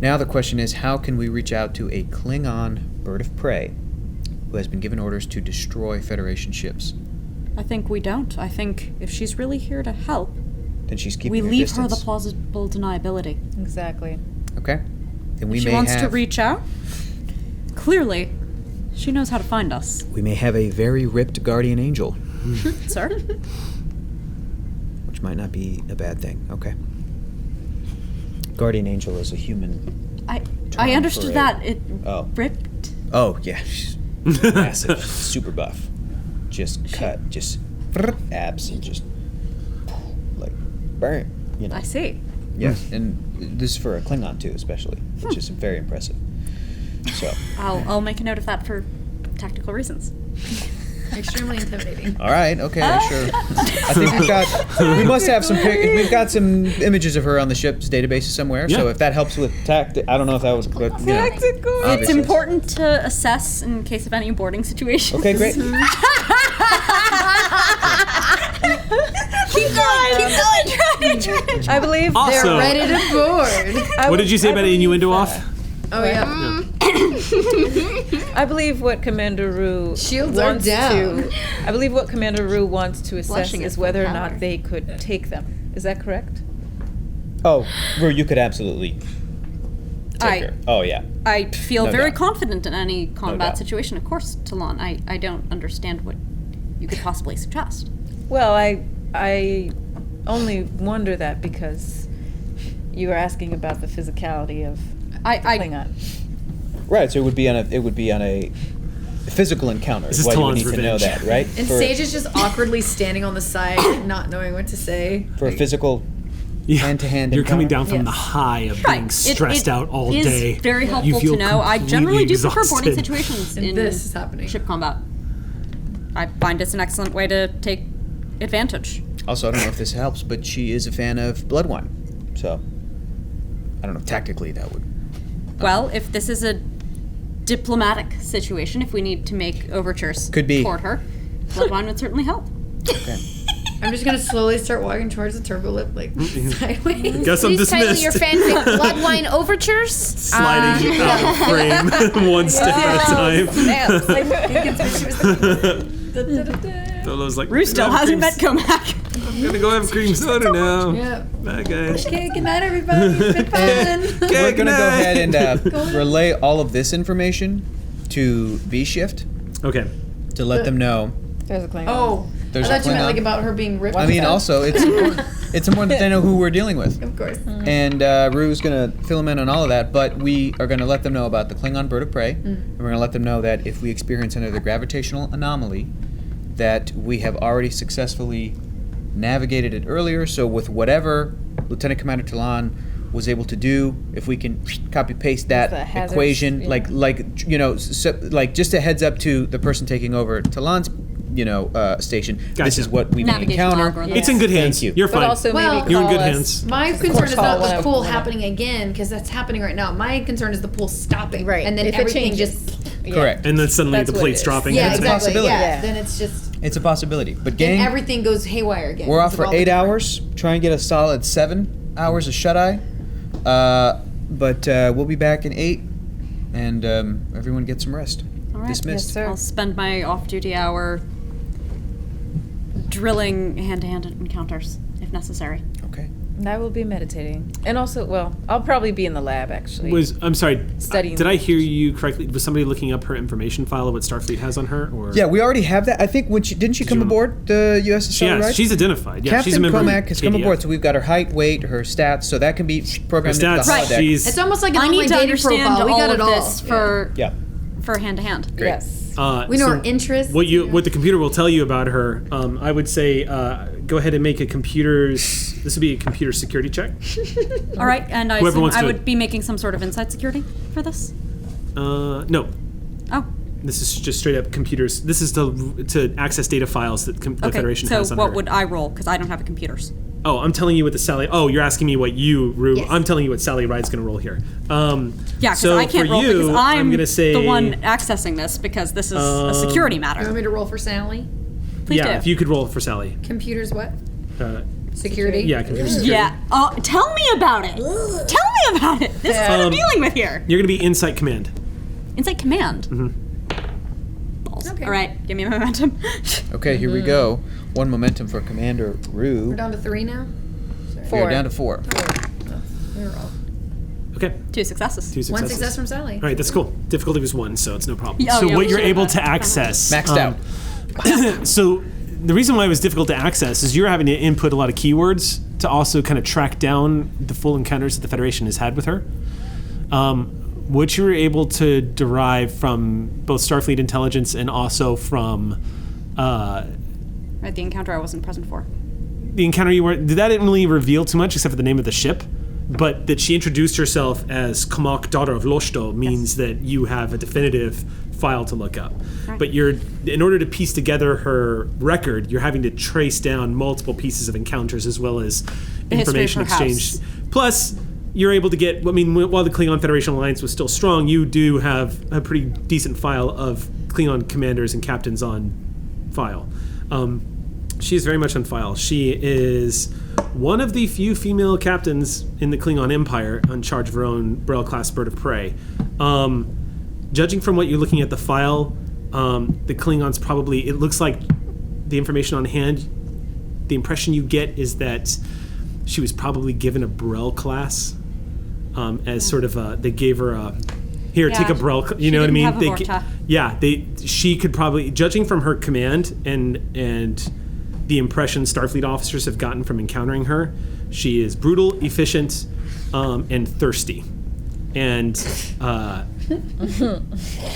Now the question is, how can we reach out to a Klingon bird of prey who has been given orders to destroy Federation ships? I think we don't. I think if she's really here to help, Then she's keeping we her leave her distance. the plausible deniability. Exactly. Okay. Then we If she may wants have to reach out, clearly, she knows how to find us. we may have a very ripped guardian angel, Sir? which might not be a bad thing. Okay. Guardian angel is a human. I Term understood for that. It Oh. ripped. Oh yeah, she's massive, super buff. Just cut, just abs and just like burn. You know. I see. Yes, and this is for a Klingon too, especially, which is very impressive. So, I'll make a note of that for tactical reasons. Extremely intimidating. all right, okay, sure. I think we must have we've got some images of her on the ship's database somewhere. So Yeah. if that helps with I don't know if that was, but you know, It's obviously. important to assess in case of any boarding situations. Okay, great. Keep going. Try. I believe Also- They're ready to board. What did you say about innuendo off? Oh yeah. I believe what Commander Rue Shields are wants down. to. I believe what Commander Rue wants to assess Blushing is at whether or full power. not they could take them. Is that correct? Oh, Rue, you could absolutely take her. Oh yeah. I feel No very doubt. confident in any combat doubt. situation. Of course, Talon. I don't understand what you could possibly suggest. Well, I only wonder that because you were asking about the physicality of I Klingon. Right. So it would be on a physical encounter. This is why you would Talon's need to know revenge. that, right? And for, Sage is just awkwardly standing on the side, not knowing what to say. for a physical Yeah. hand-to-hand You're coming encounter? down from Yes. the high of Right. being It- stressed it out all is day. very You helpful feel to know. I generally do prefer boarding completely exhausted. situations And in this is happening. ship combat. I find it's an excellent way to take advantage. Also, I don't know if this helps, but she is a fan of blood wine. So, I don't know. Tactically, that would. Well, if this is a diplomatic situation, if we need to make overtures Could be. toward her, blood wine would certainly help. Okay. I'm just gonna slowly start walking towards the turbo lip, like sideways. Guess I'm Please title dismissed. your fanfic Blood Wine Overtures. Sliding out of frame one step at a time. Dolo's like, Rue still hasn't met Comac. I'm gonna go have cream soda now. Yeah. Bye guys. Okay, good night, everybody. It's been fun. Okay, We're good going to go night. ahead and relay all of this information to V-Shift Okay. to let them know. There's a Klingon. Oh, There's I a thought you meant Klingon. like about her being ripped. I mean, also, it's important, it's important that they know who we're dealing with. Of course. And Rue's going to fill them in on all of that, but we are going to let them know about the Klingon bird of prey. And we're going to let them know that if we experience another gravitational anomaly, that we have already successfully navigated it earlier. So with whatever Lieutenant Commander Talon was able to do, if we can copy paste The that hazards, equation, yeah. like you know, like just a heads up to the person taking over Talon's station. Gotcha. This is what we may Navigation encounter. algorithm. It's in good hands. Thank you. You're But fine. also Well, maybe You're in call good us- hands. My concern is not call the pool when I- happening again, because that's happening right now. My concern is the pool stopping. Right. And then If it everything changes. just. Yeah. Correct. And then suddenly That's the what plate's it is. dropping. Yeah, and it's a back. exactly. possibility. Yeah. Yeah. Then it's just. It's a possibility. But Then gang, everything goes haywire again. we're off because of for all the 8 different- hours. Try and get a solid 7 hours of shut-eye. But we'll be back in 8, and everyone get some rest. All right. Dismissed. Yes, sir. I'll spend my off-duty hour drilling hand-to-hand encounters if necessary. Okay. And I will be meditating. And also, well, I'll probably be in the lab actually. I'm sorry. Studying. Did I hear you correctly? Was somebody looking up her information file of what Starfleet has on her? Or Yeah, we already have that. I think when didn't she come you- aboard the USS Sally Yes, Ride? she's identified. Yeah, she's a Captain member. of Comac has come KDF. aboard, so we've got her height, weight, her stats, so that can be Her programmed into stats. the holodeck. She's. It's almost like an I online need to dating understand profile. We all got of it all. this for Yeah. hand-to-hand. Great. Yes. We know so her interests. What the computer will tell you about her, I would say, go ahead and make a computer's. This would be a computer security check. All right, and I Whoever assume wants I to- would be making some sort of inside security for this. No, Oh, this is just straight up computers. This is to access data files that the okay. Federation So has on what her. would I roll? Because I don't have computers. Oh, I'm telling you what the Sally. Oh, you're asking me what you, Rue. Yes. I'm telling you what Sally Ride's going to roll here. Yeah, because so I can't for roll you, because I'm going to say the one accessing this because this is a security You want matter. me to roll for Sally? Please yeah, do. if you could roll for Sally. Computers what? Uh, Security? yeah, computer security. Yeah. Oh, tell me about it. Tell me about it. This is what I'm dealing with here. You're going to be Insight Command. Insight command. Balls. Okay. All right, give me a momentum. Okay, here we go. 1 momentum for Commander Rue. We're down to 3 now? We're down to 4. We're all. Okay, Two successes. 2 successes. One success from Sally. All right, that's cool. Difficulty was 1, so it's no problem. Oh, so yeah, what we you're should've able done to access. Maxed out. So the reason why it was difficult to access is you're having to input a lot of keywords to also kind of track down the full encounters that the Federation has had with her. What you were able to derive from both Starfleet intelligence and also from Right, the encounter I wasn't present for. the encounter you were, that didn't really reveal too much except for the name of the ship, but that she introduced herself as Kamak, daughter of Loshto, means that you have a definitive file to look up. Right. But in order to piece together her record, you're having to trace down multiple pieces of encounters as well as The history of information her exchange. house. Plus, you're able to get, while the Klingon Federation Alliance was still strong, you do have a pretty decent file of Klingon commanders and captains on file. She is very much on file. She is one of the few female captains in the Klingon Empire in charge of her own Braille-class bird of prey. Judging from what you're looking at the file, the Klingons probably, it looks like the information on hand, the impression you get is that she was probably given a Braille class as sort of a, they gave her a, here, Yeah, take a Braille, you she know what I didn't mean? have a Vorta. Yeah, she could probably, judging from her command and the impression Starfleet officers have gotten from encountering her, she is brutal, efficient, and thirsty. And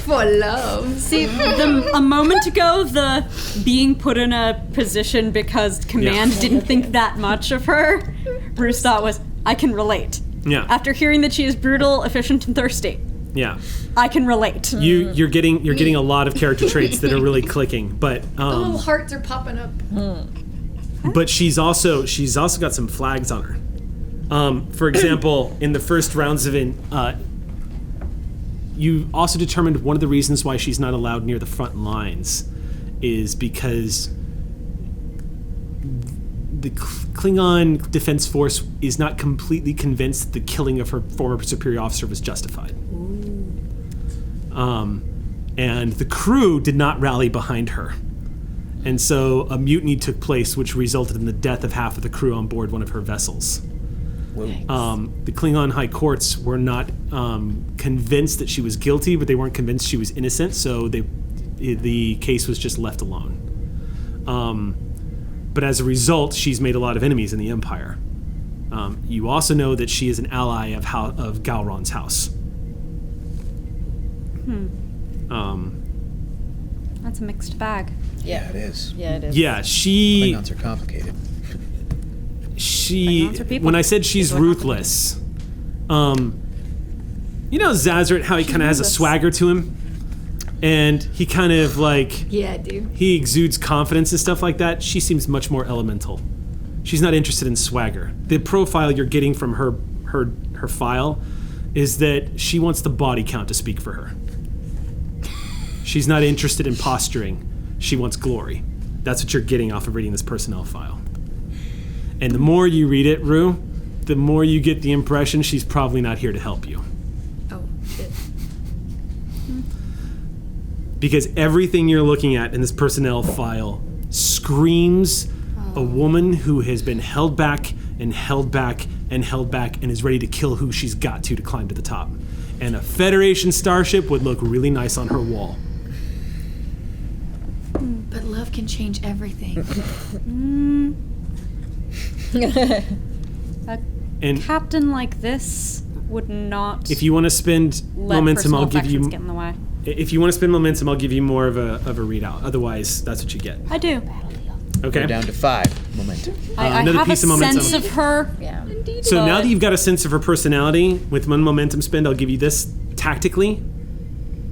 For love. See, a moment ago, the being put in a position because command didn't think that much of her, Bruce thought was, I can relate. yeah, After hearing that she is brutal, efficient, and thirsty, yeah. I can relate. You're getting a lot of character traits that are really clicking, but Little hearts are popping up. but she's also got some flags on her. For example, in the first rounds of you also determined one of the reasons why she's not allowed near the front lines is because the Klingon Defense Force is not completely convinced the killing of her former superior officer was justified. And the crew did not rally behind her. And so a mutiny took place, which resulted in the death of half of the crew on board one of her vessels. The Klingon High Courts were not convinced that she was guilty, but they weren't convinced she was innocent, so the case was just left alone. But as a result, she's made a lot of enemies in the Empire. You also know that she is an ally of Gowron's house. That's a mixed bag. Yeah, it is. Yeah, it is. Yeah, she... Klingons are complicated. Klingons are people. When I said she's That's what ruthless, you know Zazzert, how he kind of has a swagger to him? And he kind of like, Yeah, dude. he exudes confidence and stuff like that. She seems much more elemental. She's not interested in swagger. The profile you're getting from her file is that she wants the body count to speak for her. She's not interested in posturing. She wants glory. That's what you're getting off of reading this personnel file. And the more you read it, Rue, the more you get the impression she's probably not here to help you. Oh, shit. Because everything you're looking at in this personnel file screams a woman who has been held back and held back and held back and is ready to kill who she's got to climb to the top. And a Federation starship would look really nice on her wall. But love can change everything. And Captain like this would not if you want to spend let momentum, I'll personal give you. affections get in the way. If you want to spend momentum, I'll give you more of a readout. Otherwise, that's what you get. I do. Okay. We're down to 5 momentum. I another have piece a of momentum. sense of her. Yeah. So now that you've got a sense of her personality, with one momentum spend, I'll give you this. Tactically,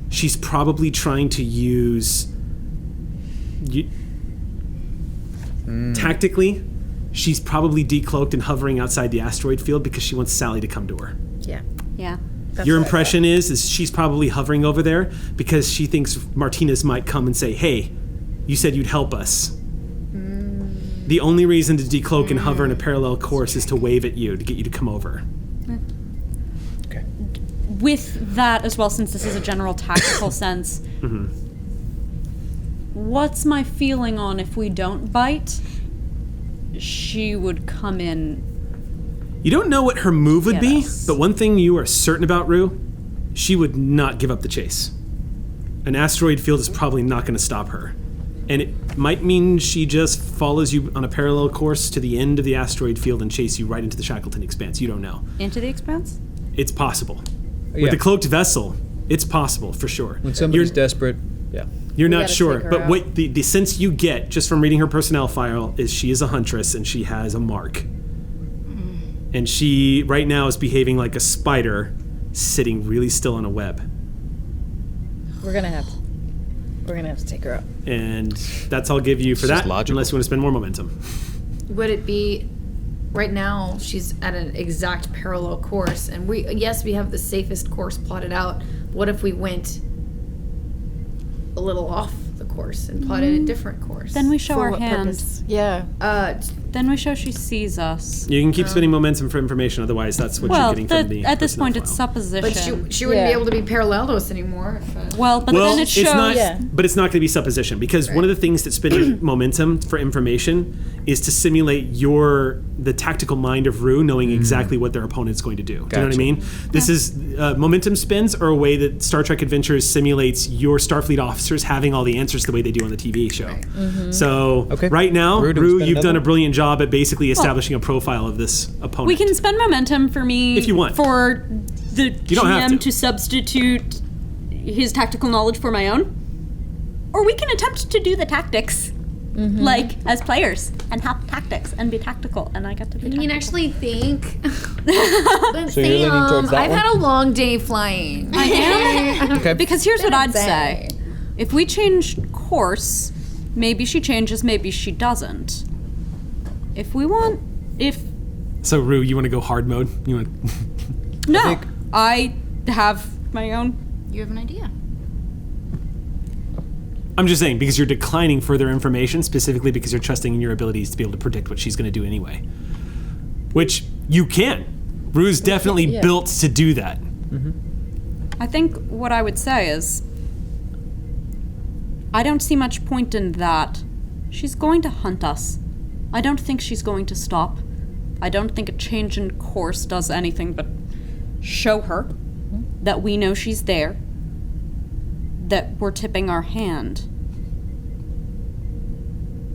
she's probably trying to use. Tactically, she's probably decloaked and hovering outside the asteroid field because she wants Sally to come to her. Yeah. Yeah. Your impression is she's probably hovering over there because she thinks Martinez might come and say, "Hey, you said you'd help us." The only reason to decloak and hover in a parallel course is to wave at you to get you to come over. Okay. With that as well, since this is a general tactical sense, what's my feeling on if we don't bite? She would come in. You don't know what her move would Get be, us. but one thing you are certain about, Rue, she would not give up the chase. An asteroid field is probably not going to stop her. And it might mean she just follows you on a parallel course to the end of the asteroid field and chase you right into the Shackleton Expanse. You don't know. Into the expanse? It's possible. Yeah. With the cloaked vessel, it's possible for sure. When somebody's You're- desperate, yeah. You're not gotta sure, take her but out. what the sense you get just from reading her personnel file is she is a huntress and she has a mark. And she right now is behaving like a spider sitting really still on a web. We're gonna have to take her out. And that's all I'll give you for just that, logical. unless you want to spend more momentum. Would it be right now she's at an exact parallel course and we have the safest course plotted out. What if we went a little off the course and plotted a different course? Then we show For our what hand. purpose? Yeah. Then we show she sees us. You can keep spending momentum for information, otherwise that's what Well, you're getting from the at this personnel point, it's file. supposition. but she wouldn't be Yeah. able to be parallel to us anymore. well, but Well, then it shows. it's not, Yeah. but it's not going to be supposition because one of the things that spending momentum for information is to simulate the tactical mind of Rue knowing exactly what their opponent's going to do. Do you know what I Gotcha. mean? This is momentum spins are a way that Star Trek Adventures simulates your Starfleet officers having all the answers the way they do on the TV show. So Okay. right now, Rue, do we Rue, spend you've done another a brilliant job at basically establishing a profile of this opponent. We can spend momentum for me If you want. for the don't have GM to. to substitute his tactical knowledge for my own. Or we can attempt to do the tactics. Like as players and have tactics and be tactical and I get to be I mean, tactical. actually think. But So you're leaning towards that I've one? had a long day flying. I am. Okay. Because here's what I'd Say. say. If we change course, maybe she changes, maybe she doesn't. So Rue, you want to go hard mode? You want? No, I have my own. You have an idea. I'm just saying because you're declining further information specifically because you're trusting in your abilities to be able to predict what she's going to do anyway. Which you can. Rue's definitely built to do that. I think what I would say is I don't see much point in that. She's going to hunt us. I don't think she's going to stop. I don't think a change in course does anything but show her that we know she's there, that we're tipping our hand.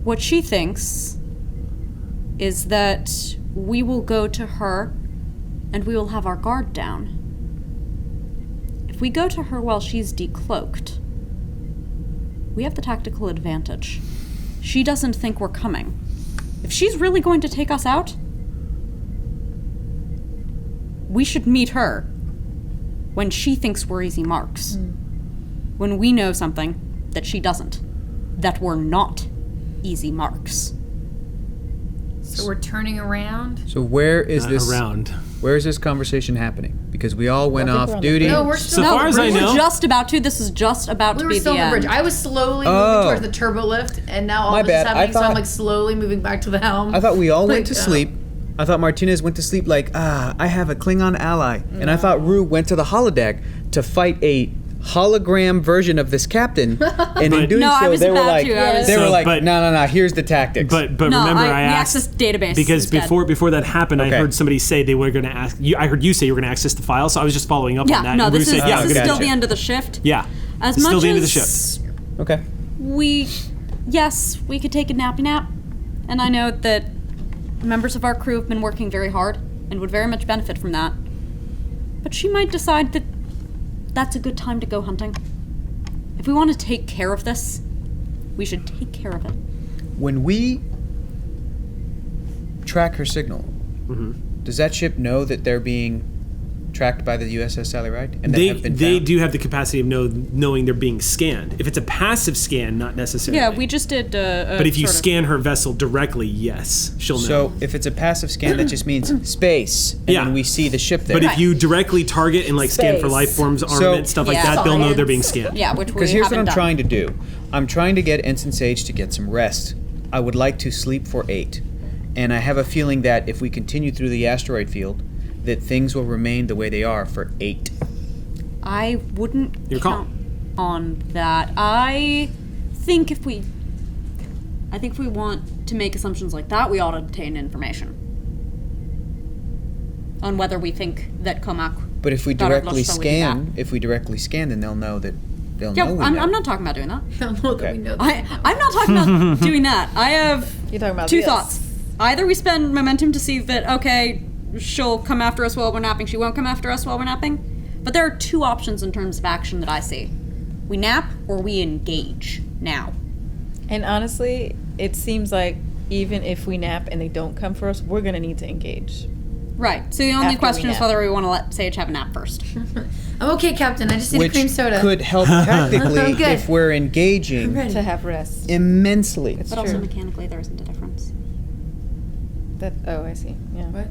What she thinks is that we will go to her and we will have our guard down. If we go to her while she's decloaked, we have the tactical advantage. She doesn't think we're coming. If she's really going to take us out, we should meet her when she thinks we're easy marks. when we know something that she doesn't, that we're not easy marks. So we're turning around. So where is this? Around. Where is this conversation happening? Because we all went off duty. No, we're still. So far as I know, We're just about to. This is just about We to were be still the on the end. bridge. I was slowly moving towards the turbo lift, and now all My of this is bad. I happening, so I'm thought- like slowly moving back to the helm. I thought we all went to Like, sleep. I thought Martinez went to sleep like, I have a Klingon ally. And I thought Rue went to the holodeck to fight a hologram version of this captain. And in doing No, I so, was they were about like, to. I was- they were So, like, but- no, here's the tactics. But No, remember, I we asked accessed database because instead. before that happened, Okay. I heard somebody say they were going to ask. I heard you say you were going to access the file, so I was just following up Yeah, on that. no, and Rue this is, said, yeah, this is good still idea. the end of the shift. Yeah, As it's much still the end of as the shift. Okay. Yes, we could take a nappy nap. And I know that members of our crew have been working very hard and would very much benefit from that. But she might decide that that's a good time to go hunting. If we want to take care of this, we should take care of it. When we track her signal, does that ship know that they're being tracked by the USS Sally Ride? And that have been They found? do have the capacity of knowing they're being scanned. If it's a passive scan, not necessarily. Yeah, we just did But if you scan her vessel directly, yes, she'll know. So if it's a passive scan, that just means space, and Yeah. then we see the ship there. But if you directly target and like scan for Space. life forms, armament, stuff like Yeah. that, they'll know they're being scanned. Yeah, which we Because here's what haven't I'm done. trying to do. I'm trying to get Ensign Sage to get some rest. I would like to sleep for 8. And I have a feeling that if we continue through the asteroid field, that things will remain the way they are for 8. I wouldn't Your call. count on that. I think if we want to make assumptions like that, we ought to obtain information on whether we think that Comac. But if we Got it, directly shall we do that? scan, then they'll know that they'll Yeah, know we I'm know. not talking about doing that. I don't know that Okay. we know that. I'm not talking about doing that. I have You're talking about two this. thoughts. Either we spend momentum to see that, okay, she'll come after us while we're napping, she won't come after us while we're napping. But there are two options in terms of action that I see. We nap or we engage now. And honestly, it seems like even if we nap and they don't come for us, we're gonna need to engage. Right. So the only After we question is nap. whether we want to let Sage have a nap first. I'm okay, Captain. I just need a Which cream soda. could help tactically I'm good. if we're engaging To have rest. immensely. But also mechanically, there isn't a difference. I see. Yeah. What?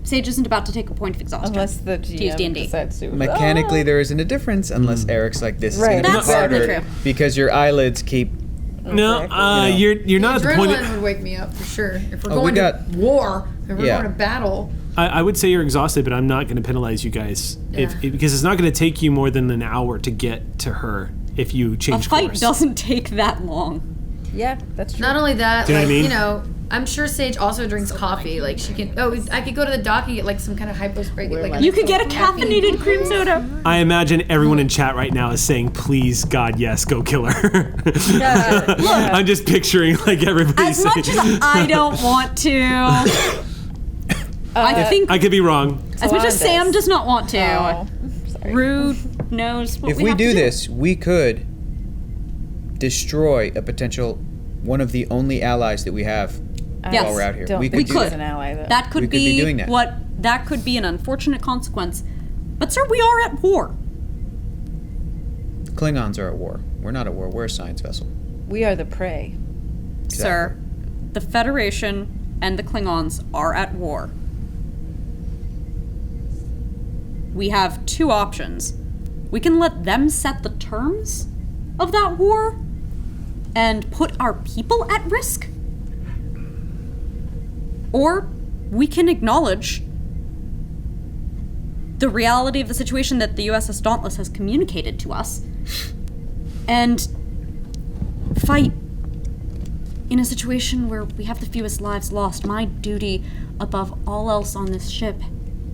Sage isn't about to take a point of exhaustion. Unless the To use GM D&D. decides to. Mechanically, there isn't a difference unless Eric's like, this is Right. going to be That's certainly harder true. because your eyelids keep... No, Exactly. you're not at the point. Adrenaline would wake me up for sure. If we're Oh, we going got- to war, if we're Yeah. going to battle. I would say you're exhausted, but I'm not going to penalize you guys because it's not going to take you more than an hour to get to her if you A change fight course. doesn't take that long. Yeah, that's true. Not only that, Do you know like, what I mean? you know, I'm sure Sage also drinks coffee. Like she can. Oh, I could go to the dock and get like some kind of hypospray. Like You could get a caffeinated cream soda. I imagine everyone in chat right now is saying, "Please, God, yes, go kill her." Yeah. I'm just picturing like everybody As saying. much as I don't want to, I think I could be wrong. as much as Salon Sam does. does not want to, Oh, sorry. Rude knows what If we have do to this, we could destroy a potential one of the only allies that we have Yes. while we're out here. Don't We think could We do could. he's an ally, though. That could We could be doing that. that could be an unfortunate consequence. But sir, we are at war. Klingons are at war. We're not at war. We're a science vessel. We are the prey. Sir, the Federation and the Klingons are at war. We have two options. We can let them set the terms of that war and put our people at risk. Or we can acknowledge the reality of the situation that the USS Dauntless has communicated to us and fight in a situation where we have the fewest lives lost. My duty above all else on this ship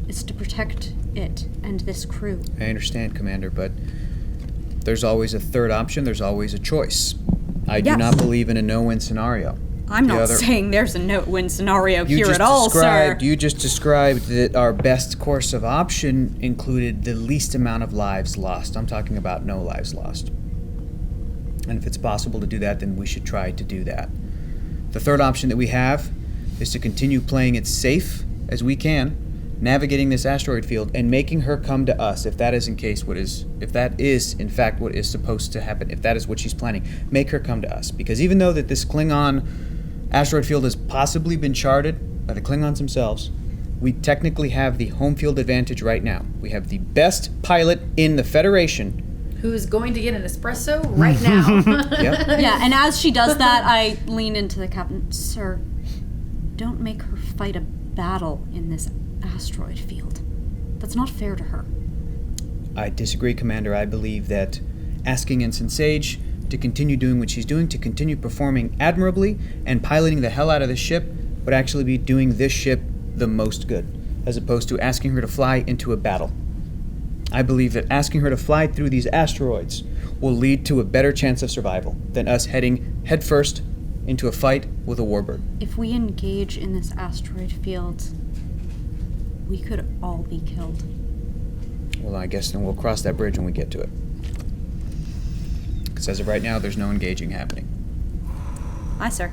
is to protect it and this crew. I understand, Commander, but there's always a third option. There's always a choice. I do Yes. not believe in a no-win scenario. I'm The not other- saying there's a no-win scenario here just at all, sir. You just described that our best course of option included the least amount of lives lost. I'm talking about no lives lost. And if it's possible to do that, then we should try to do that. The third option that we have is to continue playing it safe as we can, navigating this asteroid field and making her come to us, if that is in fact what is supposed to happen, if that is what she's planning, make her come to us. Because even though that this Klingon asteroid field has possibly been charted by the Klingons themselves, we technically have the home field advantage right now. We have the best pilot in the Federation. Who's going to get an espresso right now. Yep. Yeah, and as she does that, I lean into the captain. Sir, don't make her fight a battle in this asteroid field. That's not fair to her. I disagree, Commander. I believe that asking Ensign Sage to continue doing what she's doing, to continue performing admirably and piloting the hell out of this ship, would actually be doing this ship the most good, as opposed to asking her to fly into a battle. I believe that asking her to fly through these asteroids will lead to a better chance of survival than us heading headfirst into a fight with a warbird. If we engage in this asteroid field, we could all be killed. Well, I guess then we'll cross that bridge when we get to it. Because as of right now, there's no engaging happening. Aye, sir.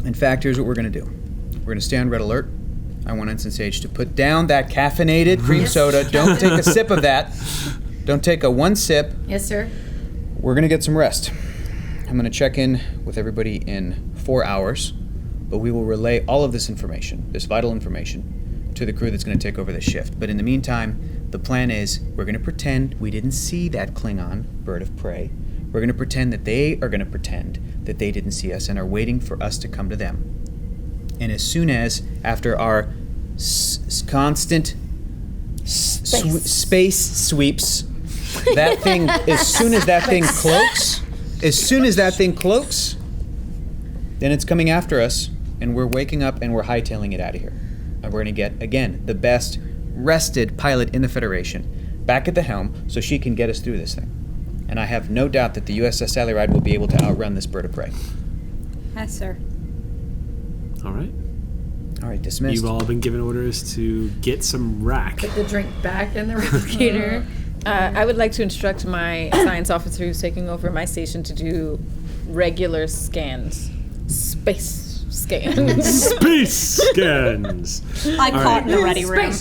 In fact, here's what we're going to do. We're going to stay on red alert. I want Ensign Sage to put down that caffeinated cream soda. Don't take a sip of that. Don't take a one sip. Yes, sir. We're going to get some rest. I'm going to check in with everybody in 4 hours, but we will relay all of this information, this vital information, to the crew that's going to take over the shift. But in the meantime, the plan is we're going to pretend we didn't see that Klingon bird of prey. We're going to pretend that they are going to pretend that they didn't see us and are waiting for us to come to them. And as soon as, after our constant space sweeps, that thing, as soon as that thing cloaks, then it's coming after us, and we're waking up and we're hightailing it out of here. And we're going to get, again, the best rested pilot in the Federation back at the helm so she can get us through this thing. And I have no doubt that the USS Sally Ride will be able to outrun this bird of prey. Aye, sir. All right. All right, dismissed. You've all been given orders to get some rack. Put the drink back in the replicator. I would like to instruct my science officer who's taking over my station to do regular scans. Space scans. Space scans. I caught in the ready room.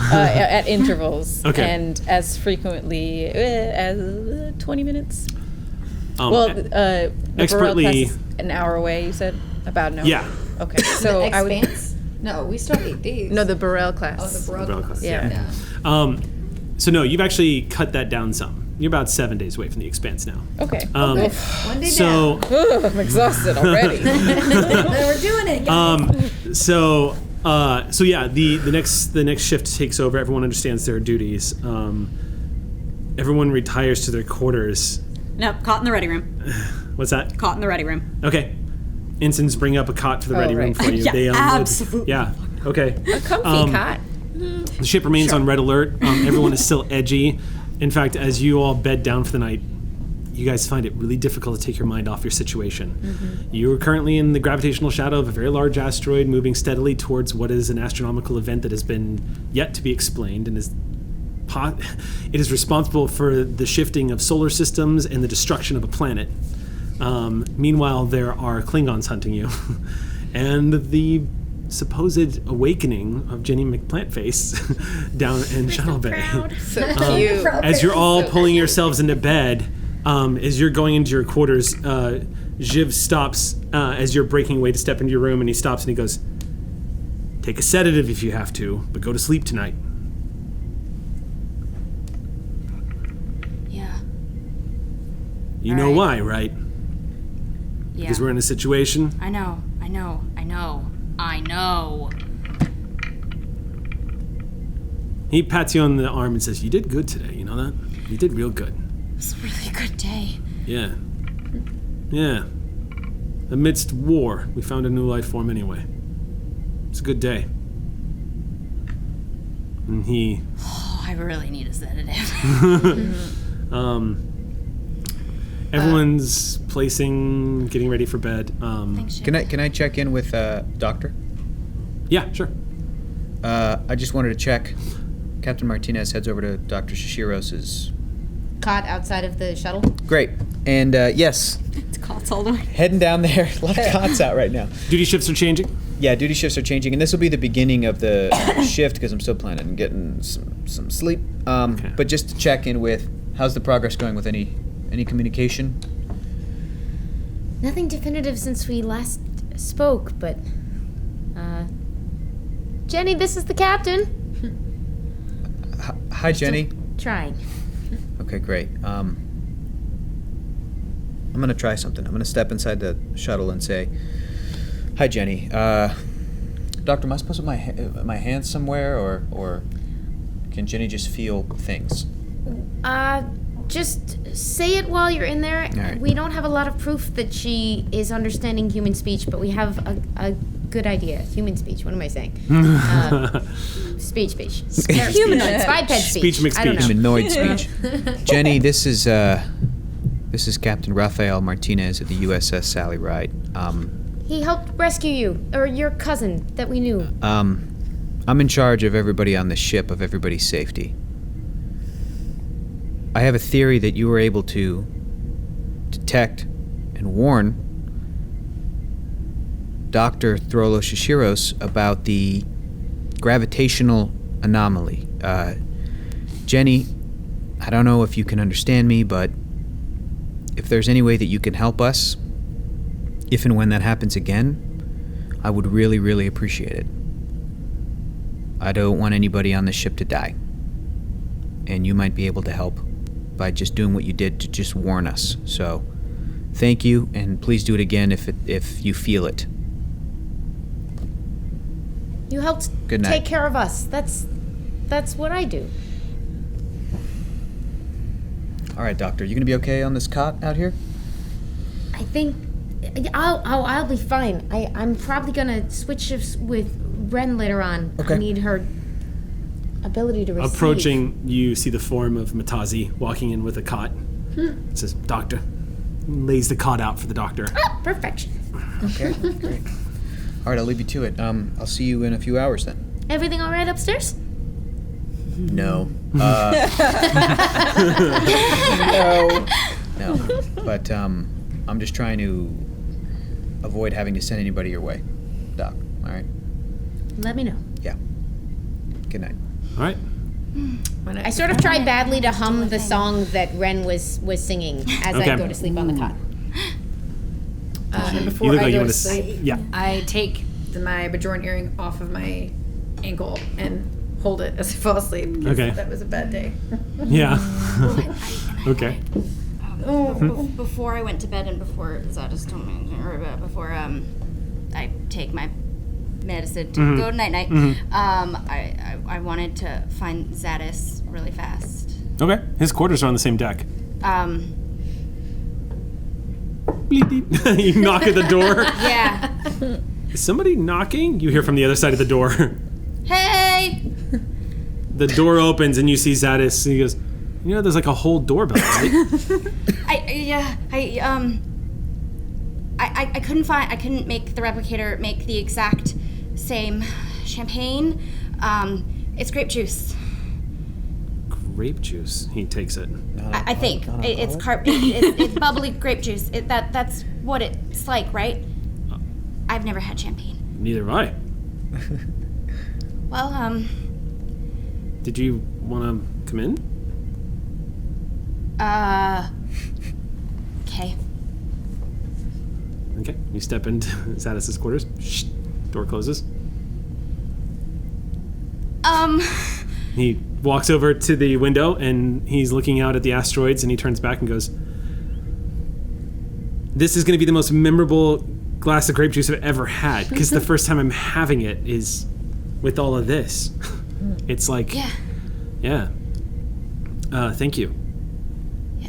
At intervals. Okay. And as frequently as 20 minutes. Expertly. Burrell class is an hour away, you said? About an hour? Yeah. Okay. So I would. Expanse? No, we still have 8 days. No, the Burrell class. Oh, the Burrell Burrell class. class, Yeah. So no, you've actually cut that down some. You're about 7 days away from the expanse now. Okay. One day So Ugh, I'm exhausted already. We're doing it, guys. So yeah, the next shift takes over. Everyone understands their duties. Everyone retires to their quarters. No, caught in the ready room. What's that? Caught in the ready room. Okay. Ensigns bring up a cot for the ready room right. for you. Yeah, They unload. absolutely. Yeah. Okay. A comfy cot. The ship remains on red alert. Everyone is still edgy. In fact, as you all bed down for the night, you guys find it really difficult to take your mind off your situation. Mm-hmm. You are currently in the gravitational shadow of a very large asteroid moving steadily towards what is an astronomical event that has been yet to be explained and it is responsible for the shifting of solar systems and the destruction of a planet. Meanwhile, there are Klingons hunting you. And the supposed awakening of Jenny McPlantface down in Shuttle Bay. So cute. As you're all pulling yourselves into bed, as you're going into your quarters, Jiv stops as you're breaking away to step into your room, and he stops and he goes, "Take a sedative if you have to, but go to sleep tonight." Yeah. You know why, right? Yeah. Because we're in a situation. I know. He pats you on the arm and says, "You did good today, you know that? You did real good." It's a really good day. Yeah. Yeah. Amidst war, we found a new life form anyway. It's a good day. And he... Oh, I really need a sedative. Everyone's getting ready for bed. Thanks, Can I check in with Doctor? Yeah, sure. I just wanted to check. Captain Martinez heads over to Dr. Shishiros' Cot outside of the shuttle. Great. And yes, It's cots all the way. heading down there. A lot of cots out right now. Duty shifts are changing. Yeah, duty shifts are changing, and this will be the beginning of the shift because I'm still planning on getting some sleep. But just to check in with, how's the progress going with any communication? Nothing definitive since we last spoke, but Jenny, this is the captain. Hi, Jenny. Trying. Okay, great. I'm gonna try something. I'm gonna step inside the shuttle and say, "Hi, Jenny. Doctor, am I supposed to put my hands somewhere, or can Jenny just feel things?" Just say it while you're in there. All right. We don't have a lot of proof that she is understanding human speech, but we have a good idea. Human speech. What am I saying? Speech. Humanoid. Biped speech. Speech mixed I don't know. Humanoid speech. Jenny, this is Captain Rafael Martinez of the USS Sally Ride. He helped rescue you, or your cousin that we knew. I'm in charge of everybody on the ship, of everybody's safety. I have a theory that you were able to detect and warn Dr. Throlo Shishiros about the gravitational anomaly. Jenny, I don't know if you can understand me, but if there's any way that you can help us, if and when that happens again, I would really, really appreciate it. I don't want anybody on the ship to die. And you might be able to help by just doing what you did to just warn us. So, thank you, and please do it again if you feel it. You helped Good night. take care of us. That's what I do. All right, Doctor, you gonna be okay on this cot out here? I think I'll be fine. I'm probably gonna switch shifts with Ren later on. Okay. I need her ability to receive. Approaching, you see the form of Matazi walking in with a cot. It says, "Doctor." Lays the cot out for the doctor. Ah, perfection. Okay, great. All right, I'll leave you to it. I'll see you in a few hours then. Everything all right upstairs? No. No. But I'm just trying to avoid having to send anybody your way, Doc. All right. Let me know. Yeah. Good night. All right. I sort of try badly to hum the song that Ren was singing as Okay. I go to sleep on the cot. And You before look I like you go want to to. sleep, Yeah. I take my Bajoran earring off of my ankle and hold it as I fall asleep. 'Cause Okay. That was a bad day. Yeah. Okay. Before I went to bed and before Zadis told me, or before I take my medicine to go to night-night, I wanted to find Zadis really fast. Okay. His quarters are on the same deck. Bleep, beep. You knock at the door. Yeah. Is somebody knocking? You hear from the other side of the door. Hey! The door opens and you see Zadis. And he goes, "You know, there's like a whole doorbell, right?" I couldn't make the replicator make the exact same champagne. It's grape juice. Grape juice. He takes it. I think it's bubbly grape juice. That's what it's like, right? I've never had champagne. Neither have I. Well, Did you want to come in? okay. Okay. You step into Zadis' quarters. Shh. Door closes. He walks over to the window and he's looking out at the asteroids and he turns back and goes, "This is going to be the most memorable glass of grape juice I've ever had because the first time I'm having it is with all of this." It's like, yeah. Thank you.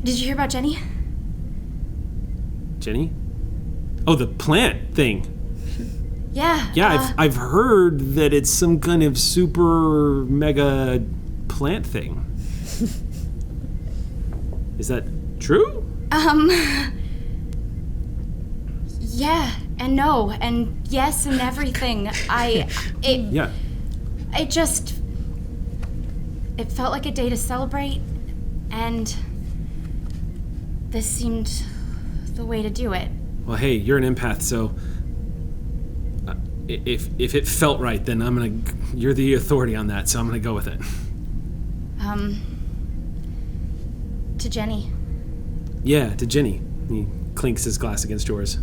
Did you hear about Jenny? Jenny? Oh, the plant thing. Yeah. Yeah, I've heard that it's some kind of super mega plant thing. Is that true? Yeah, and no, and yes, and everything. Yeah. It felt like a day to celebrate, and this seemed the way to do it. Well, hey, you're an empath, so if it felt right, then you're the authority on that, so I'm gonna go with it. To Jenny. Yeah, to Jenny. He clinks his glass against yours.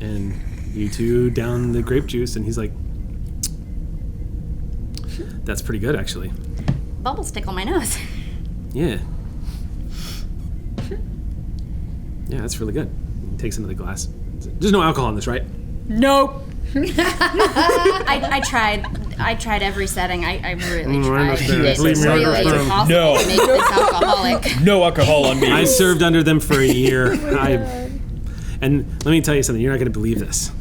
And you two down the grape juice, and he's like, that's pretty good, actually. Bubbles tickle my nose. Yeah. Yeah, that's really good. He takes another glass. There's no alcohol in this, right? Nope. I tried every setting. I really tried. It's really impossible to make this alcoholic. No alcohol on me. I served under them for a year. And let me tell you something, you're not going to believe this.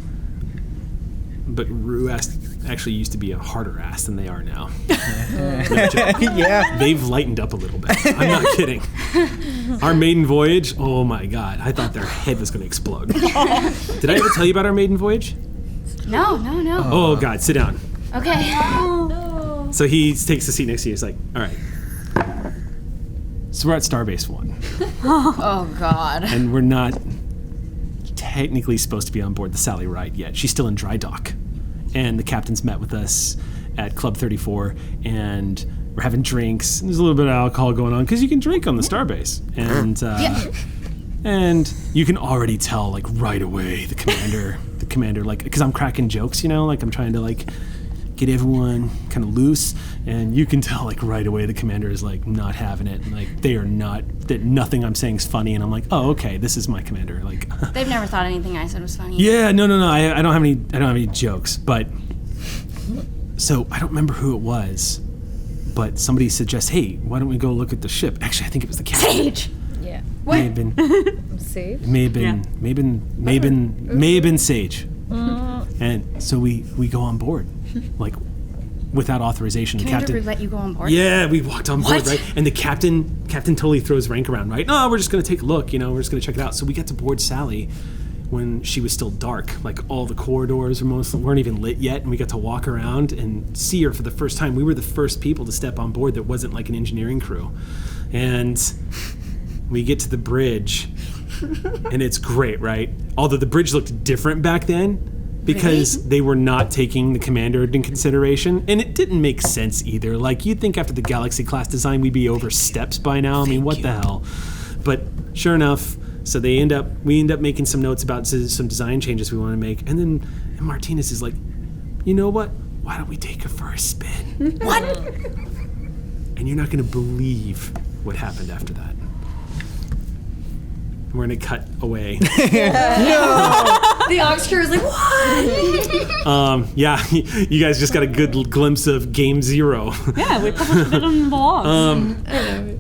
But Rue actually used to be a harder ass than they are now. Yeah. They've lightened up a little bit. I'm not kidding. Our maiden voyage, oh my god, I thought their head was going to explode. Did I ever tell you about our maiden voyage? No. Oh god, sit down. Okay. So he takes the seat next to you. He's like, all right. So we're at Starbase 1. Oh god. And we're not technically supposed to be on board the Sally Ride yet. She's still in dry dock. And the captain's met with us at Club 34, and we're having drinks. And there's a little bit of alcohol going on, because you can drink on the Starbase. And and you can already tell, like, right away, the commander, like, because I'm cracking jokes, you know, like I'm trying to, like, get everyone kind of loose, and you can tell, like, right away the commander is, like, not having it, and, like, that nothing I'm saying is funny, and I'm like, oh, okay, this is my commander, like. They've never thought anything I said was funny. Yeah, no, I don't have any jokes, but so I don't remember who it was, but somebody suggests, hey, why don't we go look at the ship? Actually, I think it was the captain. Sage. Yeah. May have been Sage? may have been Sage. And so we go on board, like, without authorization. Commander The captain let you go on board? Yeah, we walked on board, What? right? And the captain totally throws rank around, right? No, we're just gonna take a look, you know, we're just gonna check it out. So we get to board Sally when she was still dark. Like, all the corridors weren't even lit yet, and we got to walk around and see her for the first time. We were the first people to step on board that wasn't like an engineering crew. And we get to the bridge, and it's great, right? Although the bridge looked different back then, because they were not taking the commander into consideration, and it didn't make sense either. Like, you'd think after the Galaxy class design we'd be over steps by now. I mean, what the hell? But sure enough, so we end up making some notes about some design changes we want to make, and Martinez is like, you know what? Why don't we take her for a spin? What? And you're not gonna believe what happened after that. We're gonna cut away. The aux crew is like, what? Yeah, you guys just got a good glimpse of Game Zero. Yeah, we published it on the blogs.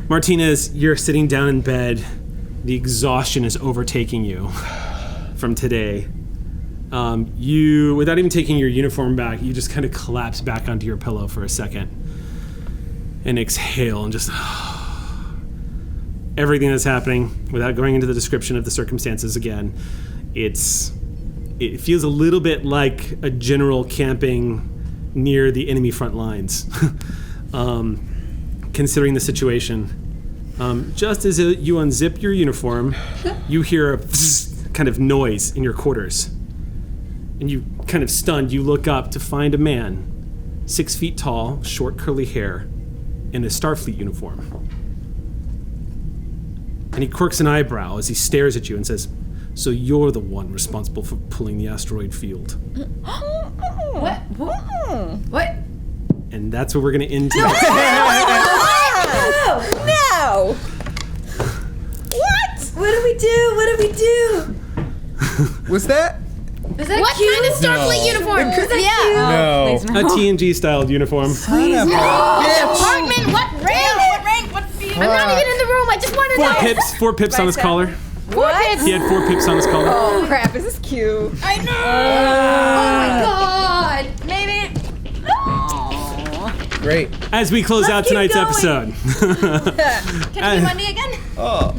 Martinez, you're sitting down in bed. The exhaustion is overtaking you from today. You, without even taking your uniform back, you just kind of collapse back onto your pillow for a second and exhale and just everything that's happening, without going into the description of the circumstances again. It feels a little bit like a general camping near the enemy front lines, considering the situation. Just as you unzip your uniform, you hear a kind of noise in your quarters. And you, kind of stunned, you look up to find a man, 6 feet tall, short curly hair, in a Starfleet uniform. And he quirks an eyebrow as he stares at you and says, so you're the one responsible for pulling the asteroid field. What? And that's where we're going to end today. No! What? What do we do? Was that? Is that What cute? kind of Starfleet uniform? No. A TNG-styled uniform. Department, what rank? What feet? I'm not even in the room. I just want to know. 4 pips on his collar. What? He had 4 pips on his collar. Oh crap, is this cute? I know. Oh my god. Maybe. Great. As we close out tonight's episode. Can it be Monday again?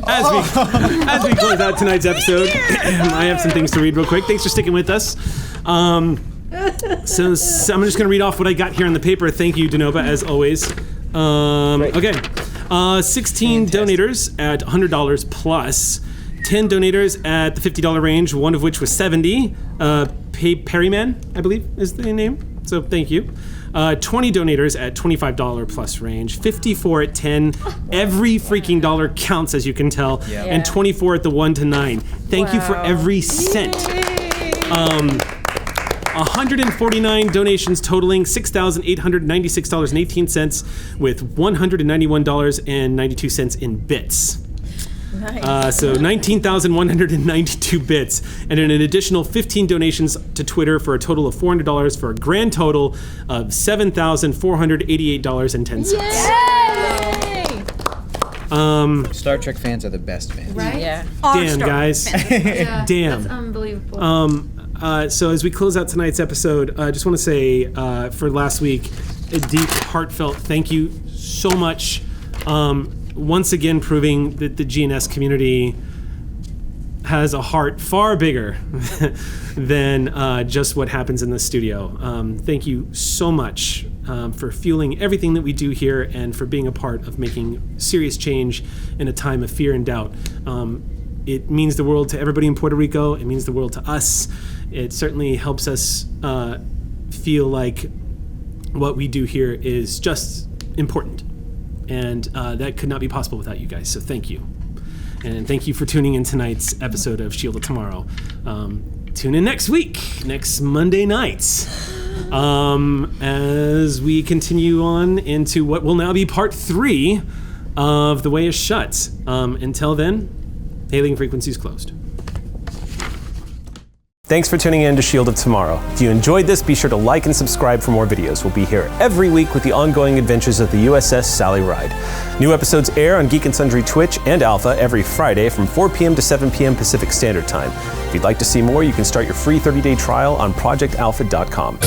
As we close out tonight's episode, I have some things to read real quick. Thanks for sticking with us. So I'm just going to read off what I got here on the paper. Thank you, Denova, as always. Okay. 16 donators at $100 plus 10 donators at the $50 range, one of which was $70. Perryman, I believe, is the name. So thank you. 20 donators at $25 plus range, 54 at 10. Every freaking dollar counts, as you can tell, and 24 at the 1 to 9. Thank you for every cent. 149 donations totaling $6,896.18 with $191.92 in bits. Nice. So 19,192 bits, and then an additional 15 donations to Twitter for a total of $400 for a grand total of $7,488.10. Yay! Star Trek fans are the best fans. Right? Yeah. Damn, guys. Yeah, Damn. That's unbelievable. So as we close out tonight's episode, I just want to say for last week, a deep, heartfelt thank you so much. Once again proving that the GNS community has a heart far bigger than just what happens in the studio. Thank you so much for fueling everything that we do here and for being a part of making serious change in a time of fear and doubt. It means the world to everybody in Puerto Rico. It means the world to us. It certainly helps us feel like what we do here is just important. And that could not be possible without you guys, so thank you. And thank you for tuning in tonight's episode of Shield of Tomorrow. Tune in next week, next Monday nights, as we continue on into what will now be part 3 of The Way is Shut. Until then, hailing frequencies closed. Thanks for tuning in to Shield of Tomorrow. If you enjoyed this, be sure to like and subscribe for more videos. We'll be here every week with the ongoing adventures of the USS Sally Ride. New episodes air on Geek and Sundry Twitch and Alpha every Friday from 4 p.m. to 7 p.m. Pacific Standard Time. If you'd like to see more, you can start your free 30-day trial on projectalpha.com.